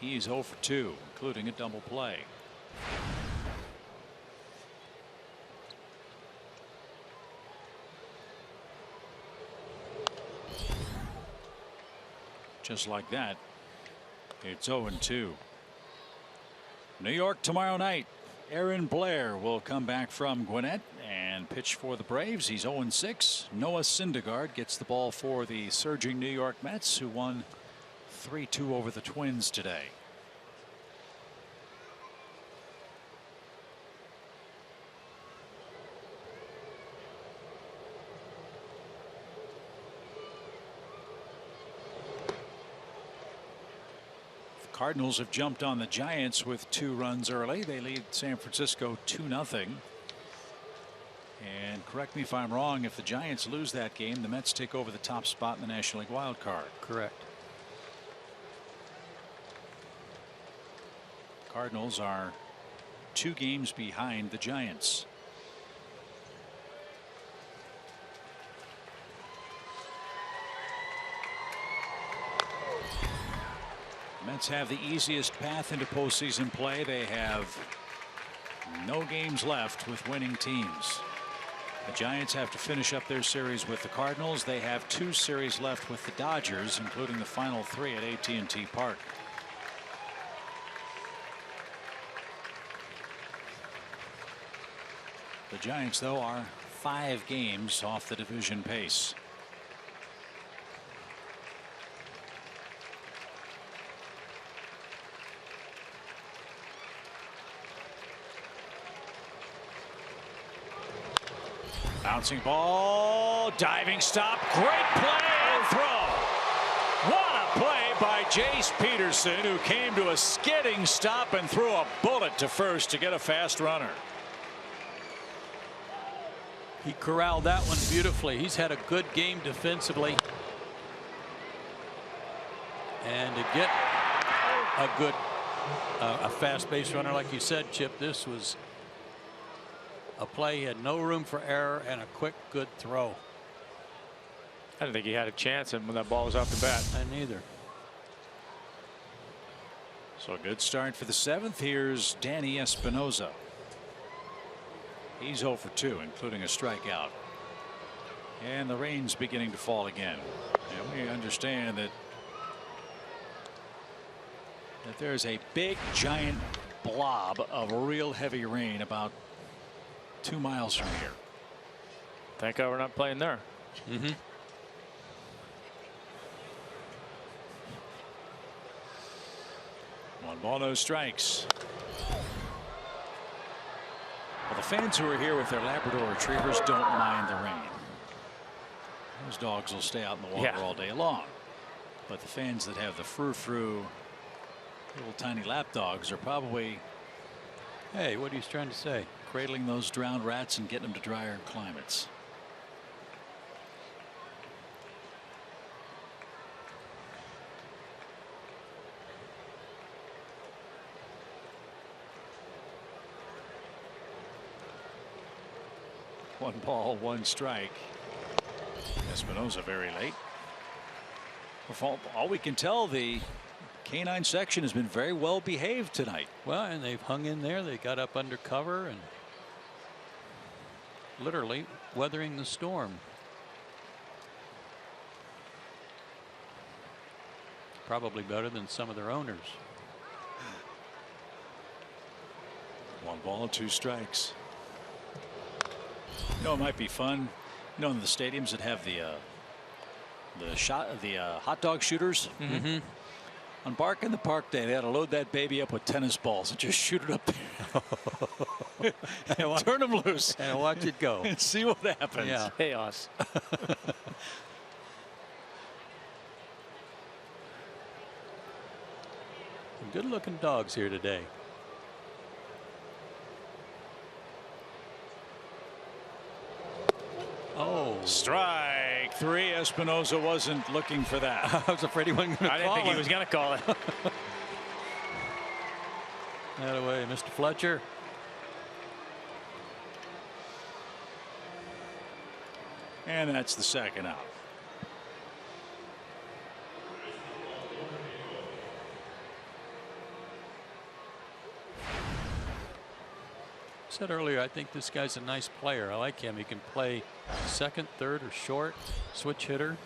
He's 0 for 2, including a double play. Just like that, it's 0-2. New York tomorrow night. Aaron Blair will come back from Gwinnett and pitch for the Braves. He's 0-6. Noah Syndergaard gets the ball for the surging New York Mets, who won 3-2 over the Twins today. Cardinals have jumped on the Giants with 2 runs early. They lead San Francisco 2-0. And correct me if I'm wrong, if the Giants lose that game, the Mets take over the top spot in the National League wild card. Correct. Cardinals are 2 games behind the Giants. Mets have the easiest path into postseason play. They have no games left with winning teams. The Giants have to finish up their series with the Cardinals. They have 2 series left with the Dodgers, including the final 3 at AT&T Park. The Giants, though, are 5 games off the division pace. Bouncing ball, diving stop, great play and throw. What a play by Jace Peterson, who came to a skidding stop and threw a bullet to first to get a fast runner. He corralled that one beautifully. He's had a good game defensively. And to get a good a fast base runner like you said, Chip, this was a play. He had no room for error and a quick good throw. I didn't think he had a chance when that ball was off the bat. I neither. So a good start for the 7th. Here's Danny Espinoza. He's 0 for 2, including a strikeout. And the rain's beginning to fall again. And we understand that there's a big giant blob of real heavy rain about 2 miles from here. Thank God we're not playing there. Mm-hmm. One ball, no strikes. Well, the fans who are here with their Labrador retrievers don't mind the rain. Those dogs will stay out in the water all day long. But the fans that have the frou-frou little tiny lap dogs are probably, hey, what are you trying to say? Cradling those drowned rats and getting them to drier climates. One ball, 1 strike. Espinoza very late. For all we can tell, the canine section has been very well behaved tonight. Well, and they've hung in there. They got up under cover and literally weathering the storm. Probably better than some of their owners. 1 ball, 2 strikes. You know, it might be fun. You know, in the stadiums that have the hot dog shooters. Mm-hmm. On Bark in the Park Day, they had to load that baby up with tennis balls and just shoot it up there. And turn them loose and watch it go and see what happens. Yeah. Chaos. Good looking dogs here today. Oh, strike 3. Espinosa wasn't looking for that. I was afraid he wasn't going to call it. I didn't think he was going to call it. That away, Mr. Fletcher. And that's the 2nd out. Said earlier, I think this guy's a nice player. I like him. He can play second, third, or short, switch hitter.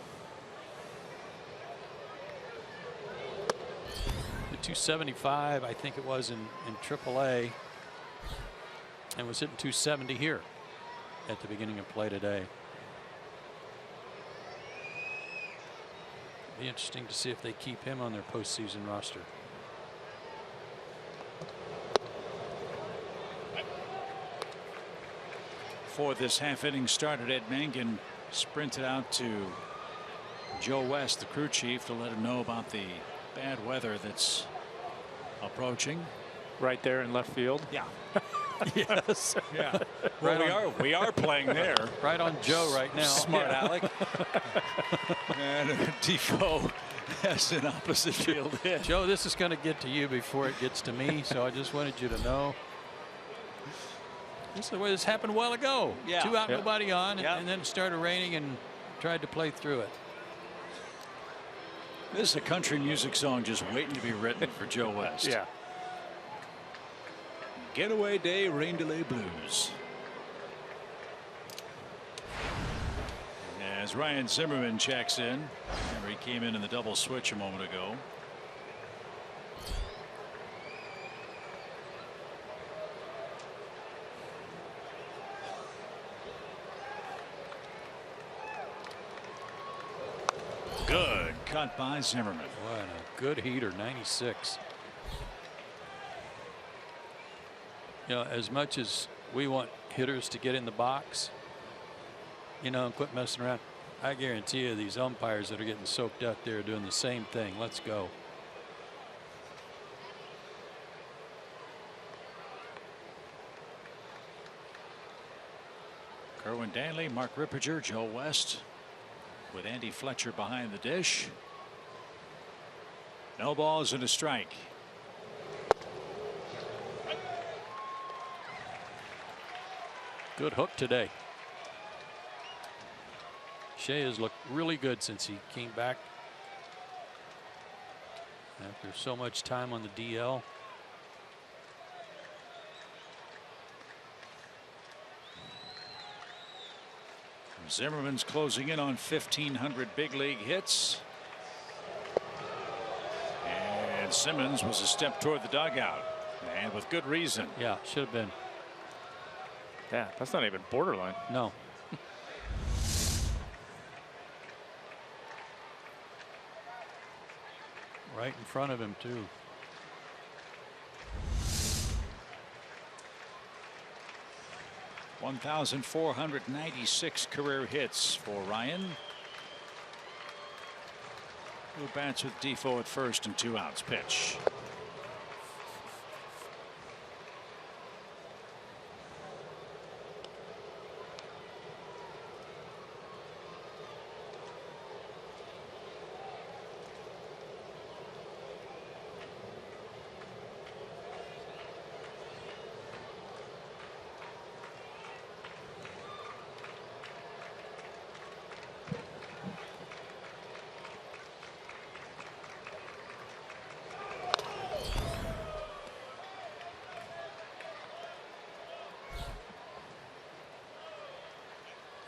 The 275, I think it was in AAA, and was hitting 270 here at the beginning of play today. Be interesting to see if they keep him on their postseason roster. For this half-inning started, Ed Mangan sprinted out to Joe West, the crew chief, to let him know about the bad weather that's approaching. Right there in left field. Yeah. Yes. Yeah. Well, we are playing there. Right on Joe right now. Smart Alec. And Defoe has an opposite field hit. Joe, this is going to get to you before it gets to me, so I just wanted you to know. This is the way this happened a while ago. Yeah. 2 out, nobody on, Yeah. and then it started raining and tried to play through it. This is a country music song just waiting to be written for Joe West. Yeah. Getaway Day Rain Delay Blues. As Ryan Zimmerman checks in. Remember, he came in the double switch a moment ago. Good cut by Zimmerman. What a good heater, 96. You know, as much as we want hitters to get in the box, you know, and quit messing around, I guarantee you these umpires that are getting soaked out there are doing the same thing. Let's go. Kerwin Danley, Mark Rippiger, Joe West, with Andy Fletcher behind the dish. No balls and a strike. Good hook today. Shea has looked really good since he came back after so much time on the DL. Zimmerman's closing in on 1,500 big league hits. And Simmons was a step toward the dugout, and with good reason. Yeah, should have been. Yeah, that's not even borderline. No. Right in front of him, too. .496 career hits for Ryan, who bats with Defoe at first and 2 outs. Pitch.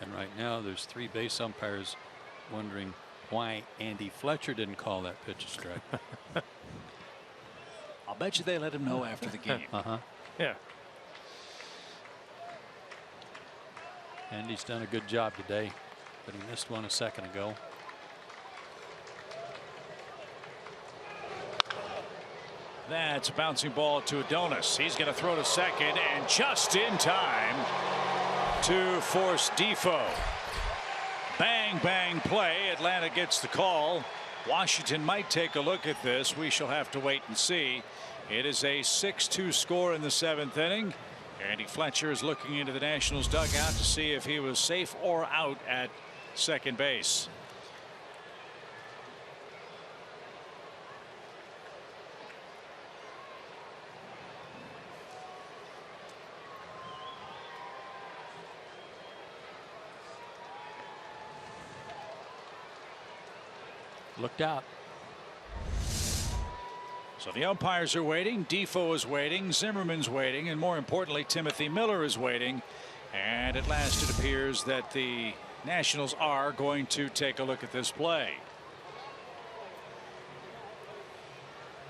And right now there's 3 base umpires wondering why Andy Fletcher didn't call that pitch a strike. I'll bet you they let him know after the game. Yeah. Andy's done a good job today, but he missed one a second ago. That's a bouncing ball to Adonis. He's going to throw to second, and just in time to force Defoe. Bang, bang play. Atlanta gets the call. Washington might take a look at this. We shall have to wait and see. It is a 6-2 score in the 7th inning. Andy Fletcher is looking into the Nationals dugout to see if he was safe or out at second base. Looked out. So the umpires are waiting. Defoe is waiting. Zimmerman's waiting. And more importantly, Timothy Miller is waiting. And at last it appears that the Nationals are going to take a look at this play.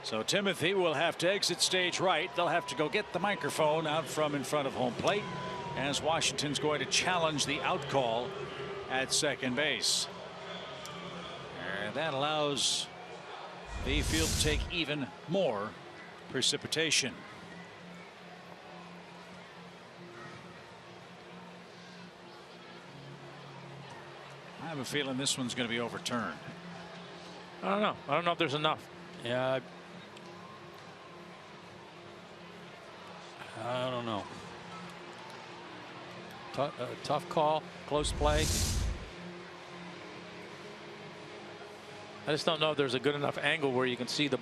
So Timothy will have to exit stage right. They'll have to go get the microphone out from in front of home plate as Washington's going to challenge the out call at second base. And that allows the field to take even more precipitation. I have a feeling this one's going to be overturned. I don't know. I don't know if there's enough. Yeah. I don't know. Tough call. Close play. I just don't know if there's a good enough angle where you can see the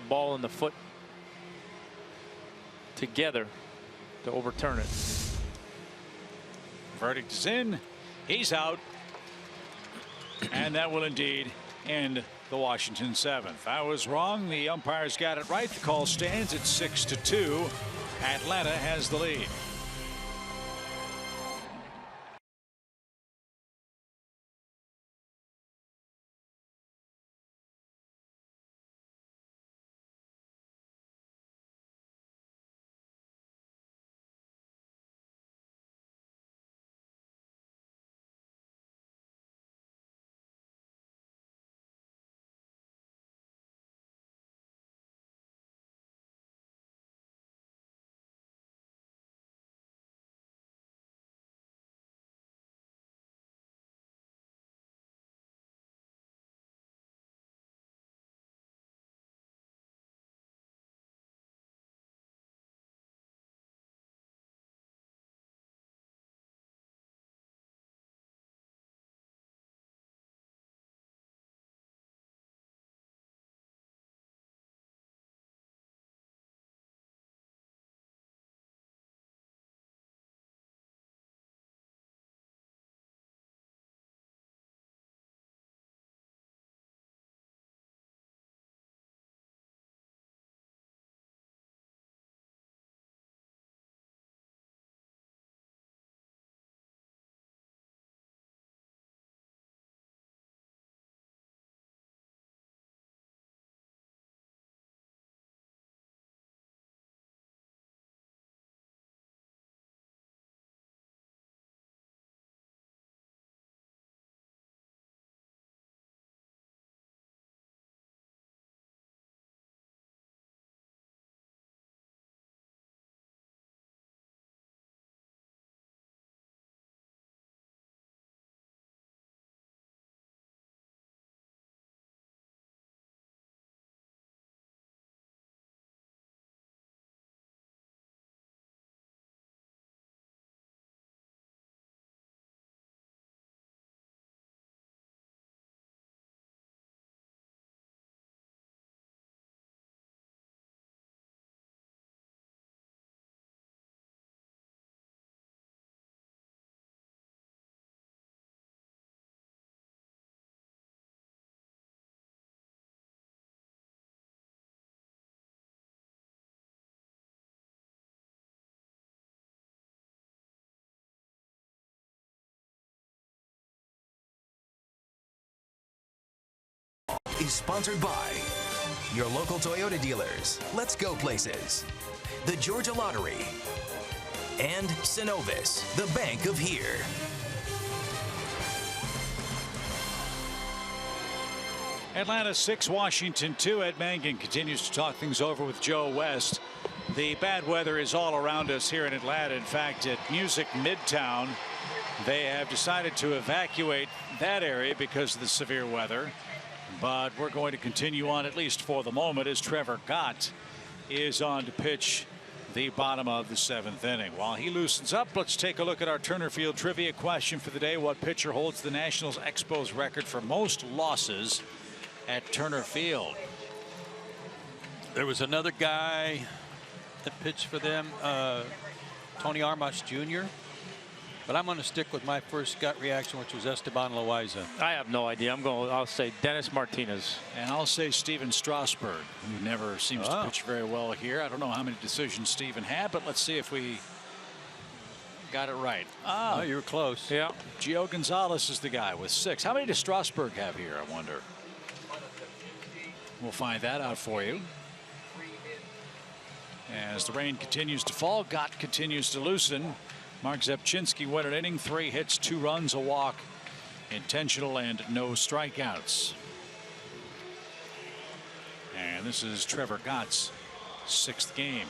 ball and the foot together to overturn it. Verdict is in. He's out. And that will indeed end the Washington 7th. I was wrong. The umpires got it right. The call stands at 6-2. Atlanta has the lead. is sponsored by your local Toyota dealers, Let's Go Places, the Georgia Lottery, and Synovus, the bank of here. Atlanta 6, Washington 2. Ed Mangan continues to talk things over with Joe West. The bad weather is all around us here in Atlanta. In fact, at Music Midtown, they have decided to evacuate that area because of the severe weather. But we're going to continue on, at least for the moment, as Trevor Gott is on to pitch the bottom of the 7th inning. While he loosens up, let's take a look at our Turner Field trivia question for the day. What pitcher holds the Nationals Expos record for most losses at Turner Field? There was another guy that pitched for them, Tony Armas Jr. But I'm going to stick with my first gut reaction, which was Esteban Loaiza. I have no idea. I'll say Dennis Martinez. And I'll say Steven Strasburg, who never seems to pitch very well here. I don't know how many decisions Steven had, but let's see if we got it right. Oh, you were close. Yeah. Gio Gonzalez is the guy with 6. How many does Strasburg have here, I wonder? We'll find that out for you. As the rain continues to fall, Gott continues to loosen. Mark Zepchinski went an inning, 3 hits, 2 runs, a walk, intentional, and no strikeouts. And this is Trevor Gott's 6th game.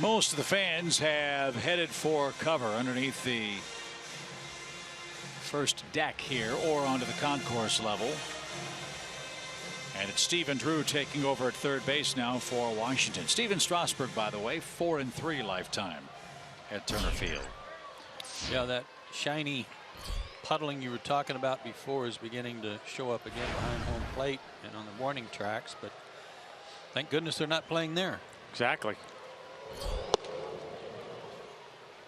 Most of the fans have headed for cover underneath the first deck here or onto the concourse level. And it's Stephen Drew taking over at third base now for Washington. Steven Strasburg, by the way, 4-3 lifetime at Turner Field. Yeah, that shiny puddling you were talking about before is beginning to show up again behind home plate and on the warning tracks, but thank goodness they're not playing there. Exactly.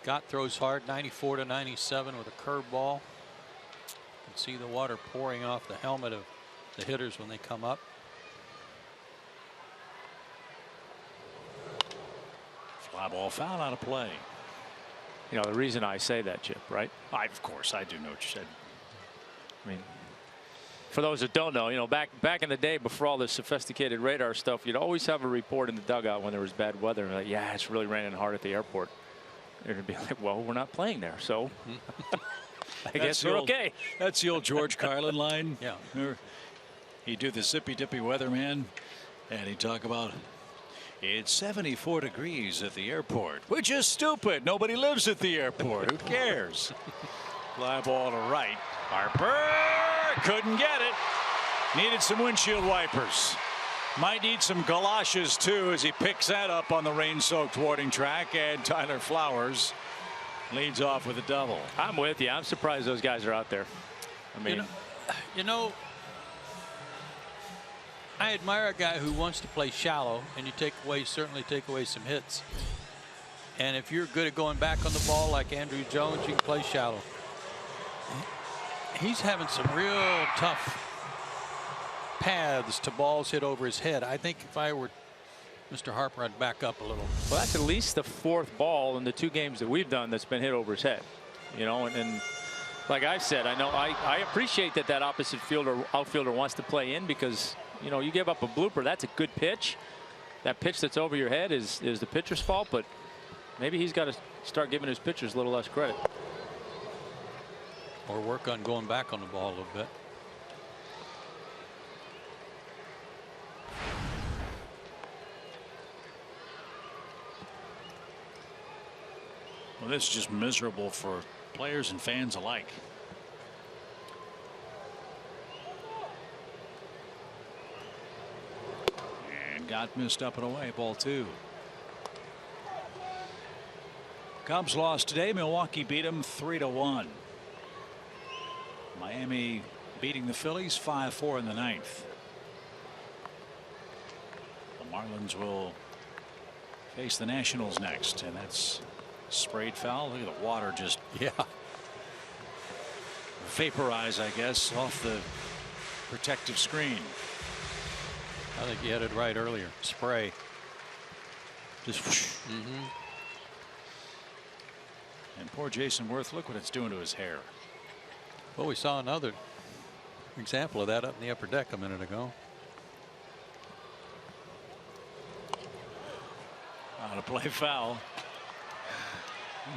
Gott throws hard, 94-97 with a curveball. You can see the water pouring off the helmet of the hitters when they come up. Fly ball foul, out of play. You know the reason I say that, Chip, right? Of course, I do know what you said. I mean, for those that don't know, you know, back in the day before all this sophisticated radar stuff, you'd always have a report in the dugout when there was bad weather. And like, yeah, it's really raining hard at the airport. It'd be like, well, we're not playing there, so I guess we're okay. That's the old George Carlin line. Yeah. He'd do the zippy dippy weatherman, and he'd talk about it's 74 degrees at the airport, which is stupid. Nobody lives at the airport. Who cares? Fly ball to right. Harper couldn't get it. Needed some windshield wipers. Might need some galoshes too as he picks that up on the rain-soaked warning track. And Tyler Flowers leads off with a double. I'm with you. I'm surprised those guys are out there. I mean, you know, I admire a guy who wants to play shallow, and you certainly take away some hits. And if you're good at going back on the ball like Andrew Jones, you can play shallow. He's having some real tough paths to balls hit over his head. I think if I were Mr. Harper, I'd back up a little. Well, that's at least the 4th ball in the 2 games that we've done that's been hit over his head. You know, and like I said, I appreciate that opposite fielder outfielder wants to play in because, you know, you give up a blooper. That's a good pitch. That pitch that's over your head is the pitcher's fault, but maybe he's got to start giving his pitchers a little less credit. Or work on going back on the ball a little bit. Well, this is just miserable for players and fans alike. And got missed up and away. Ball 2. Cubs lost today. Milwaukee beat them 3-1. Miami beating the Phillies 5-4 in the 9th. The Marlins will face the Nationals next, and that's sprayed foul. Look at the water just vaporize, I guess, off the protective screen. I think you had it right earlier. Spray. Just And poor Jason Worth, look what it's doing to his hair. Well, we saw another example of that up in the upper deck a minute ago. On a play foul.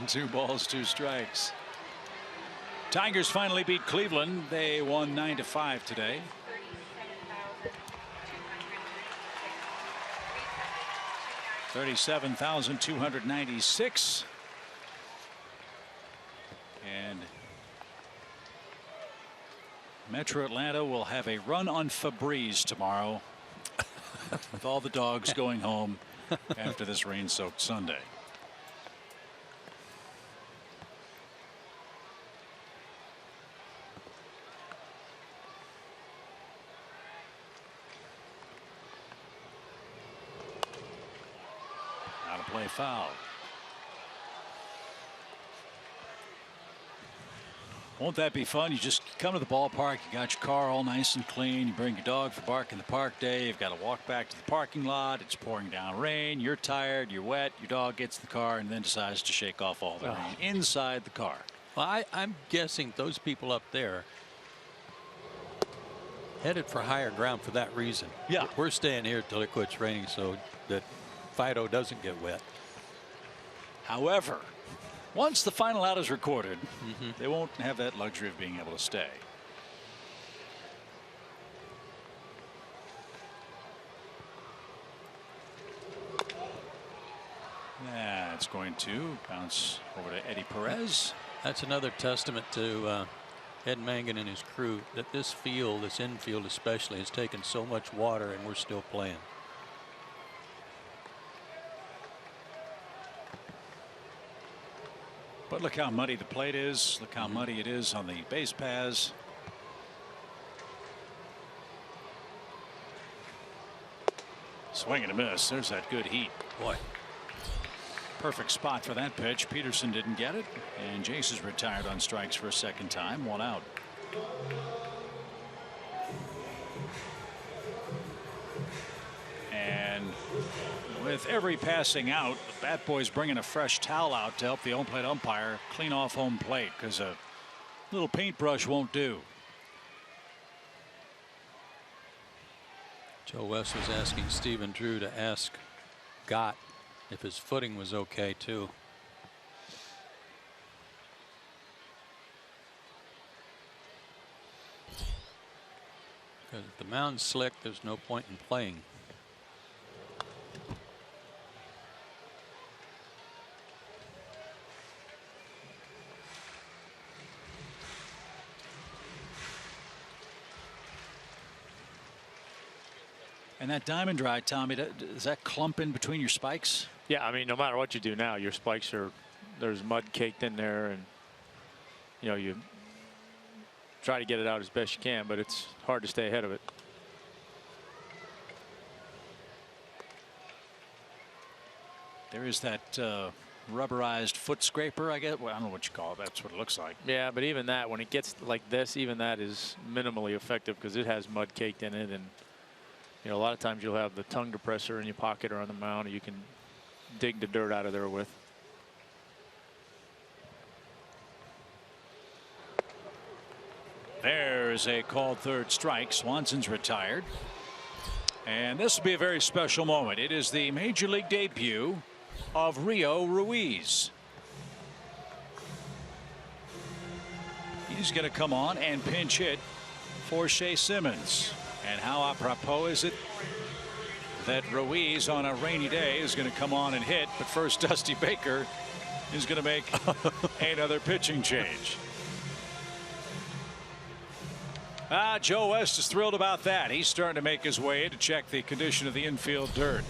2 balls, 2 strikes. Tigers finally beat Cleveland. They won 9-5 today. $37,296. And Metro Atlanta will have a run on Febreze tomorrow with all the dogs going home after this rain-soaked Sunday. Out of play foul. Won't that be fun? You just come to the ballpark, you got your car all nice and clean, you bring your dog for bark in the park day, you've got to walk back to the parking lot, it's pouring down rain, you're tired, you're wet, your dog gets in the car and then decides to shake off all the rain inside the car. Well, I'm guessing those people up there headed for higher ground for that reason. Yeah. We're staying here till it quits raining so that Fido doesn't get wet. However, once the final out is recorded, they won't have that luxury of being able to stay. That's going to bounce over to Eddie Perez. That's another testament to Ed Mangan and his crew that this field, this infield especially, has taken so much water and we're still playing. But look how muddy the plate is. Look how muddy it is on the base paths. Swing and a miss. There's that good heat. Boy. Perfect spot for that pitch. Peterson didn't get it. And Jace is retired on strikes for a second time. 1 out. And with every passing out, the bat boy's bringing a fresh towel out to help the home plate umpire clean off home plate because a little paintbrush won't do. Joe West was asking Stephen Drew to ask Gott if his footing was okay too. Because if the mound's slick, there's no point in playing. And that diamond dry, Tommy, does that clump in between your spikes? Yeah, I mean, no matter what you do now, your spikes there's mud caked in there, and you try to get it out as best you can, but it's hard to stay ahead of it. There is that rubberized foot scraper, I guess. Well, I don't know what you call it. That's what it looks like. Yeah, but even that, when it gets like this, even that is minimally effective because it has mud caked in it, and a lot of times you'll have the tongue depressor in your pocket or on the mound, and you can dig the dirt out of there with. There's a called third strike. Swanson's retired. And this will be a very special moment. It is the major league debut of Rio Ruiz. He's going to come on and pinch hit for Shea Simmons. And how apropos is it that Ruiz on a rainy day is going to come on and hit, but first Dusty Baker is going to make another pitching change. Joe West is thrilled about that. He's starting to make his way in to check the condition of the infield dirt.